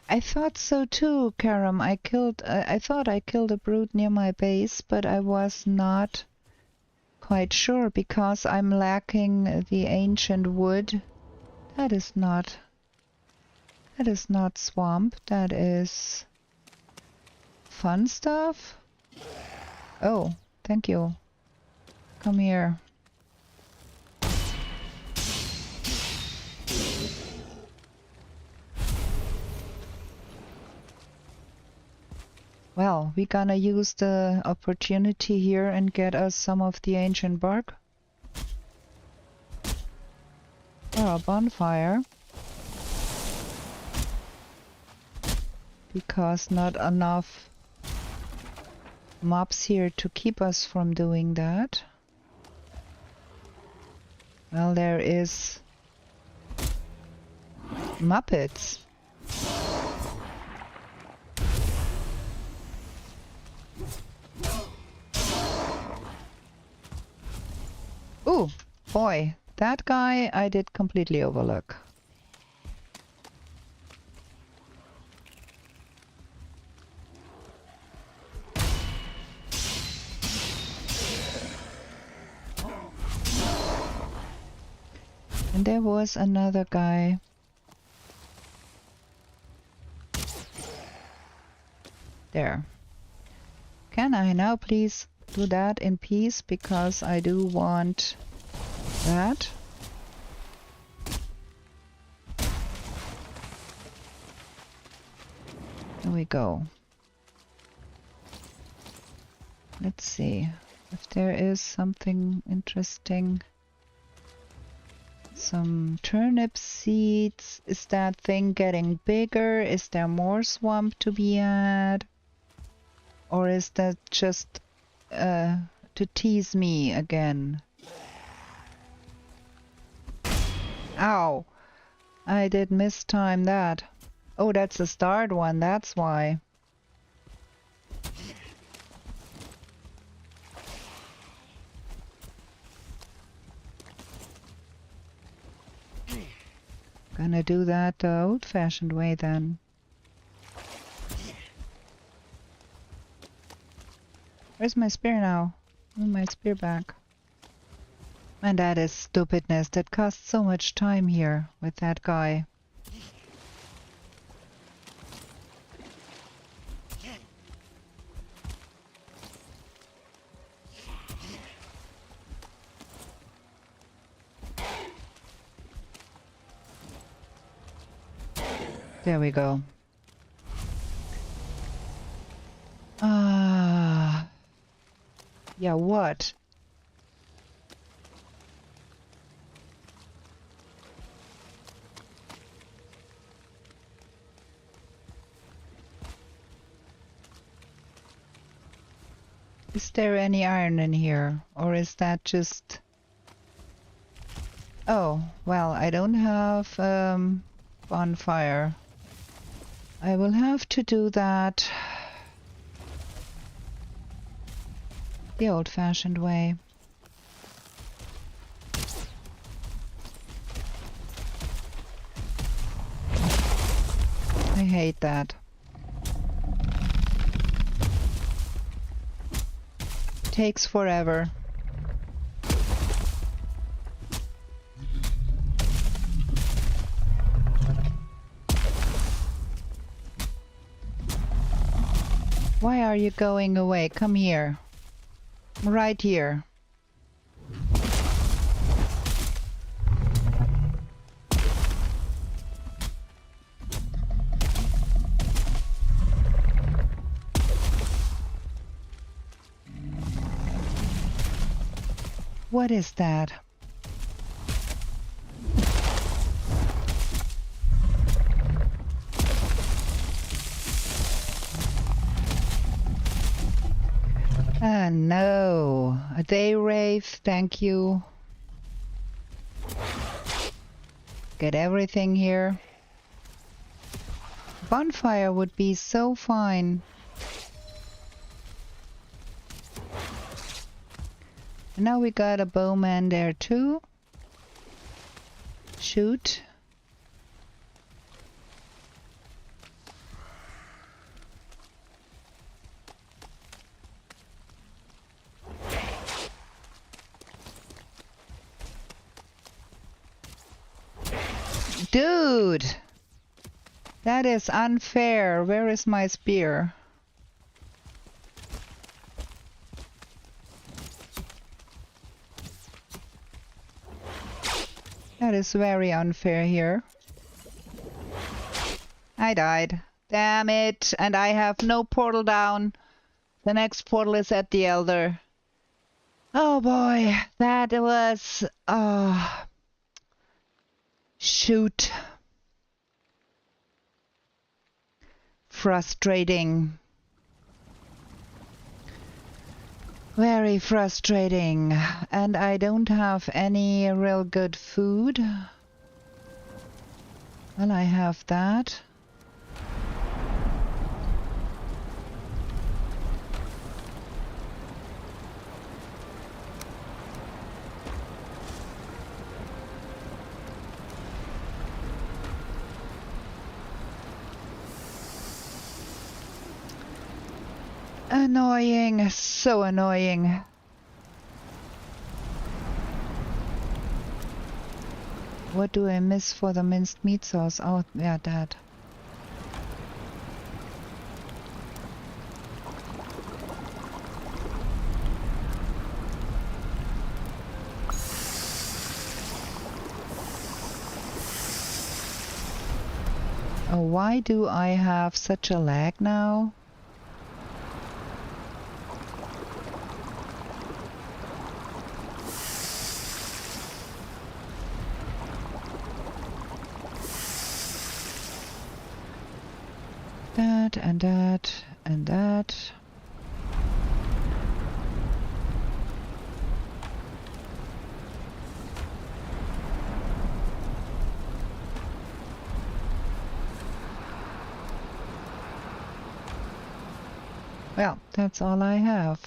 I thought so too, Karam. I thought I killed a brood near my base, but I was not quite sure because I'm lacking the ancient wood. That is not swamp. That is fun stuff. Oh, thank you. Come here. Well, we're gonna use the opportunity here and get us some of the ancient bark. For a bonfire. Because not enough mobs here to keep us from doing that. Well, there is Muppets. Ooh, boy, that guy I did completely overlook. And there was another guy. There. Can I now please do that in peace? Because I do want that. There we go. Let's see if there is something interesting. Some turnip seeds. Is that thing getting bigger? Is there more swamp to be had? Or is that just to tease me again? Ow! I did mistime that. Oh, that's a starred one, that's why. Gonna do that the old-fashioned way then. Where's my spear now? Give my spear back. And that is stupidness. That costs so much time here with that guy. There we go. Yeah, what? Is there any iron in here? Or is that just... Oh, well, I don't have bonfire. I will have to do that the old-fashioned way. I hate that. Takes forever. Why are you going away? Come here. Right here. What is that? Ah, no. A day wraith, thank you. Get everything here. Bonfire would be so fine. And now we got a bowman there too. Shoot. Dude! That is unfair. Where is my spear? That is very unfair here. I died. Damn it. And I have no portal down. The next portal is at the Elder. Oh boy. That was... shoot. Frustrating. Very frustrating. And I don't have any real good food. Well, I have that. Annoying, so annoying. What do I miss for the minced meat sauce? Oh, yeah, that. Oh, why do I have such a lag now? That and that and that. Well, that's all I have.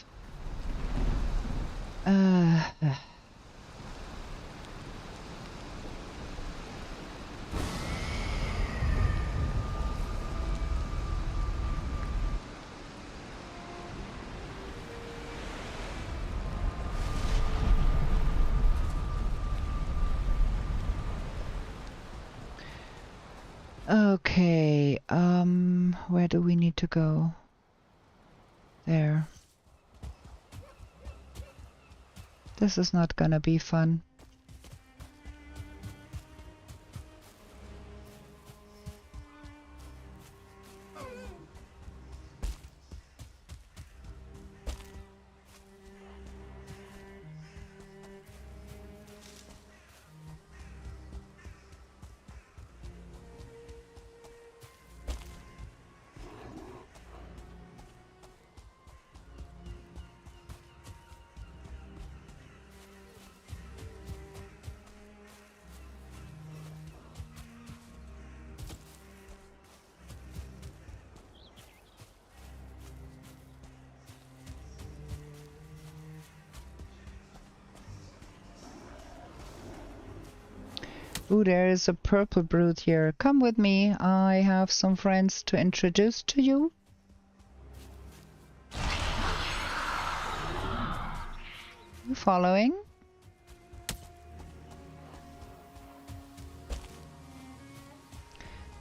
Okay, where do we need to go? There. This is not gonna be fun. Ooh, there is a purple brood here. Come with me. I have some friends to introduce to you. You following?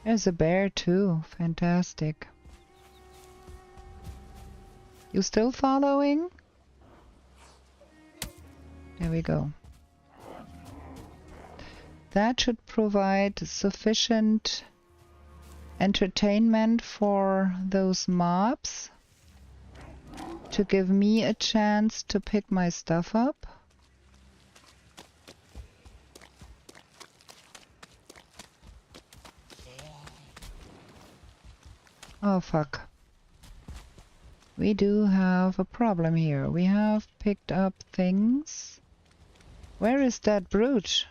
There's a bear too. Fantastic. You still following? There we go. That should provide sufficient entertainment for those mobs to give me a chance to pick my stuff up. Oh fuck. We do have a problem here. We have picked up things. Where is that brooch?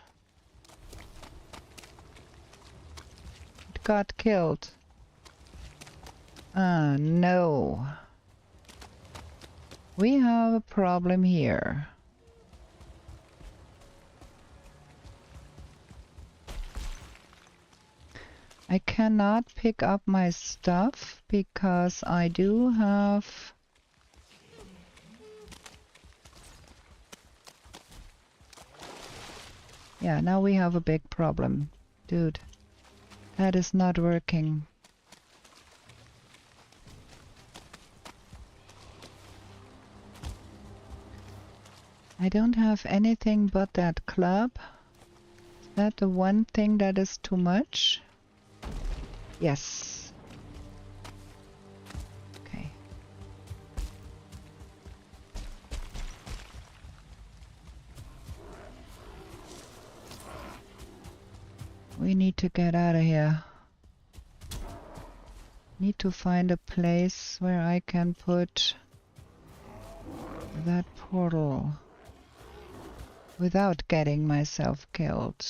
It got killed. Ah, no. We have a problem here. I cannot pick up my stuff because I do have... Yeah, now we have a big problem. Dude, that is not working. I don't have anything but that club. Is that the one thing that is too much? Yes. We need to get out of here. Need to find a place where I can put that portal without getting myself killed.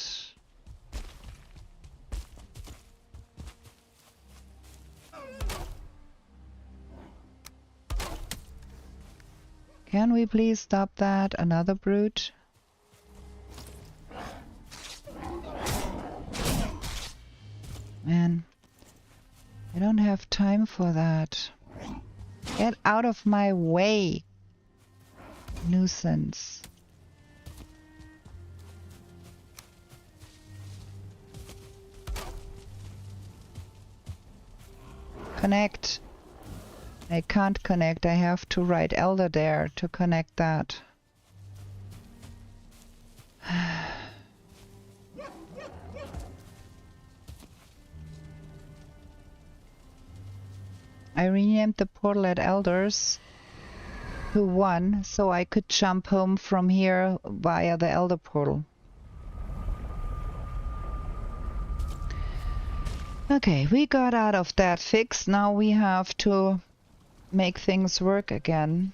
Can we please stop that? Another brute? Man, I don't have time for that. Get out of my way, nuisance. Connect. I can't connect. I have to write Elder there to connect that. I renamed the portal at Elders to 1 so I could jump home from here via the Elder portal. Okay, we got out of that fix. Now we have to make things work again.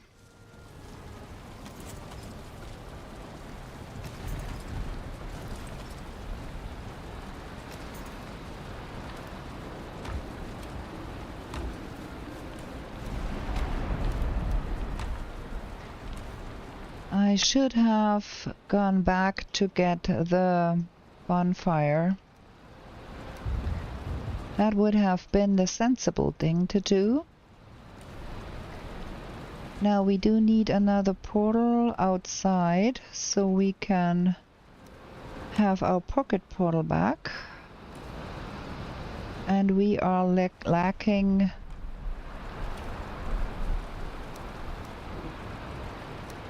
I should have gone back to get the bonfire. That would have been the sensible thing to do. Now we do need another portal outside so we can have our pocket portal back. And we are lacking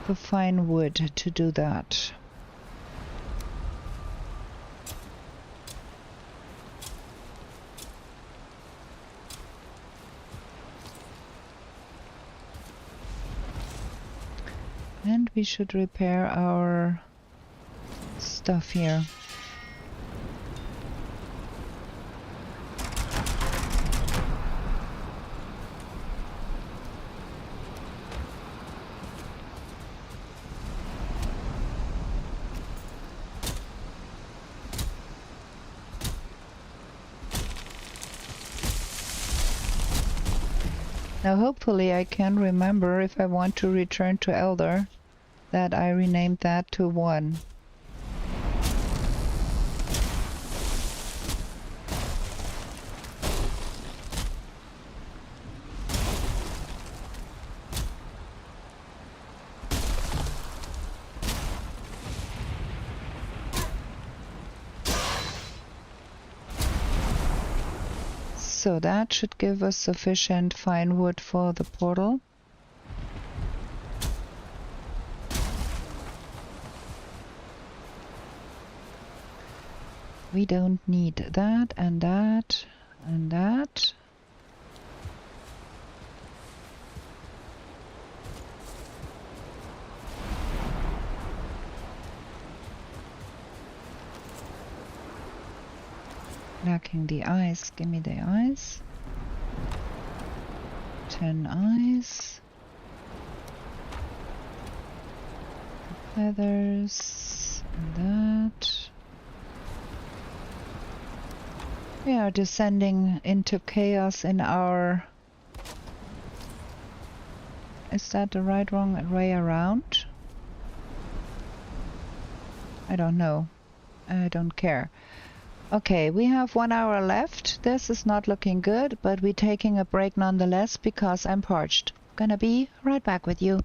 the fine wood to do that. And we should repair our stuff here. Now hopefully I can remember if I want to return to Elder that I renamed that to 1. So that should give us sufficient fine wood for the portal. We don't need that and that and that. Lacking the eyes. Give me the eyes. 10 eyes. Feathers. And that. We are descending into chaos in our... Is that the right wrong way around? I don't know. I don't care. Okay, we have 1 hour left. This is not looking good, but we're taking a break nonetheless because I'm parched. Gonna be right back with you.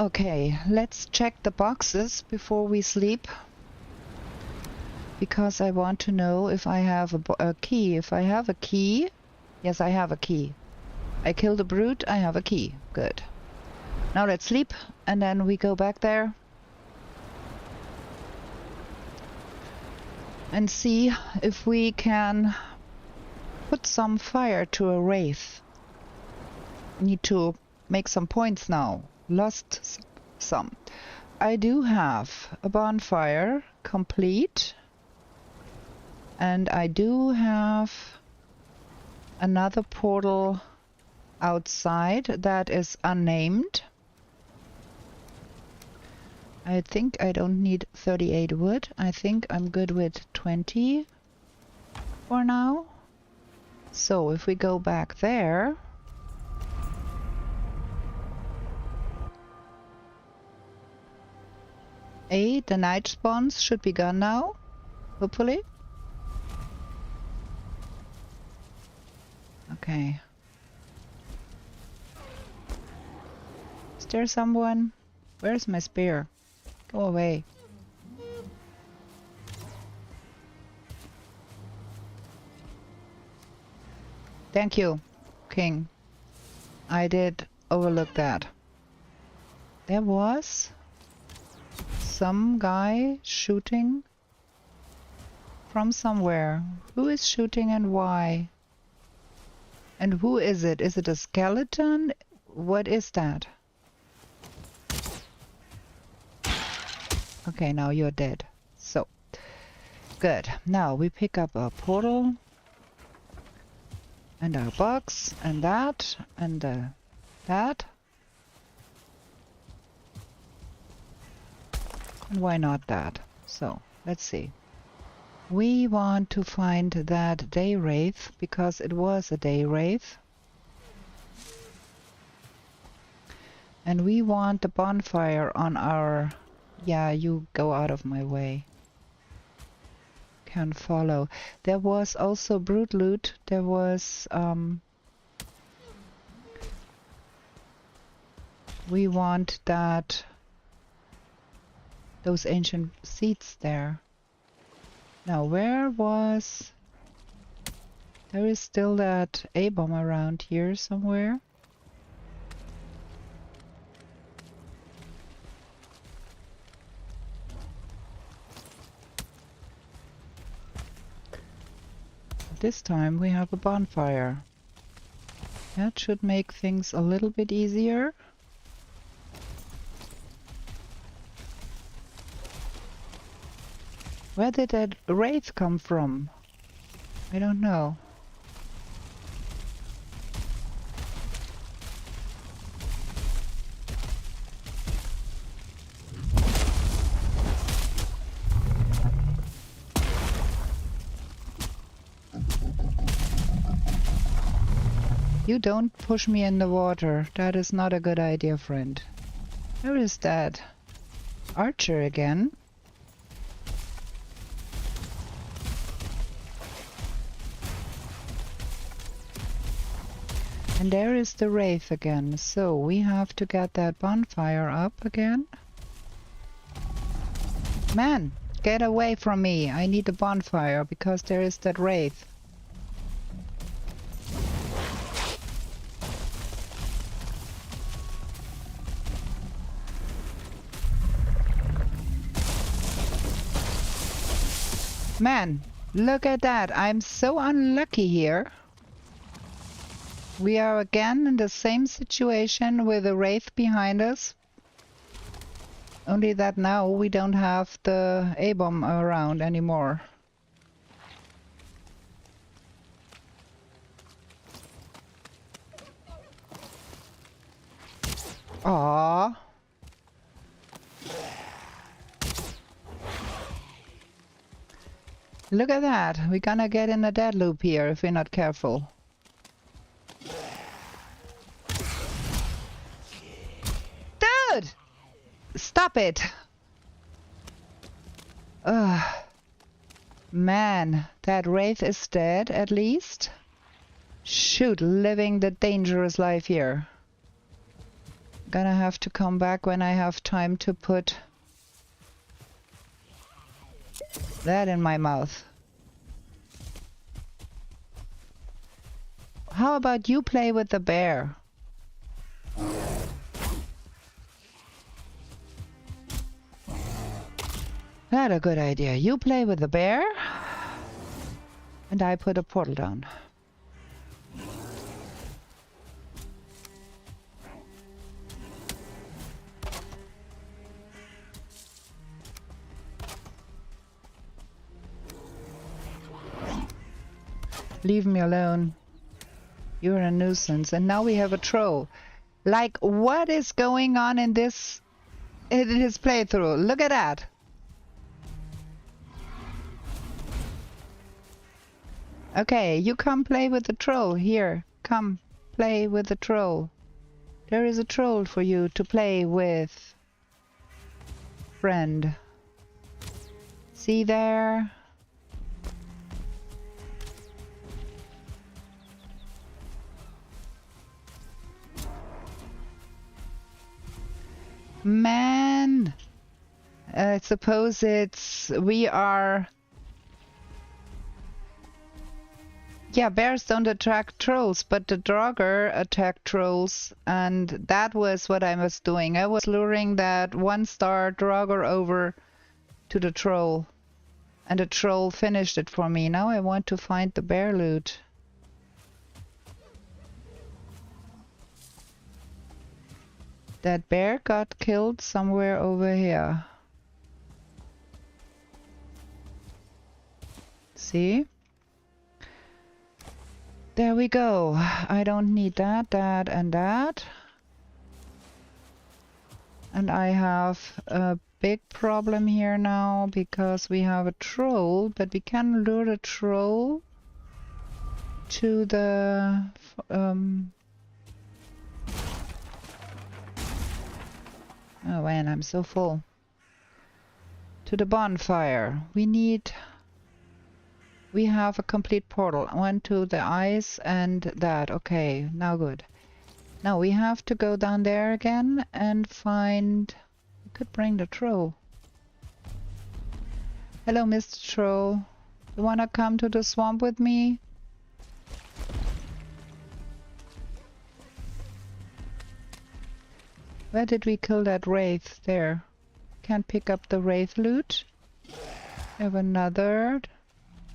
Okay, let's check the boxes before we sleep. Because I want to know if I have a key. If I have a key... Yes, I have a key. I killed a brute, I have a key. Good. Now let's sleep, and then we go back there. And see if we can put some fire to a wraith. Need to make some points now. Lost some. I do have a bonfire complete. And I do have another portal outside that is unnamed. I think I don't need 38 wood. I think I'm good with 20 for now. So if we go back there... the night spawns should be gone now, hopefully. Okay. Is there someone? Where's my spear? Go away. Thank you, King. I did overlook that. There was some guy shooting from somewhere. Who is shooting and why? And who is it? Is it a skeleton? What is that? Okay, now you're dead. So, good. Now we pick up a portal. And our box. And that. And that. And why not that? So, let's see. We want to find that day wraith, because it was a day wraith. And we want the bonfire on our... Yeah, you go out of my way. Can follow. There was also brute loot. There was... we want that... those ancient seeds there. Now, where was... There is still that A-bomb around here somewhere. This time we have a bonfire. That should make things a little bit easier. Where did that wraith come from? I don't know. You don't push me in the water. That is not a good idea, friend. Where is that archer again? And there is the wraith again, so we have to get that bonfire up again. Man, get away from me! I need a bonfire because there is that wraith. Man, look at that! I'm so unlucky here. We are again in the same situation with a wraith behind us. Only that now we don't have the A-bomb around anymore. Aww. Look at that. We're gonna get in a dead loop here if we're not careful. Dude! Stop it! Ugh. Man, that wraith is dead at least. Shoot, living the dangerous life here. Gonna have to come back when I have time to put that in my mouth. How about you play with the bear? That's a good idea. You play with the bear, and I put a portal down. Leave me alone. You're a nuisance. And now we have a troll. Like, what is going on in this playthrough? Look at that. Okay, you come play with the troll. Here, come play with the troll. There is a troll for you to play with. Friend. See there? Man, I suppose we are... Yeah, bears don't attract trolls, but the Draugr attack trolls, and that was what I was doing. I was luring that 1-star Draugr over to the troll, and the troll finished it for me. Now I want to find the bear loot. That bear got killed somewhere over here. See? There we go. I don't need that, that, and that. And I have a big problem here now because we have a troll, but we can lure the troll to the... Oh man, I'm so full. To the bonfire. We have a complete portal. I went to the ice and that. Okay, now good. Now we have to go down there again and find... We could bring the troll. Hello, Mr. Troll. You wanna come to the swamp with me? Where did we kill that wraith? There. Can't pick up the wraith loot. We have another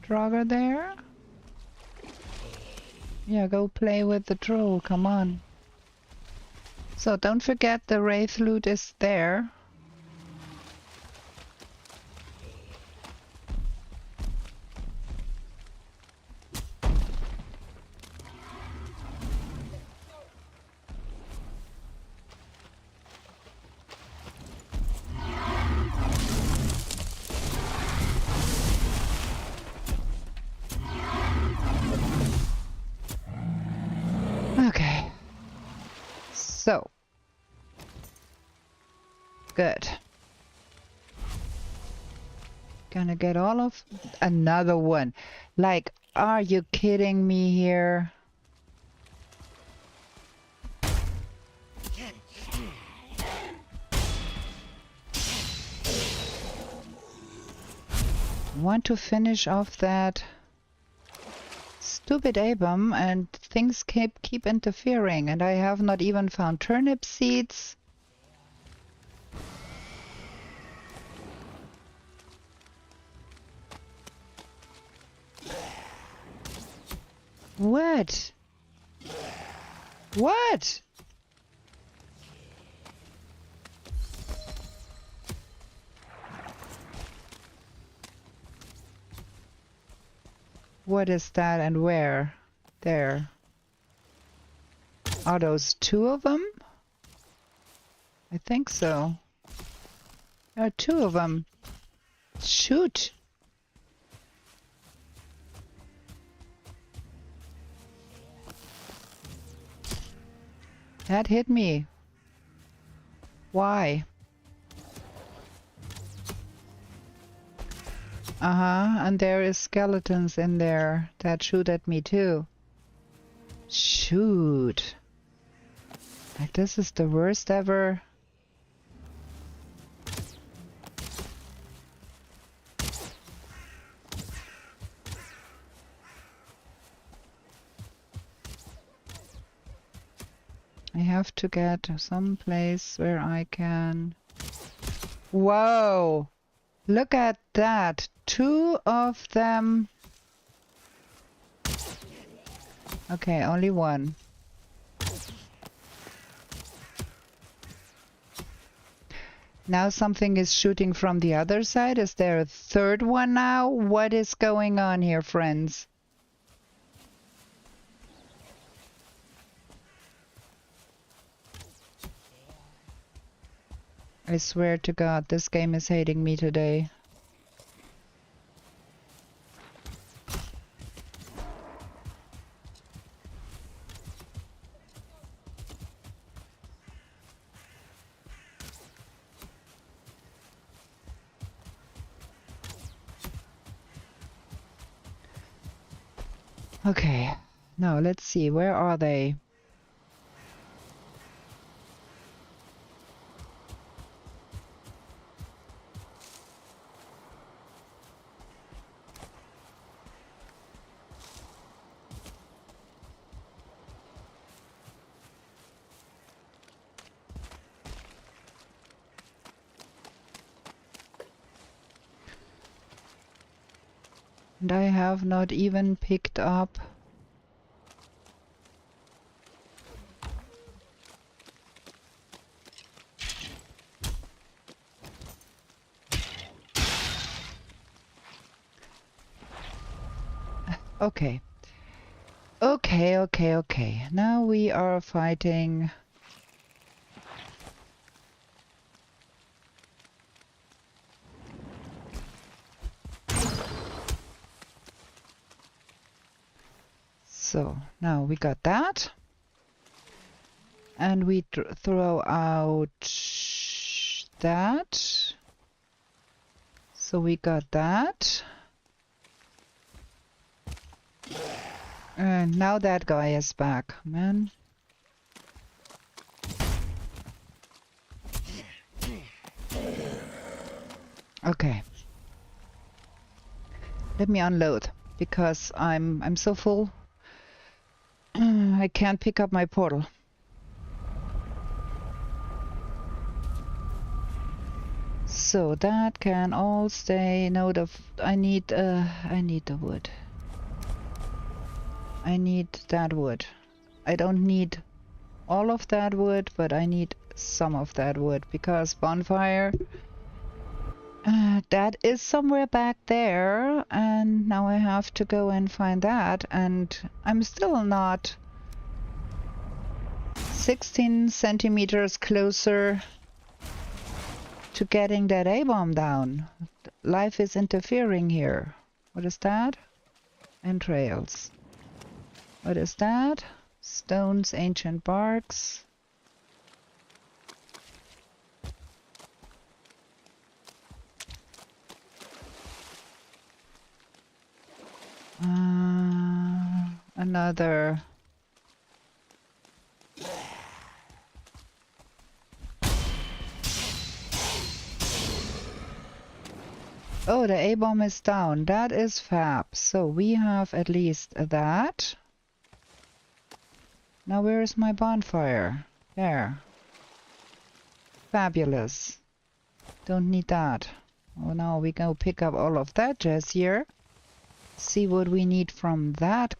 Draugr there. Yeah, go play with the troll. Come on. So don't forget the wraith loot is there. Okay. So. Good. Gonna get all of... Another one. Like, are you kidding me here? Want to finish off that stupid A-bomb, and things keep interfering, and I have not even found turnip seeds. What? What? What is that and where? There. Are those two of them? I think so. There are two of them. Shoot! That hit me. Why? And there is skeletons in there that shoot at me too. Shoot. Like, this is the worst ever. I have to get some place where I can... Whoa! Look at that! 2 of them... Okay, only 1. Now something is shooting from the other side. Is there a 3rd one now? What is going on here, friends? I swear to God, this game is hating me today. Okay, now let's see, where are they? And I have not even picked up... Okay. Okay. Now we are fighting... So, now we got that. And we throw out that. So we got that. And now that guy is back, man. Okay. Let me unload, because I'm so full. I can't pick up my portal. So that can all stay. No, I need the wood. I need that wood. I don't need all of that wood, but I need some of that wood, because bonfire, that is somewhere back there, and now I have to go and find that, and I'm still not 16 centimeters closer to getting that A-bomb down. Life is interfering here. What is that? Entrails. What is that? Stones, ancient barks. Another. Oh, the A-bomb is down. That is fab. So we have at least that. Now where is my bonfire? There. Fabulous. Don't need that. Oh, now we go pick up all of that jazz here. See what we need from that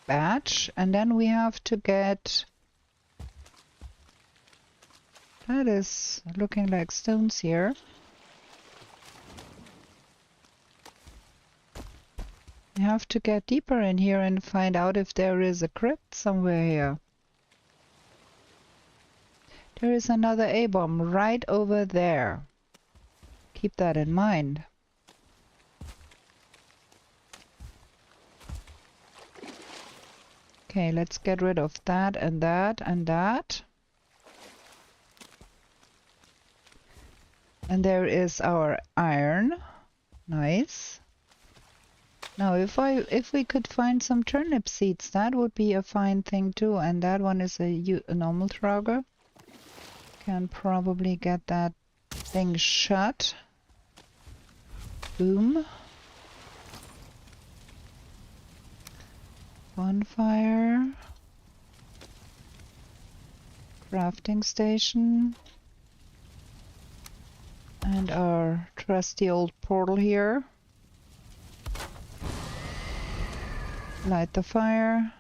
batch. And then we have to get... That is looking like stones here. We have to get deeper in here and find out if there is a crypt somewhere here. There is another A-bomb right over there. Keep that in mind. Okay, let's get rid of that and that and that. And there is our iron. Nice. Now, if we could find some turnip seeds, that would be a fine thing too. And that one is a normal trogger. Can probably get that thing shut. Boom. Bonfire. Crafting station. And our trusty old portal here. Light the fire.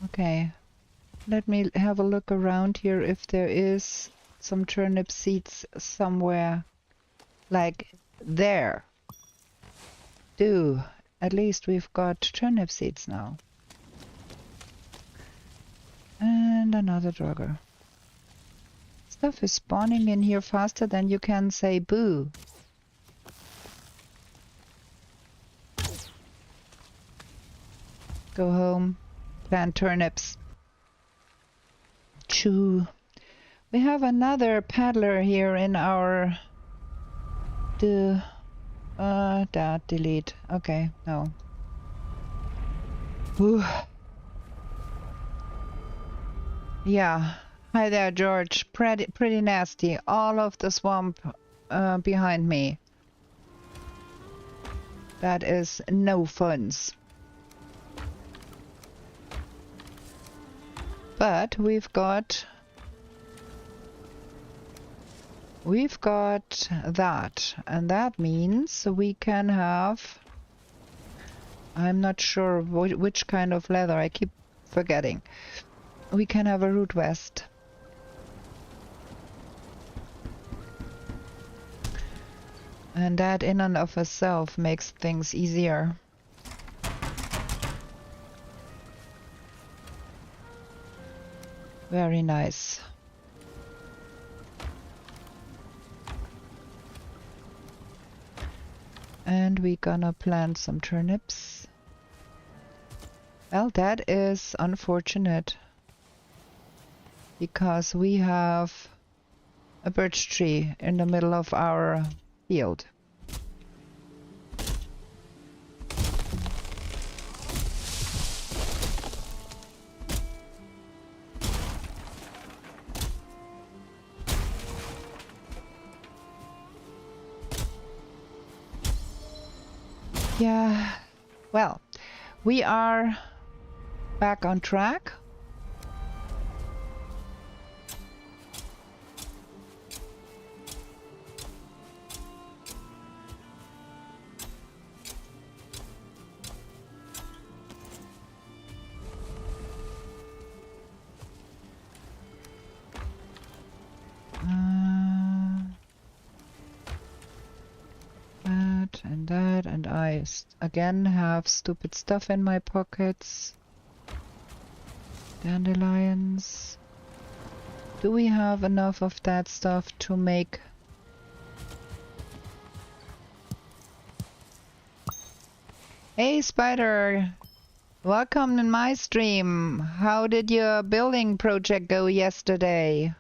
Okay. Let me have a look around here if there is some turnip seeds somewhere. Like there. At least we've got turnip seeds now. And another drugger. Stuff is spawning in here faster than you can say boo. Go home, plant turnips. Chew. We have another paddler here in our... delete. Okay, no. Whew. Yeah. Hi there, George. Pretty nasty. All of the swamp behind me. That is no funs. But we've got that, and that means we can have, I'm not sure which kind of leather, I keep forgetting. We can have a root vest. And that in and of itself makes things easier. Very nice. And we're gonna plant some turnips. Well, that is unfortunate. Because we have a birch tree in the middle of our field. Yeah, well, we are back on track. That, and I again have stupid stuff in my pockets. Dandelions. Do we have enough of that stuff to make... Hey Spider! Welcome in my stream! How did your building project go yesterday?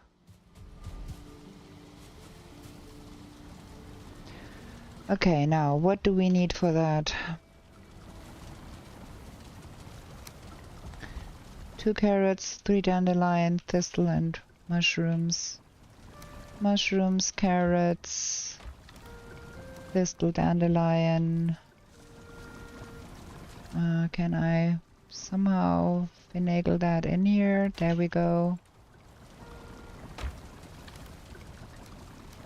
Okay, now what do we need for that? 2 carrots, 3 dandelion, thistle and mushrooms. Mushrooms, carrots, thistle, dandelion. Can I somehow finagle that in here? There we go.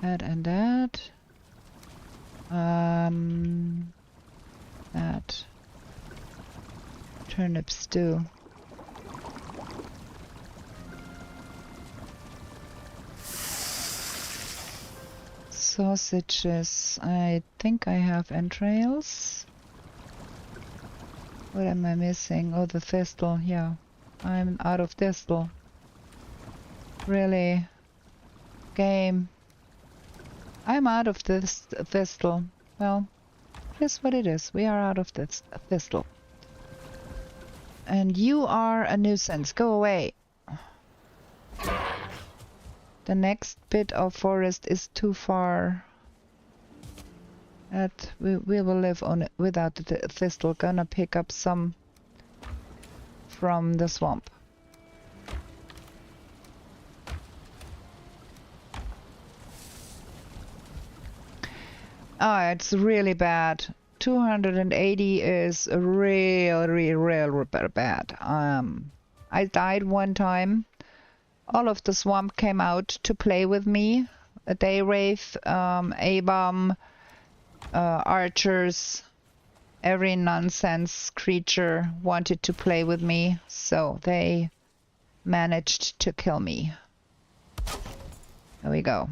That and that. That. Turnip stew. Sausages. I think I have entrails. What am I missing? Oh, the thistle. Yeah. I'm out of thistle. Really? Game. I'm out of this thistle. Well, it is what it is. We are out of this thistle. And you are a nuisance. Go away. The next bit of forest is too far That we will live on it without the thistle. Gonna pick up some from the swamp. Oh, it's really bad. 280 is real bad. I died one time. All of the swamp came out to play with me. A day wraith, A-bomb, archers, every nonsense creature wanted to play with me, so they managed to kill me. There we go.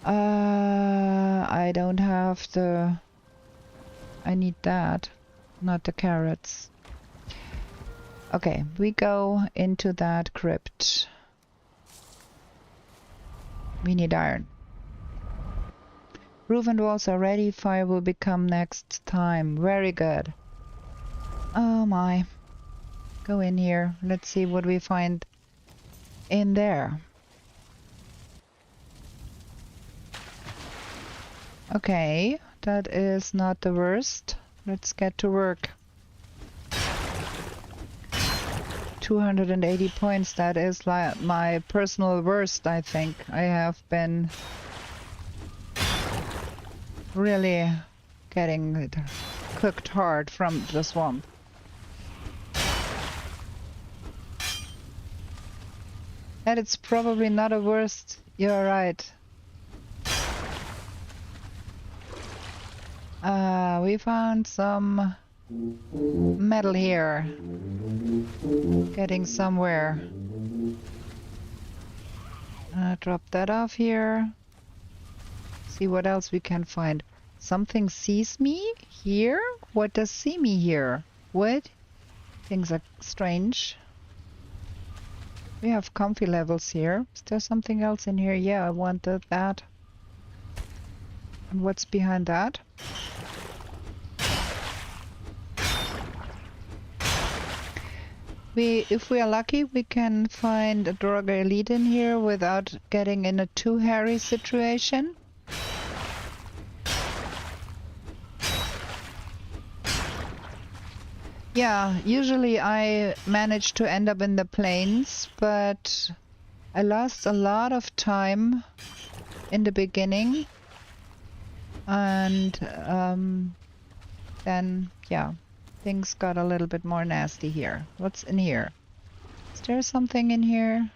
I don't have the... I need that, not the carrots. Okay, we go into that crypt. We need iron. Roof and walls are ready. Fire will become next time. Very good. Oh my. Go in here. Let's see what we find in there. Okay, that is not the worst. Let's get to work. 280 points, that is like my personal worst, I think. I have been really getting it cooked hard from the swamp. And it's probably not a worst. You're right. We found some metal here. Getting somewhere. Drop that off here. See what else we can find. Something sees me here? What does see me here? What? Things are strange. We have comfy levels here. Is there something else in here? Yeah, I wanted that. And what's behind that? If we are lucky, we can find a Droga Elite in here without getting in a too hairy situation. Yeah, usually I manage to end up in the plains, but I lost a lot of time in the beginning. And then, yeah. Things got a little bit more nasty here. What's in here? Is there something in here?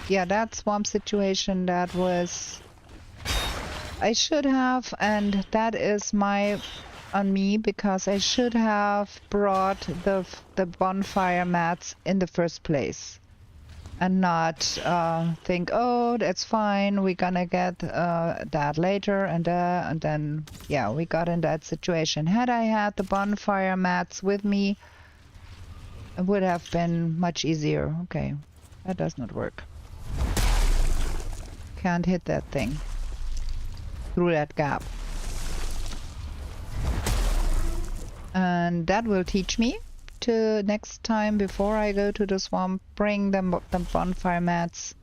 Yeah, that swamp situation, that was... I should have, and that is on me, because I should have brought the bonfire mats in the first place. And not think, oh, that's fine, we're gonna get that later, and then, yeah, we got in that situation. Had I had the bonfire mats with me, it would have been much easier. Okay, that does not work. Can't hit that thing through that gap. And that will teach me to next time, before I go to the swamp, bring the bonfire mats.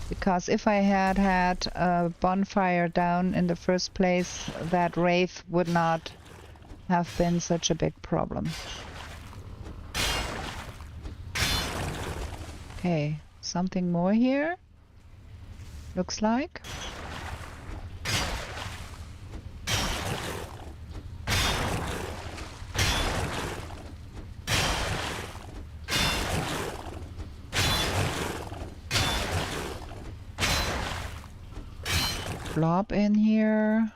Because if I had had a bonfire down in the first place, that wraith would not have been such a big problem. Okay, something more here, looks like. Blob in here.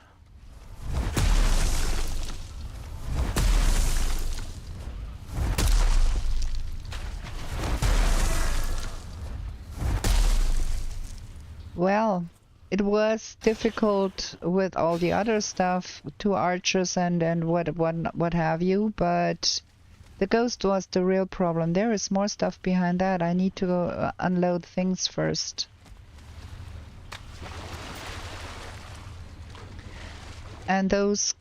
Well, it was difficult with all the other stuff, 2 archers and what have you, but the ghost was the real problem. There is more stuff behind that. I need to go unload things first. And those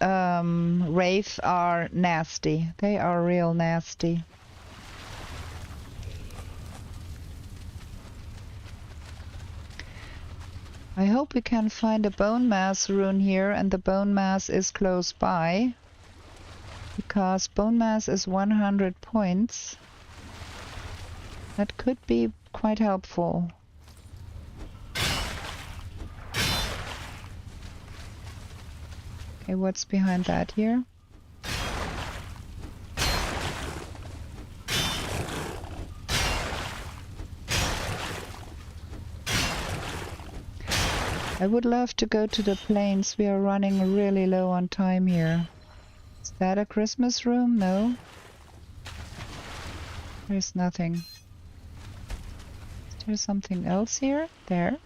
wraiths are nasty. They are real nasty. I hope we can find a bone mass rune here, and the bone mass is close by. Because bone mass is 100 points. That could be quite helpful. Okay, what's behind that here? I would love to go to the plains. We are running really low on time here. Is that a Christmas room? No. There's nothing. Is there something else here? There.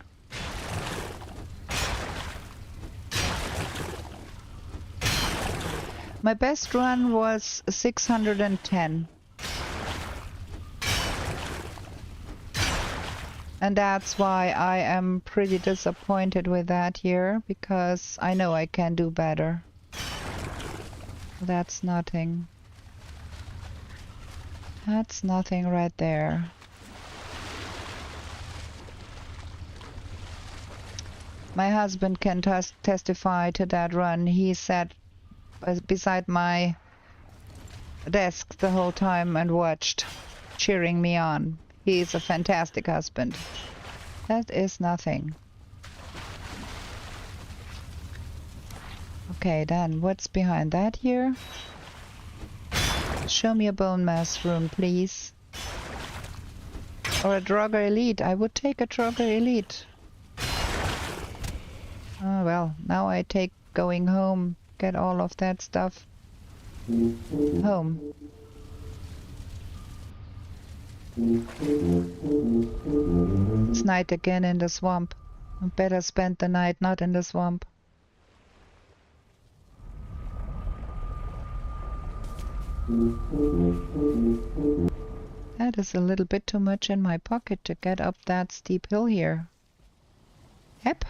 My best run was 610. And that's why I am pretty disappointed with that here, because I know I can do better. That's nothing. That's nothing right there. My husband can testify to that run. He sat beside my desk the whole time and watched, cheering me on. He is a fantastic husband. That is nothing. Okay, then what's behind that here? Show me a bone mass rune, please. Or a Draugr Elite. I would take a Draugr Elite. Oh well, now I take going home, get all of that stuff home. It's night again in the swamp. I better spend the night not in the swamp. That is a little bit too much in my pocket to get up that steep hill here. Yep.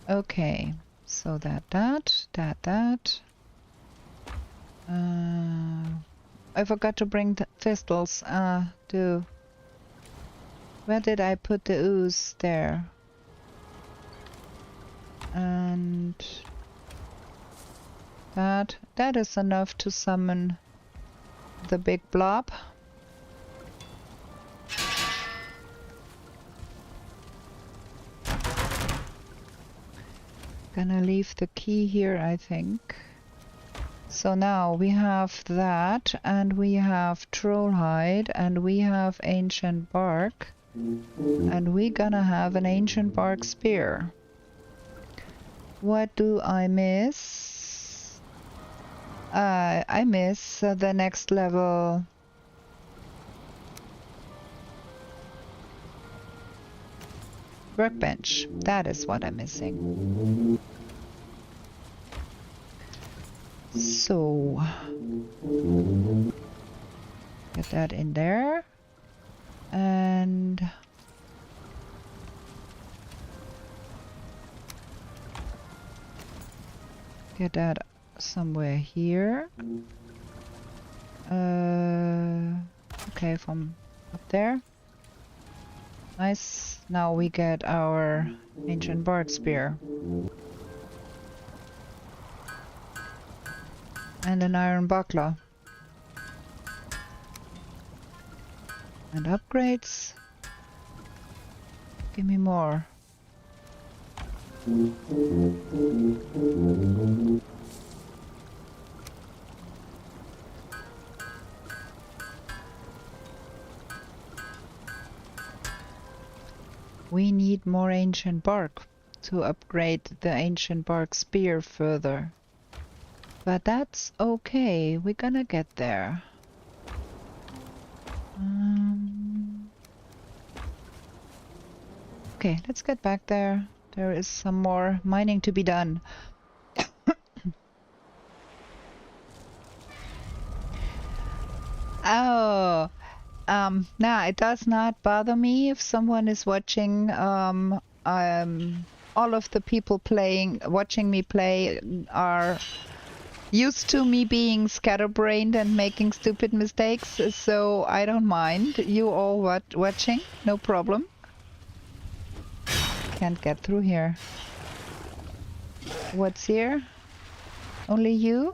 Okay. So that. I forgot to bring the thistles. Where did I put the ooze? There. And that is enough to summon the big blob. Gonna leave the key here, I think. So now we have that, and we have troll hide, and we have ancient bark, and we're gonna have an ancient bark spear. What do I miss? I miss the next level. Workbench. That is what I'm missing. So get that in there, and get that somewhere here. Okay, from up there. Nice. Now we get our ancient bark spear. And an iron buckler. And upgrades. Give me more. We need more ancient bark to upgrade the ancient bark spear further. But that's okay, we're gonna get there. Okay, let's get back there. There is some more mining to be done. Oh, nah, it does not bother me if someone is watching. All of the people watching me play are used to me being scatterbrained and making stupid mistakes, so I don't mind you all watching, no problem. Can't get through here. What's here? Only you?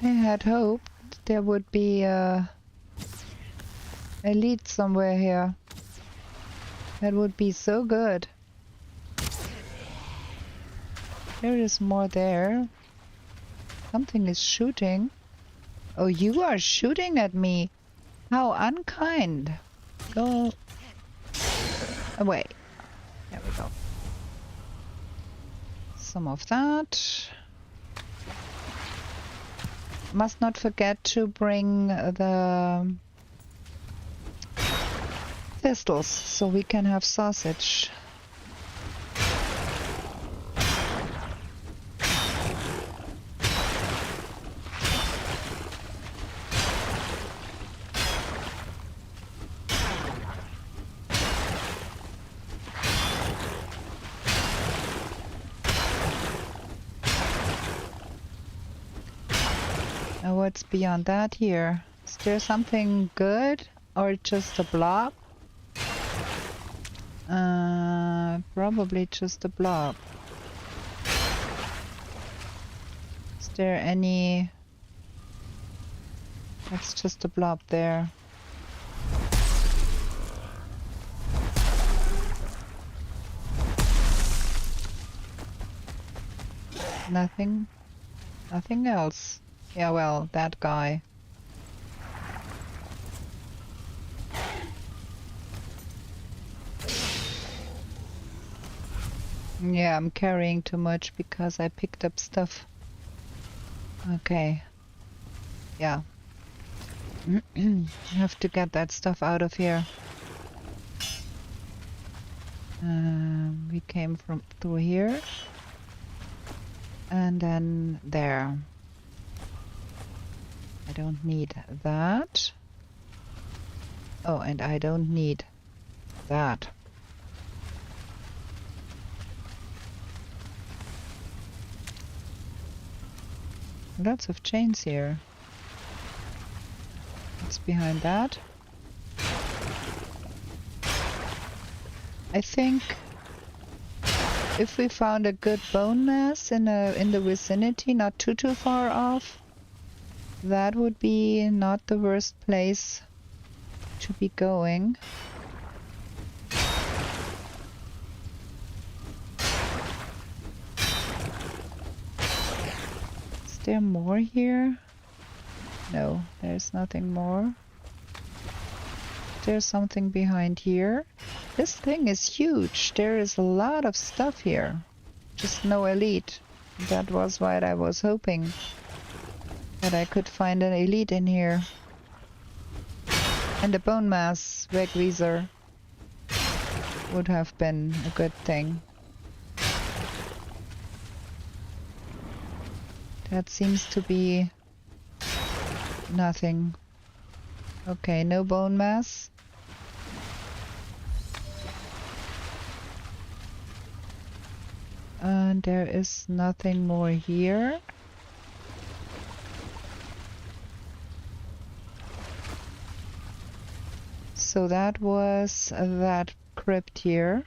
I had hoped there would be a lead somewhere here. That would be so good. There is more there. Something is shooting. Oh, you are shooting at me. How unkind. Go away. There we go. Some of that. Must not forget to bring the thistles so we can have sausage. What's beyond that here? Is there something good or just a blob? Probably just a blob. Is there any... That's just a blob there. Nothing? Nothing else. Yeah, well, that guy. Yeah, I'm carrying too much because I picked up stuff. Okay. Yeah. Have to get that stuff out of here. We came from through here. And then there. I don't need that. Oh, and I don't need that. Lots of chains here. What's behind that? I think if we found a good bone mass in the vicinity, not too far off, that would be not the worst place to be going. Is there more here? No, there's nothing more. There's something behind here. This thing is huge. There is a lot of stuff here. Just no elite. That was what I was hoping. That I could find an elite in here. And a bone mass Wegweiser would have been a good thing. That seems to be nothing. Okay, no bone mass. And there is nothing more here. So that was that crypt here.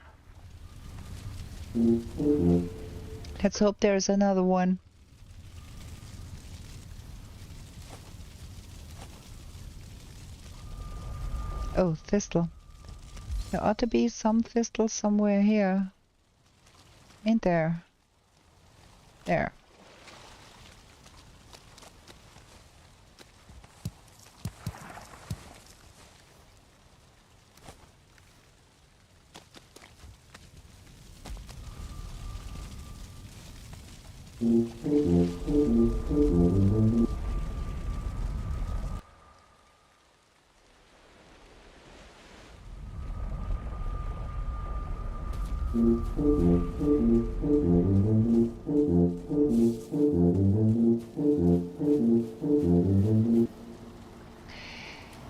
Let's hope there's another one. Oh, thistle. There ought to be some thistle somewhere here. Ain't there? There.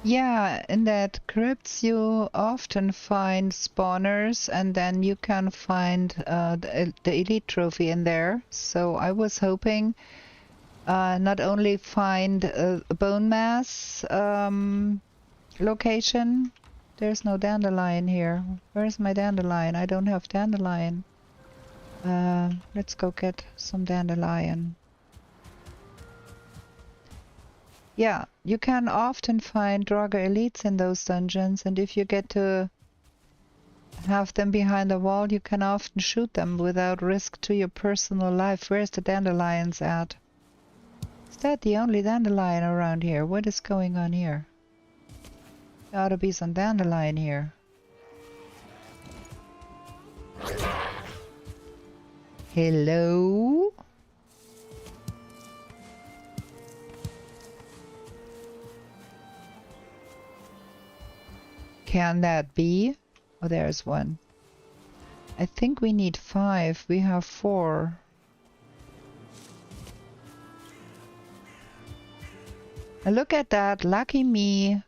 Yeah, in that crypts you often find spawners, and then you can find the elite trophy in there. So I was hoping not only find a bone mass location. There's no dandelion here. Where's my dandelion? I don't have dandelion. Let's go get some dandelion. Yeah, you can often find Draugr elites in those dungeons, and if you get to have them behind the wall, you can often shoot them without risk to your personal life. Where's the dandelions at? Is that the only dandelion around here? What is going on here? There ought to be some dandelion here. Hello? Can that be? Oh, there's one. I think we need 5. We have 4. Now look at that. Lucky me.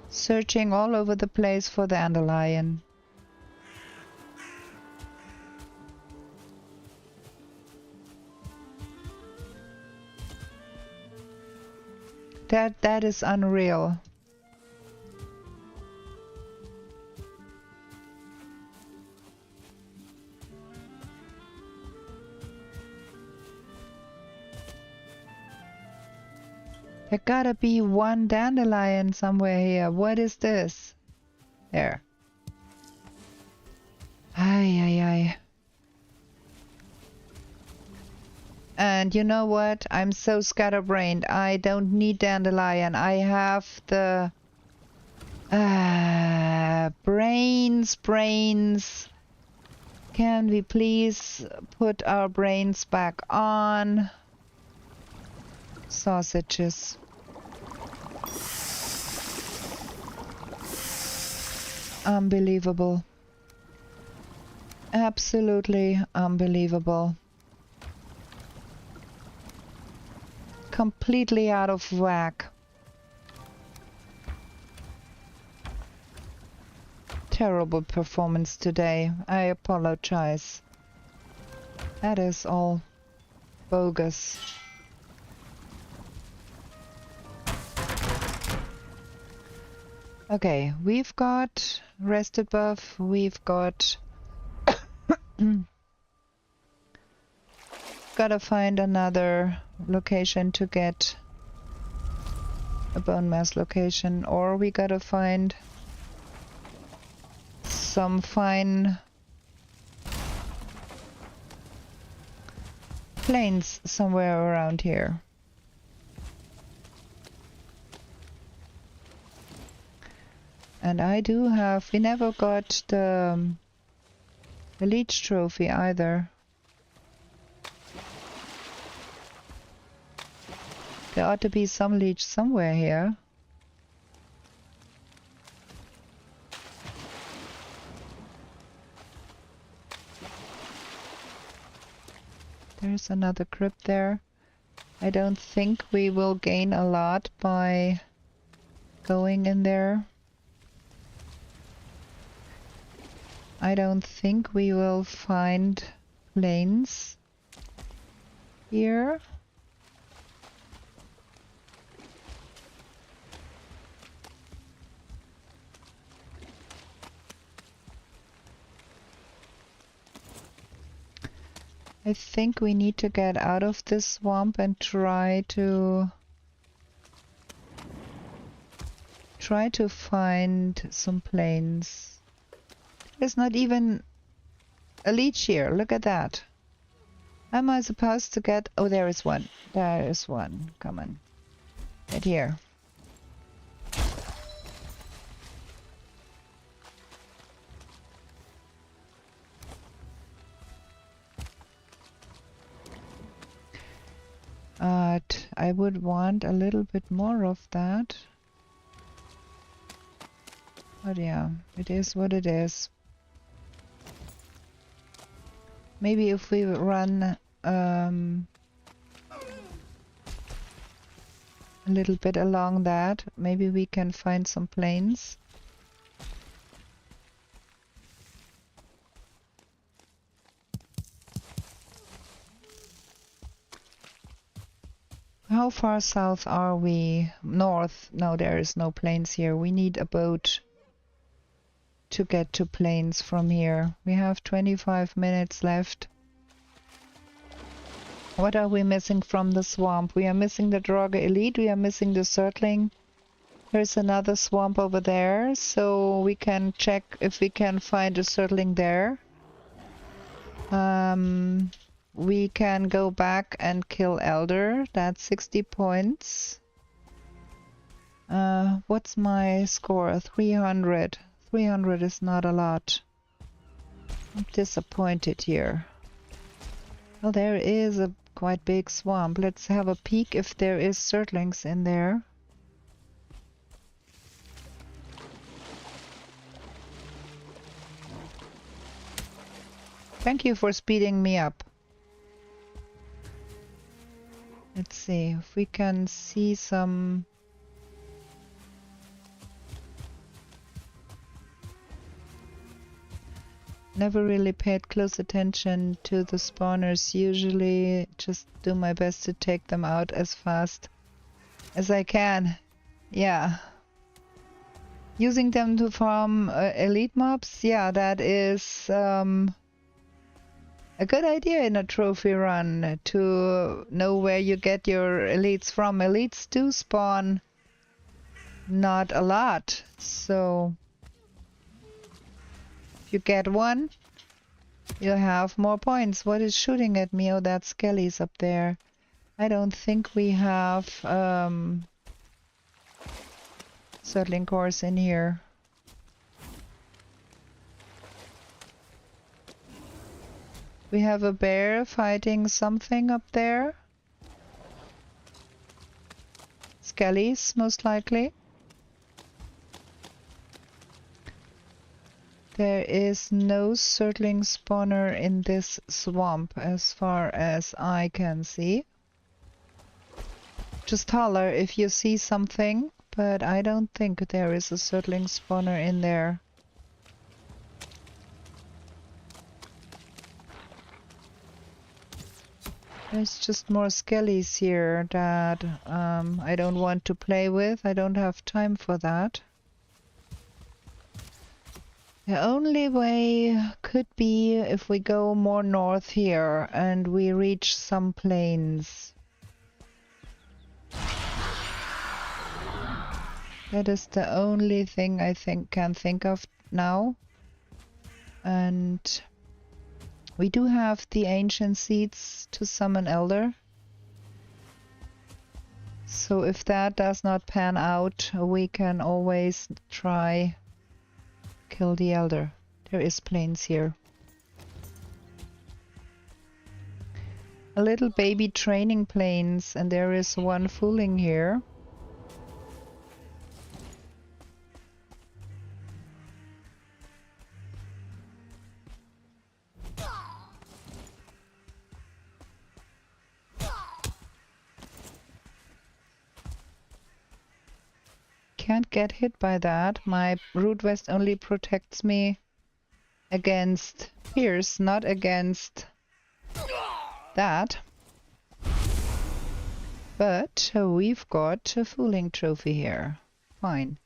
Searching all over the place for the dandelion. That is unreal. There gotta be one dandelion somewhere here. What is this? There. Ay, ay, ay. And you know what? I'm so scatterbrained. I don't need dandelion. I have the brains. Can we please put our brains back on? Sausages. Unbelievable. Absolutely unbelievable. Completely out of whack. Terrible performance today. I apologize. That is all bogus. Okay, we've got rested buff, we've got gotta find another location to get a bone mass location, or we gotta find some fine plains somewhere around here. And I do have, we never got the leech trophy either. There ought to be some leech somewhere here. There's another crypt there. I don't think we will gain a lot by going in there. I don't think we will find plains here. I think we need to get out of this swamp and try to find some plains. There's not even a leech here. Look at that. Am I supposed to get... Oh, there is one. There is one. Come on. Get here. I would want a little bit more of that. But yeah, it is what it is. Maybe if we run a little bit along that. Maybe we can find some planes. How far south are we? North? No, there is no plains here. We need a boat to get to plains from here. We have 25 minutes left. What are we missing from the swamp? We are missing the Draugr Elite. We are missing the Surtling. There's another swamp over there, so we can check if we can find a Surtling there. We can go back and kill Elder. That's 60 points. What's my score? 300. 300 is not a lot. I'm disappointed here. Well, there is a quite big swamp. Let's have a peek if there is Surtlings in there. Thank you for speeding me up. Let's see if we can see some. Never really paid close attention to the spawners. Usually just do my best to take them out as fast as I can. Yeah. Using them to farm elite mobs? Yeah, that is a good idea in a trophy run, to know where you get your elites from. Elites do spawn not a lot, so if you get one, you have more points. What is shooting at me? Oh, that's skellies up there. I don't think we have Surtling cores in here. We have a bear fighting something up there. Skellies, most likely. There is no Surtling spawner in this swamp, as far as I can see. Just holler if you see something, but I don't think there is a Surtling spawner in there. There's just more skellies here that I don't want to play with. I don't have time for that. The only way could be if we go more north here and we reach some plains. That is the only thing I can think of now. And we do have the ancient seeds to summon Elder. So if that does not pan out, we can always try kill the Elder. There is plains here. A little baby training plains, and there is one fooling here. Can't get hit by that. My root vest only protects me against pierce, not against that. But we've got a fooling trophy here. Fine.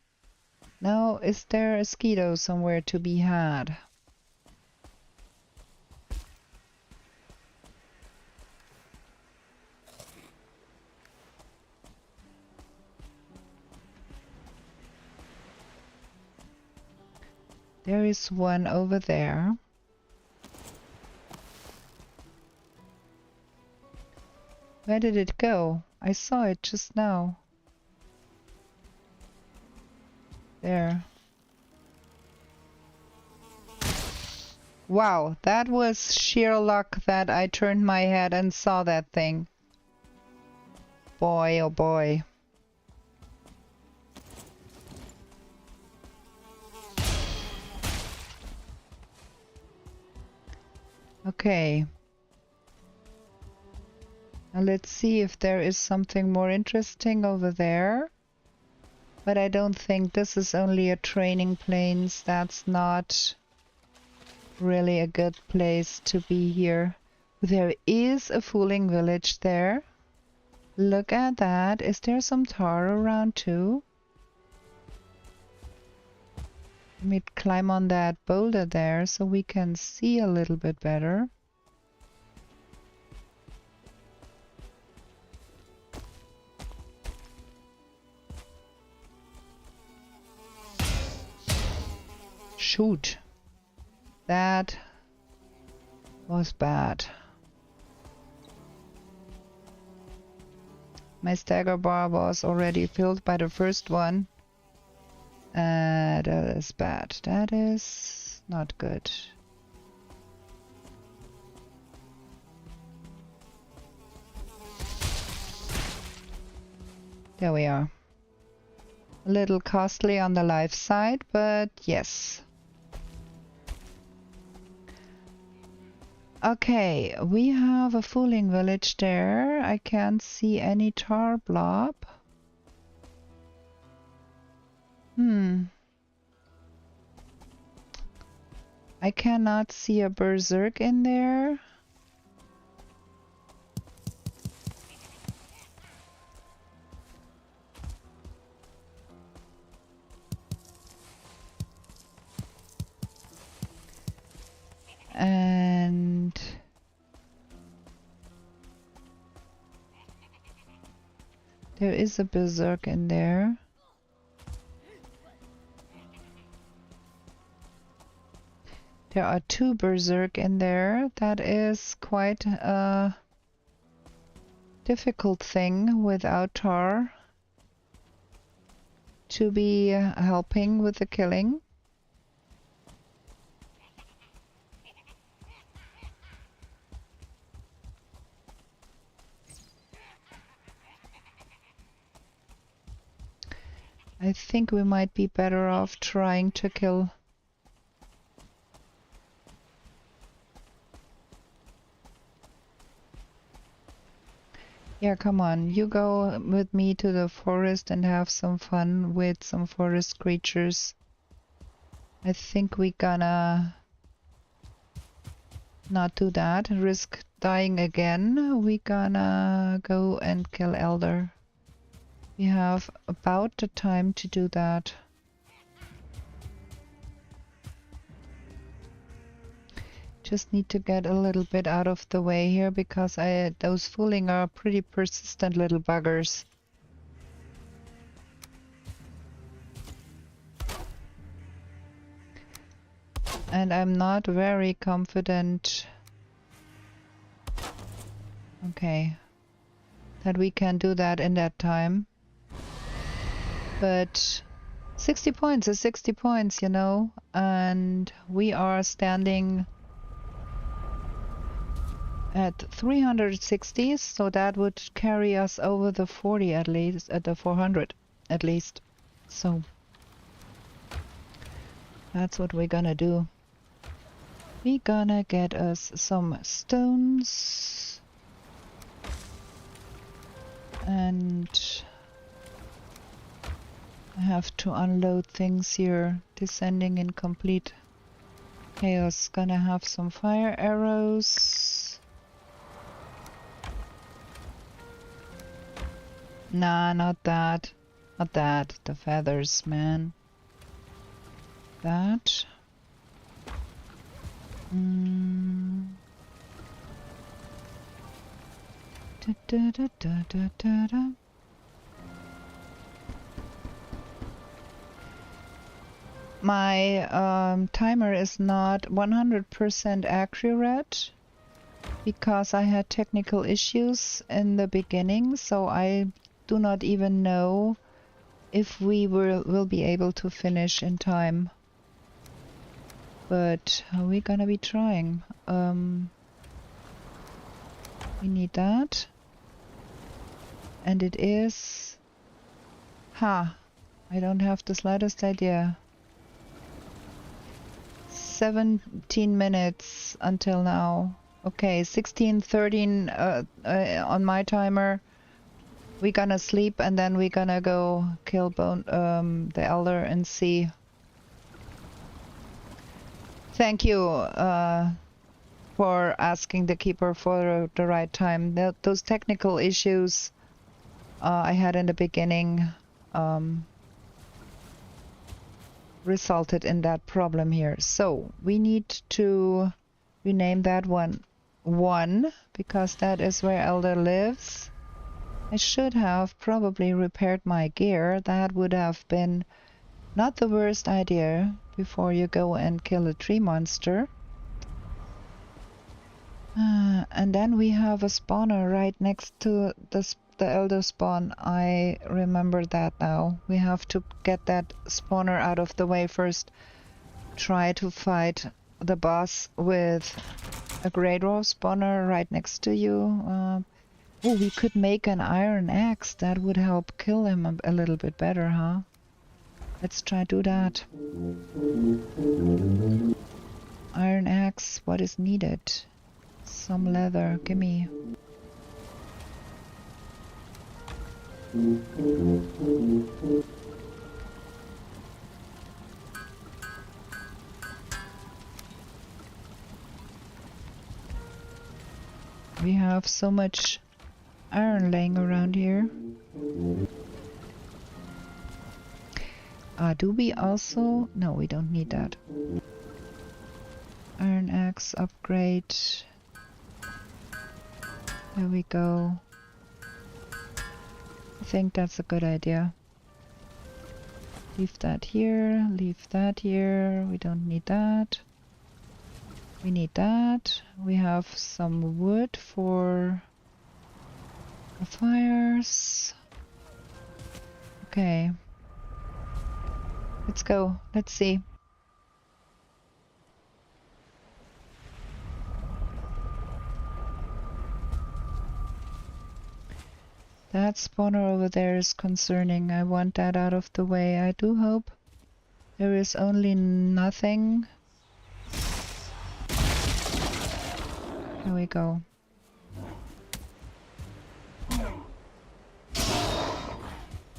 Now, is there a Skeeto somewhere to be had? There is one over there. Where did it go? I saw it just now. There. Wow, that was sheer luck that I turned my head and saw that thing. Boy, oh boy. Okay. Now let's see if there is something more interesting over there. But I don't think this is only a training plains. That's not really a good place to be here. There is a fooling village there. Look at that. Is there some tar around too? Let me climb on that boulder there so we can see a little bit better. Shoot. That was bad. My stagger bar was already filled by the first one. That is bad. That is not good. There we are. A little costly on the life side, but yes. Okay, we have a fooling village there. I can't see any tar blob. I cannot see a berserk in there. And there is a berserk in there. There are two berserk in there. That is quite a difficult thing without tar to be helping with the killing. I think we might be better off trying to kill. Yeah, come on, you go with me to the forest and have some fun with some forest creatures. I think we gonna not do that, risk dying again. We gonna go and kill Elder. We have about the time to do that. Just need to get a little bit out of the way here because those fooling are pretty persistent little buggers. And I'm not very confident. Okay. That we can do that in that time. But 60 points is 60 points, you know, and we are standing at 360, so that would carry us over the 40 at least, at the 400 at least. So that's what we're gonna do. We're gonna get us some stones and I have to unload things here. Descending in complete chaos. Gonna have some fire arrows. Nah, not that. Not that. The feathers, man. That. Da, da, da, da, da, da, da. My timer is not 100% accurate because I had technical issues in the beginning, so I do not even know if we will be able to finish in time. But we're gonna be trying. We need that. And it is... I don't have the slightest idea. 17 minutes until now. Okay, 16:13 on my timer. We're gonna sleep and then we're gonna go kill the elder and see. Thank you for asking the keeper for the right time. Those technical issues I had in the beginning resulted in that problem here. So we need to rename that one 1 because that is where Elder lives. I should have probably repaired my gear. That would have been not the worst idea before you go and kill a tree monster. And then we have a spawner right next to the elder spawn. I remember that now. We have to get that spawner out of the way first. Try to fight the boss with a great raw spawner right next to you. Oh, we could make an iron axe. That would help kill him a little bit better, huh? Let's try do that. Iron axe, what is needed? Some leather, gimme. We have so much iron laying around here. Do we also? No, we don't need that. Iron axe upgrade. There we go. I think that's a good idea. Leave that here, leave that here. We don't need that. We need that. We have some wood for the fires. Okay. Let's go. Let's see. That spawner over there is concerning. I want that out of the way. I do hope there is only nothing. There we go.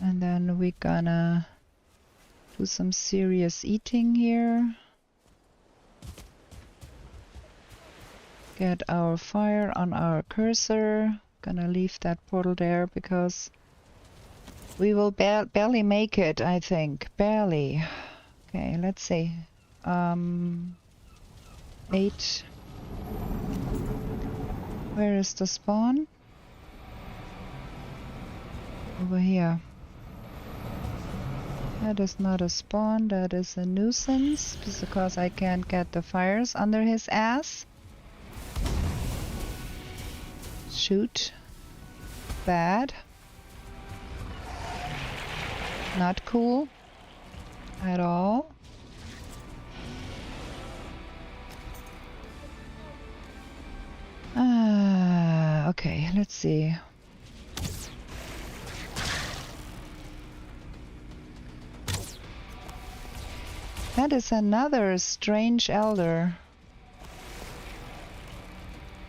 And then we're gonna do some serious eating here. Get our fire on our cursor. Gonna leave that portal there because we will barely make it, I think. Barely. Okay, let's see. 8. Where is the spawn? Over here. That is not a spawn, that is a nuisance, because I can't get the fires under his ass. Shoot. Bad. Not cool. At all. Okay, let's see. That is another strange elder.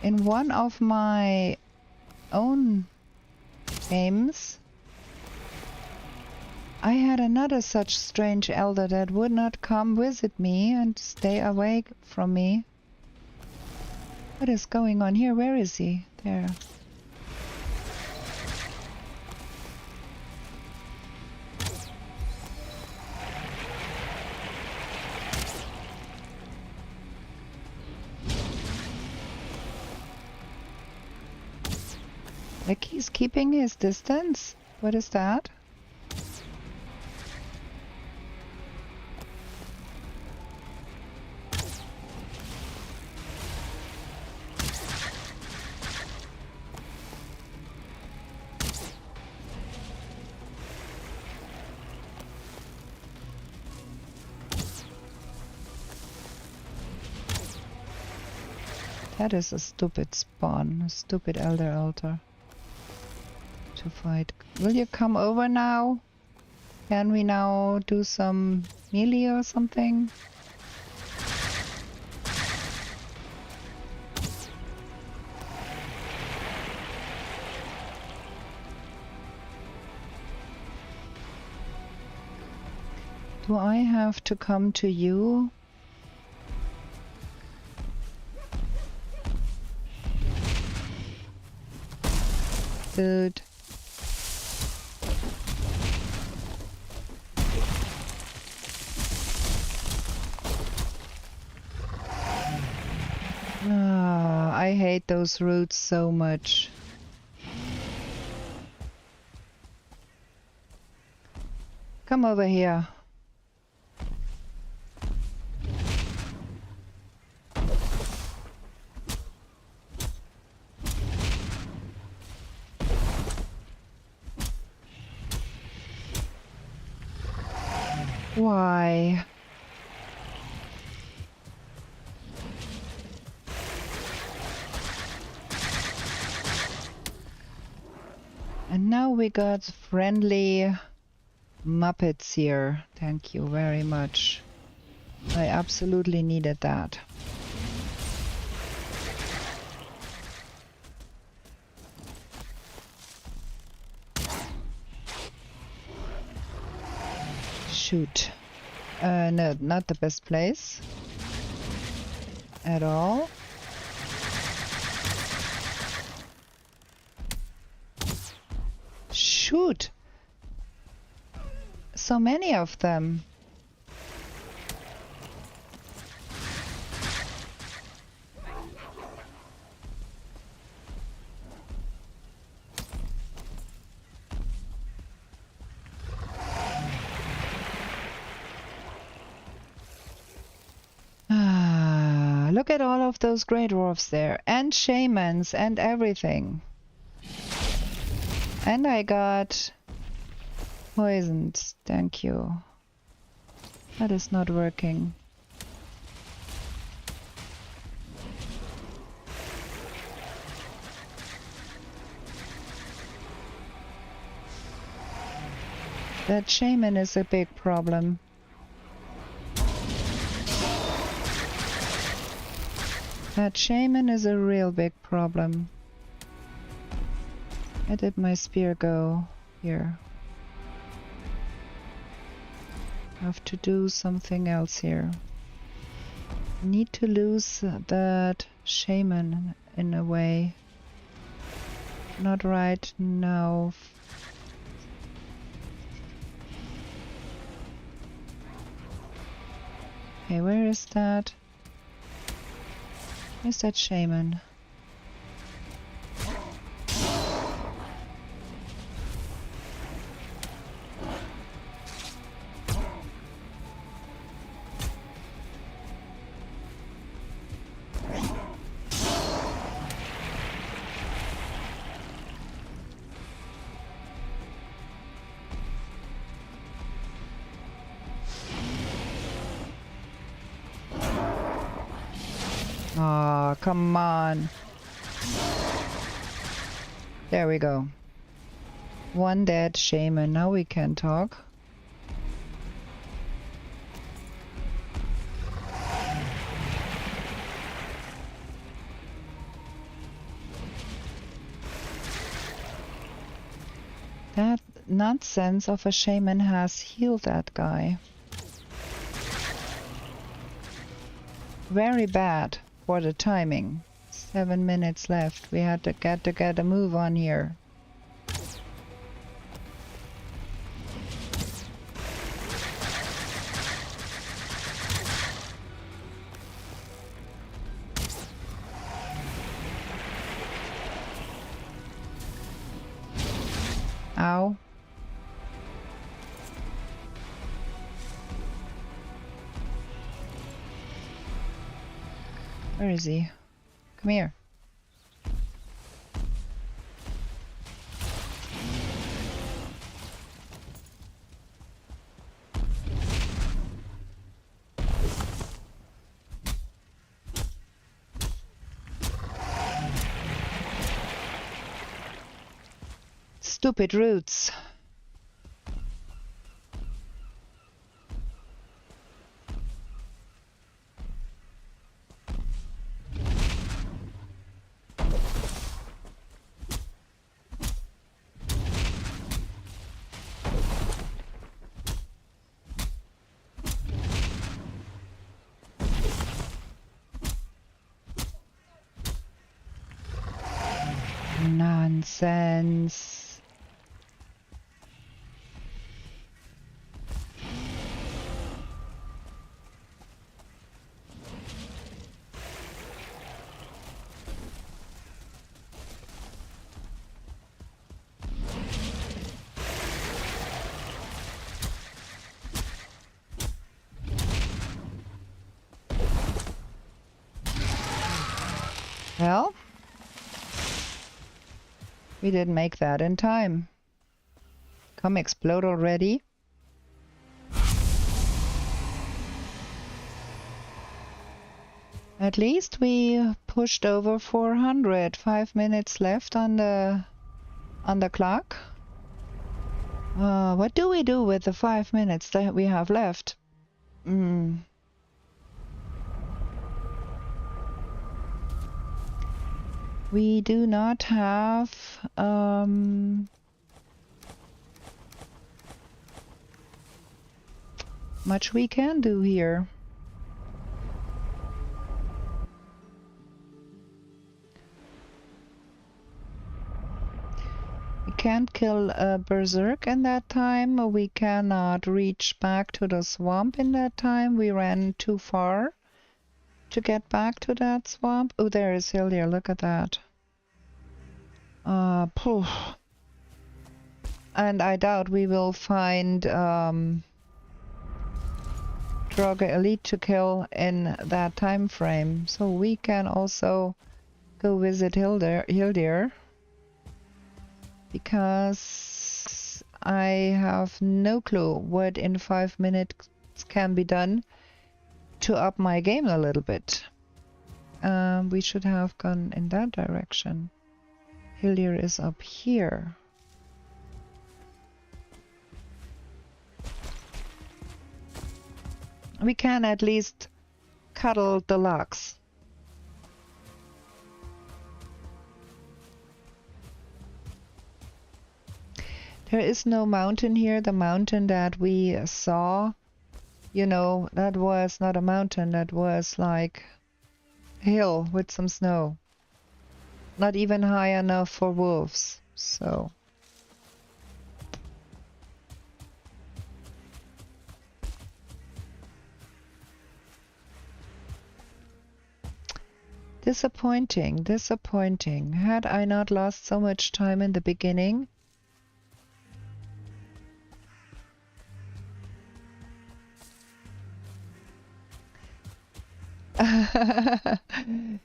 In one of my own games, I had another such strange elder that would not come visit me and stay away from me. What is going on here? Where is he? There. Like he's keeping his distance? What is that? That is a stupid spawn, a stupid elder altar to fight. Will you come over now? Can we now do some melee or something? Do I have to come to you? Dude. Ah, I hate those roots so much. Come over here. Why? And now we got friendly Muppets here. Thank you very much. I absolutely needed that. Shoot. No, not the best place. At all. Shoot! So many of them. Ah, look at all of those grey dwarfs there, and shamans and everything. And I got poisoned. Thank you. That is not working. That shaman is a big problem. That shaman is a real big problem. Where did my spear go? Here. I have to do something else here. Need to lose that shaman in a way. Not right now. Okay, where is that? Where's that shaman? Aw, come on. There we go. One dead shaman. Now we can talk. That nonsense of a shaman has healed that guy. Very bad for the timing. 7 minutes left. We had to get a move on here. Ow. Where is he? Come here. Stupid roots. Nonsense. Well, we didn't make that in time. Come explode already. At least we pushed over 400. 5 minutes left on the clock. What do we do with the 5 minutes that we have left? We do not have much we can do here. We can't kill a berserk in that time. We cannot reach back to the swamp in that time. We ran too far to get back to that swamp. Oh, there is Hildir. Look at that. Poof. And I doubt we will find Draugr Elite to kill in that time frame. So we can also go visit Hildir. Because I have no clue what in 5 minutes can be done to up my game a little bit. We should have gone in that direction. Hildir is up here. We can at least cuddle the logs. There is no mountain here. The mountain that we saw, you know, that was not a mountain. That was like a hill with some snow. Not even high enough for wolves. So disappointing, disappointing. Had I not lost so much time in the beginning.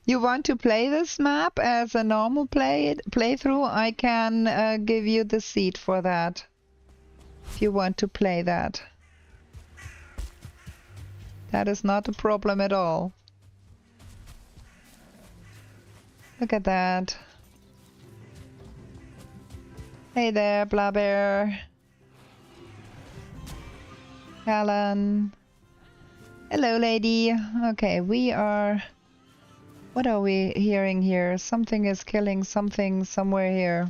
You want to play this map as a normal playthrough? I can give you the seed for that. If you want to play that. That is not a problem at all. Look at that. Hey there, Blabber. Alan. Hello, lady. Okay, we are... What are we hearing here? Something is killing something somewhere here.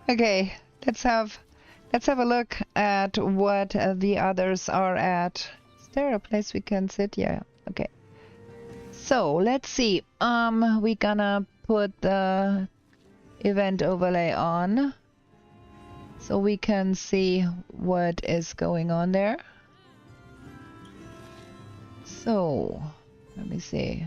Okay, let's have a look at what the others are at. Is there a place we can sit? Yeah, okay. So, let's see. We're gonna put the event overlay on so we can see what is going on there. So let me see.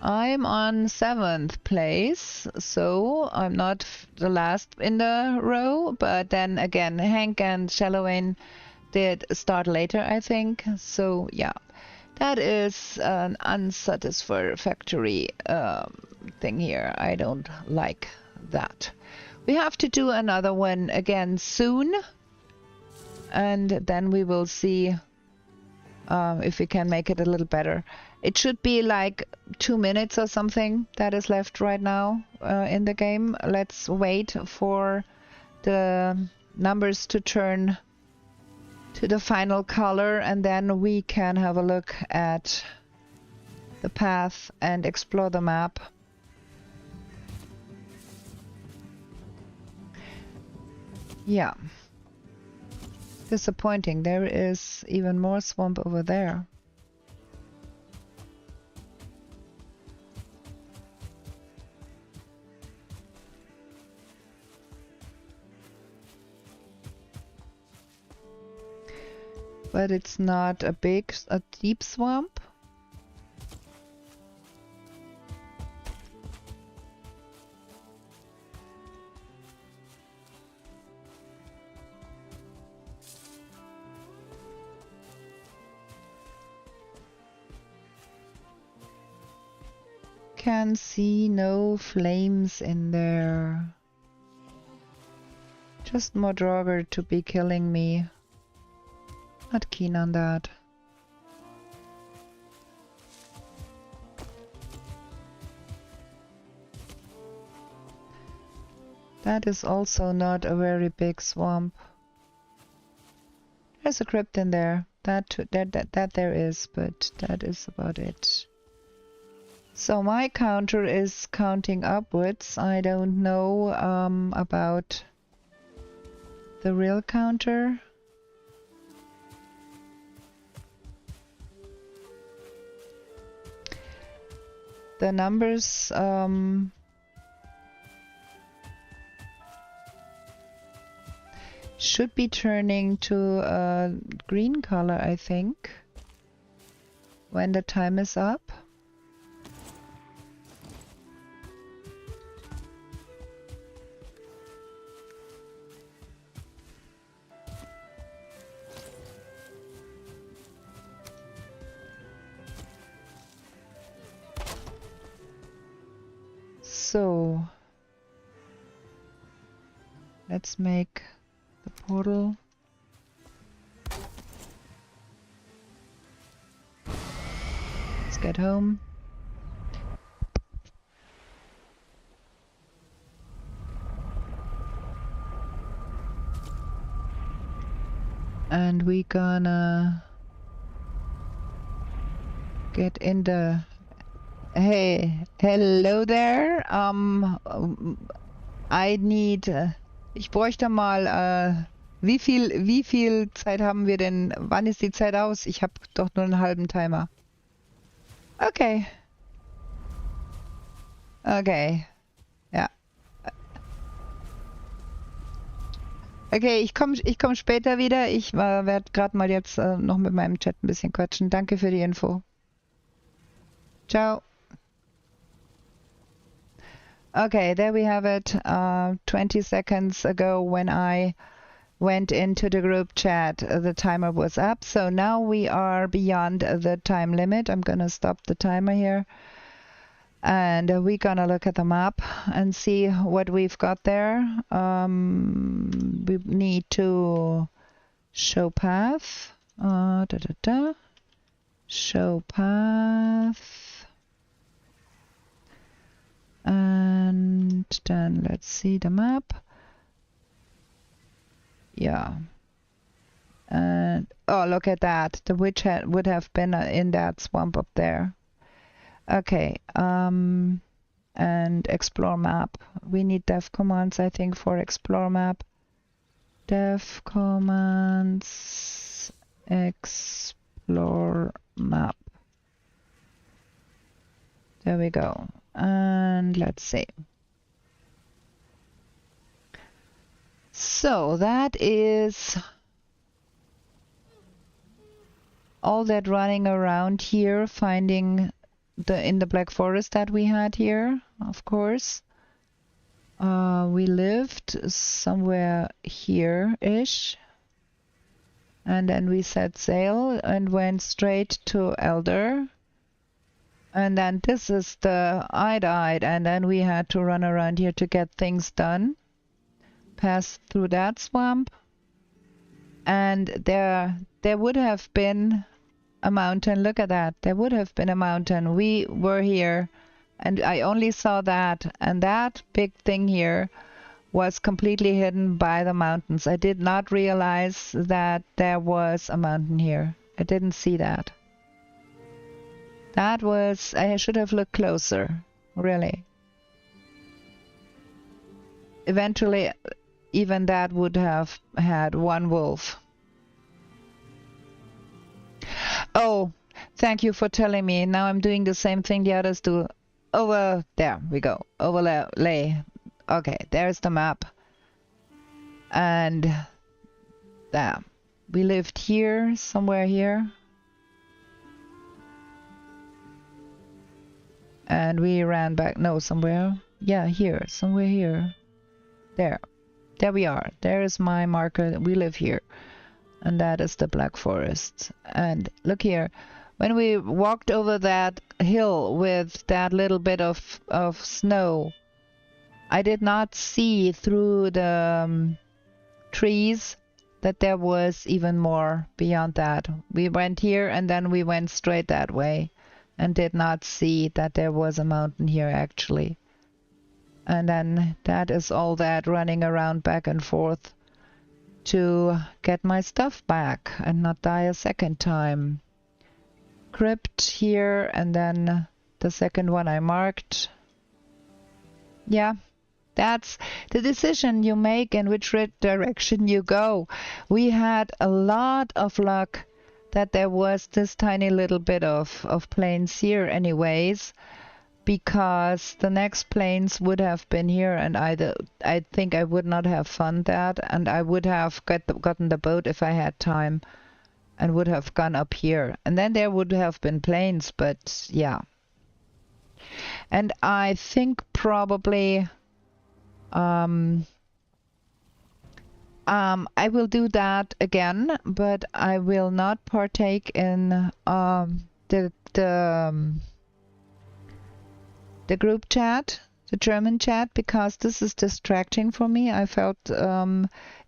I'm on 7th place, so I'm not the last in the row, but then again Hank and Shallowain did start later, I think. So yeah, that is an unsatisfactory thing here. I don't like that. We have to do another one again soon, and then we will see if we can make it a little better. It should be like 2 minutes or something that is left right now in the game. Let's wait for the numbers to turn to the final color, and then we can have a look at the path and explore the map. Yeah. Disappointing. There is even more swamp over there. But it's not a deep swamp. Can see no flames in there. Just more Draugr to be killing me. Not keen on that. That is also not a very big swamp. There's a crypt in there. That there is, but that is about it. So my counter is counting upwards. I don't know about the real counter. The numbers should be turning to a green color, I think, when the time is up. So let's make the portal. Let's get home. And we gonna get in the... Hey, hello there. I need... ich bräuchte mal... wie viel Zeit haben wir denn? Wann ist die Zeit aus? Ich habe doch nur einen halben Timer. Okay. Okay. Ja. Okay, ich komm später wieder. Ich werde gerade mal jetzt noch mit meinem Chat ein bisschen quatschen. Danke für die Info. Ciao. Okay, there we have it. 20 seconds ago when I went into the group chat, the timer was up. So now we are beyond the time limit. I'm going to stop the timer here. And we're going to look at the map and see what we've got there. We need to show path. Show path. And then let's see the map. Yeah. And oh, look at that. The witch would have been in that swamp up there. Okay. And explore map. We need dev commands, I think, for explore map. Dev commands explore map. There we go. And let's see. So that is all that running around here, finding in the Black Forest that we had here, of course. We lived somewhere here-ish. And then we set sail and went straight to Elder. And then this is the Ide, and then we had to run around here to get things done. Pass through that swamp. And there would have been a mountain. Look at that. There would have been a mountain. We were here, and I only saw that. And that big thing here was completely hidden by the mountains. I did not realize that there was a mountain here. I didn't see that. That was, I should have looked closer, really. Eventually, even that would have had one wolf. Oh, thank you for telling me. Now I'm doing the same thing the others do. Over there we go. Overlay. Okay, there's the map. And there. We lived here, somewhere here. And we ran back. No, somewhere. Yeah, here. Somewhere here. There. There we are. There is my marker. We live here. And that is the Black Forest. And look here. When we walked over that hill with that little bit of snow, I did not see through the trees that there was even more beyond that. We went here and then we went straight that way and did not see that there was a mountain here actually. And then that is all that running around back and forth to get my stuff back and not die a second time. Crypt here and then the second one I marked. Yeah. That's the decision you make in which direction you go. We had a lot of luck that there was this tiny little bit of plains here anyways, because the next plains would have been here and I think I would not have found that, and I would have gotten the boat if I had time and would have gone up here. And then there would have been plains, but yeah. And I think probably I will do that again, but I will not partake in the group chat, the German chat, because this is distracting for me. I felt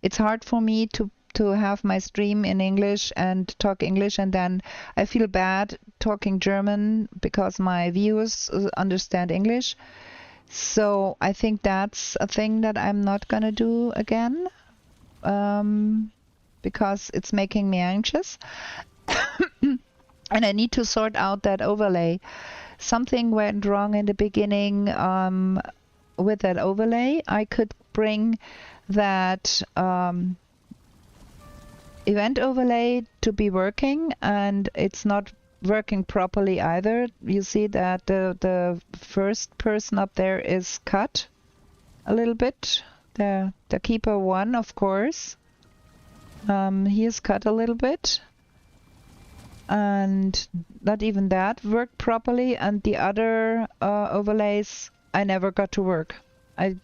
it's hard for me to have my stream in English and talk English, and then I feel bad talking German because my viewers understand English. So I think that's a thing that I'm not gonna do again, because it's making me anxious. And I need to sort out that overlay. Something went wrong in the beginning with that overlay. I could bring that event overlay to be working, and it's not working properly either. You see that the first person up there is cut a little bit. The keeper one, of course. He is cut a little bit. And not even that worked properly. And the other overlays I never got to work. I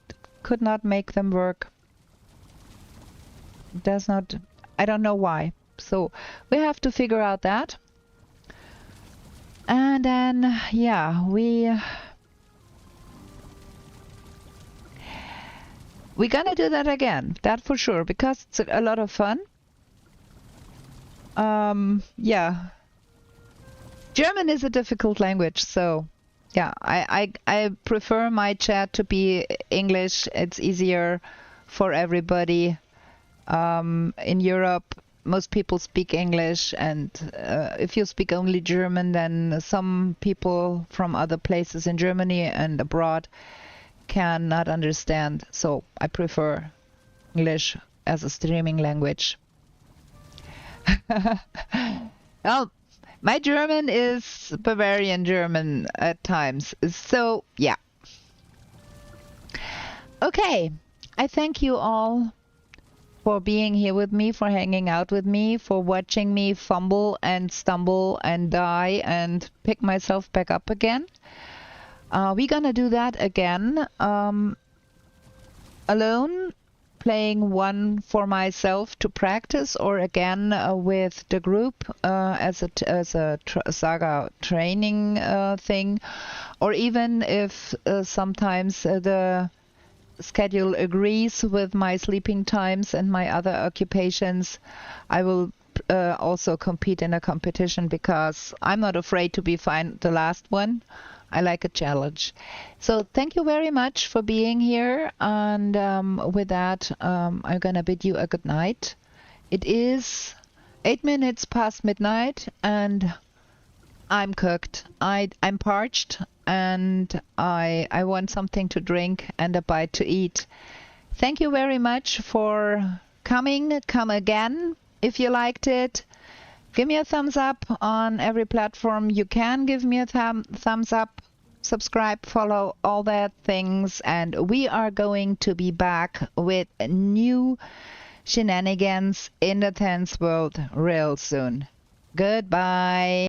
could not make them work. I don't know why. So we have to figure out that. And then, yeah, we're gonna do that again, that for sure, because it's a lot of fun. Yeah. German is a difficult language, so yeah, I prefer my chat to be English. It's easier for everybody. In Europe, most people speak English, and if you speak only German, then some people from other places in Germany and abroad cannot understand. So I prefer English as a streaming language. Well, my German is Bavarian German at times. So yeah. Okay, I thank you all for being here with me, for hanging out with me, for watching me fumble and stumble and die and pick myself back up again. We're gonna do that again, alone, playing one for myself to practice, or again with the group as a Saga training thing, or even if sometimes the schedule agrees with my sleeping times and my other occupations, I will also compete in a competition, because I'm not afraid to be the last one. I like a challenge. So thank you very much for being here, and with that I'm gonna bid you a good night. It is 8 minutes past midnight and I'm cooked. I'm parched, and I want something to drink and a bite to eat. Thank you very much for coming. Come again if you liked it. Give me a thumbs up on every platform. You can give me a thumbs up. Subscribe, follow, all that things. And we are going to be back with new shenanigans in the 10th world real soon. Goodbye.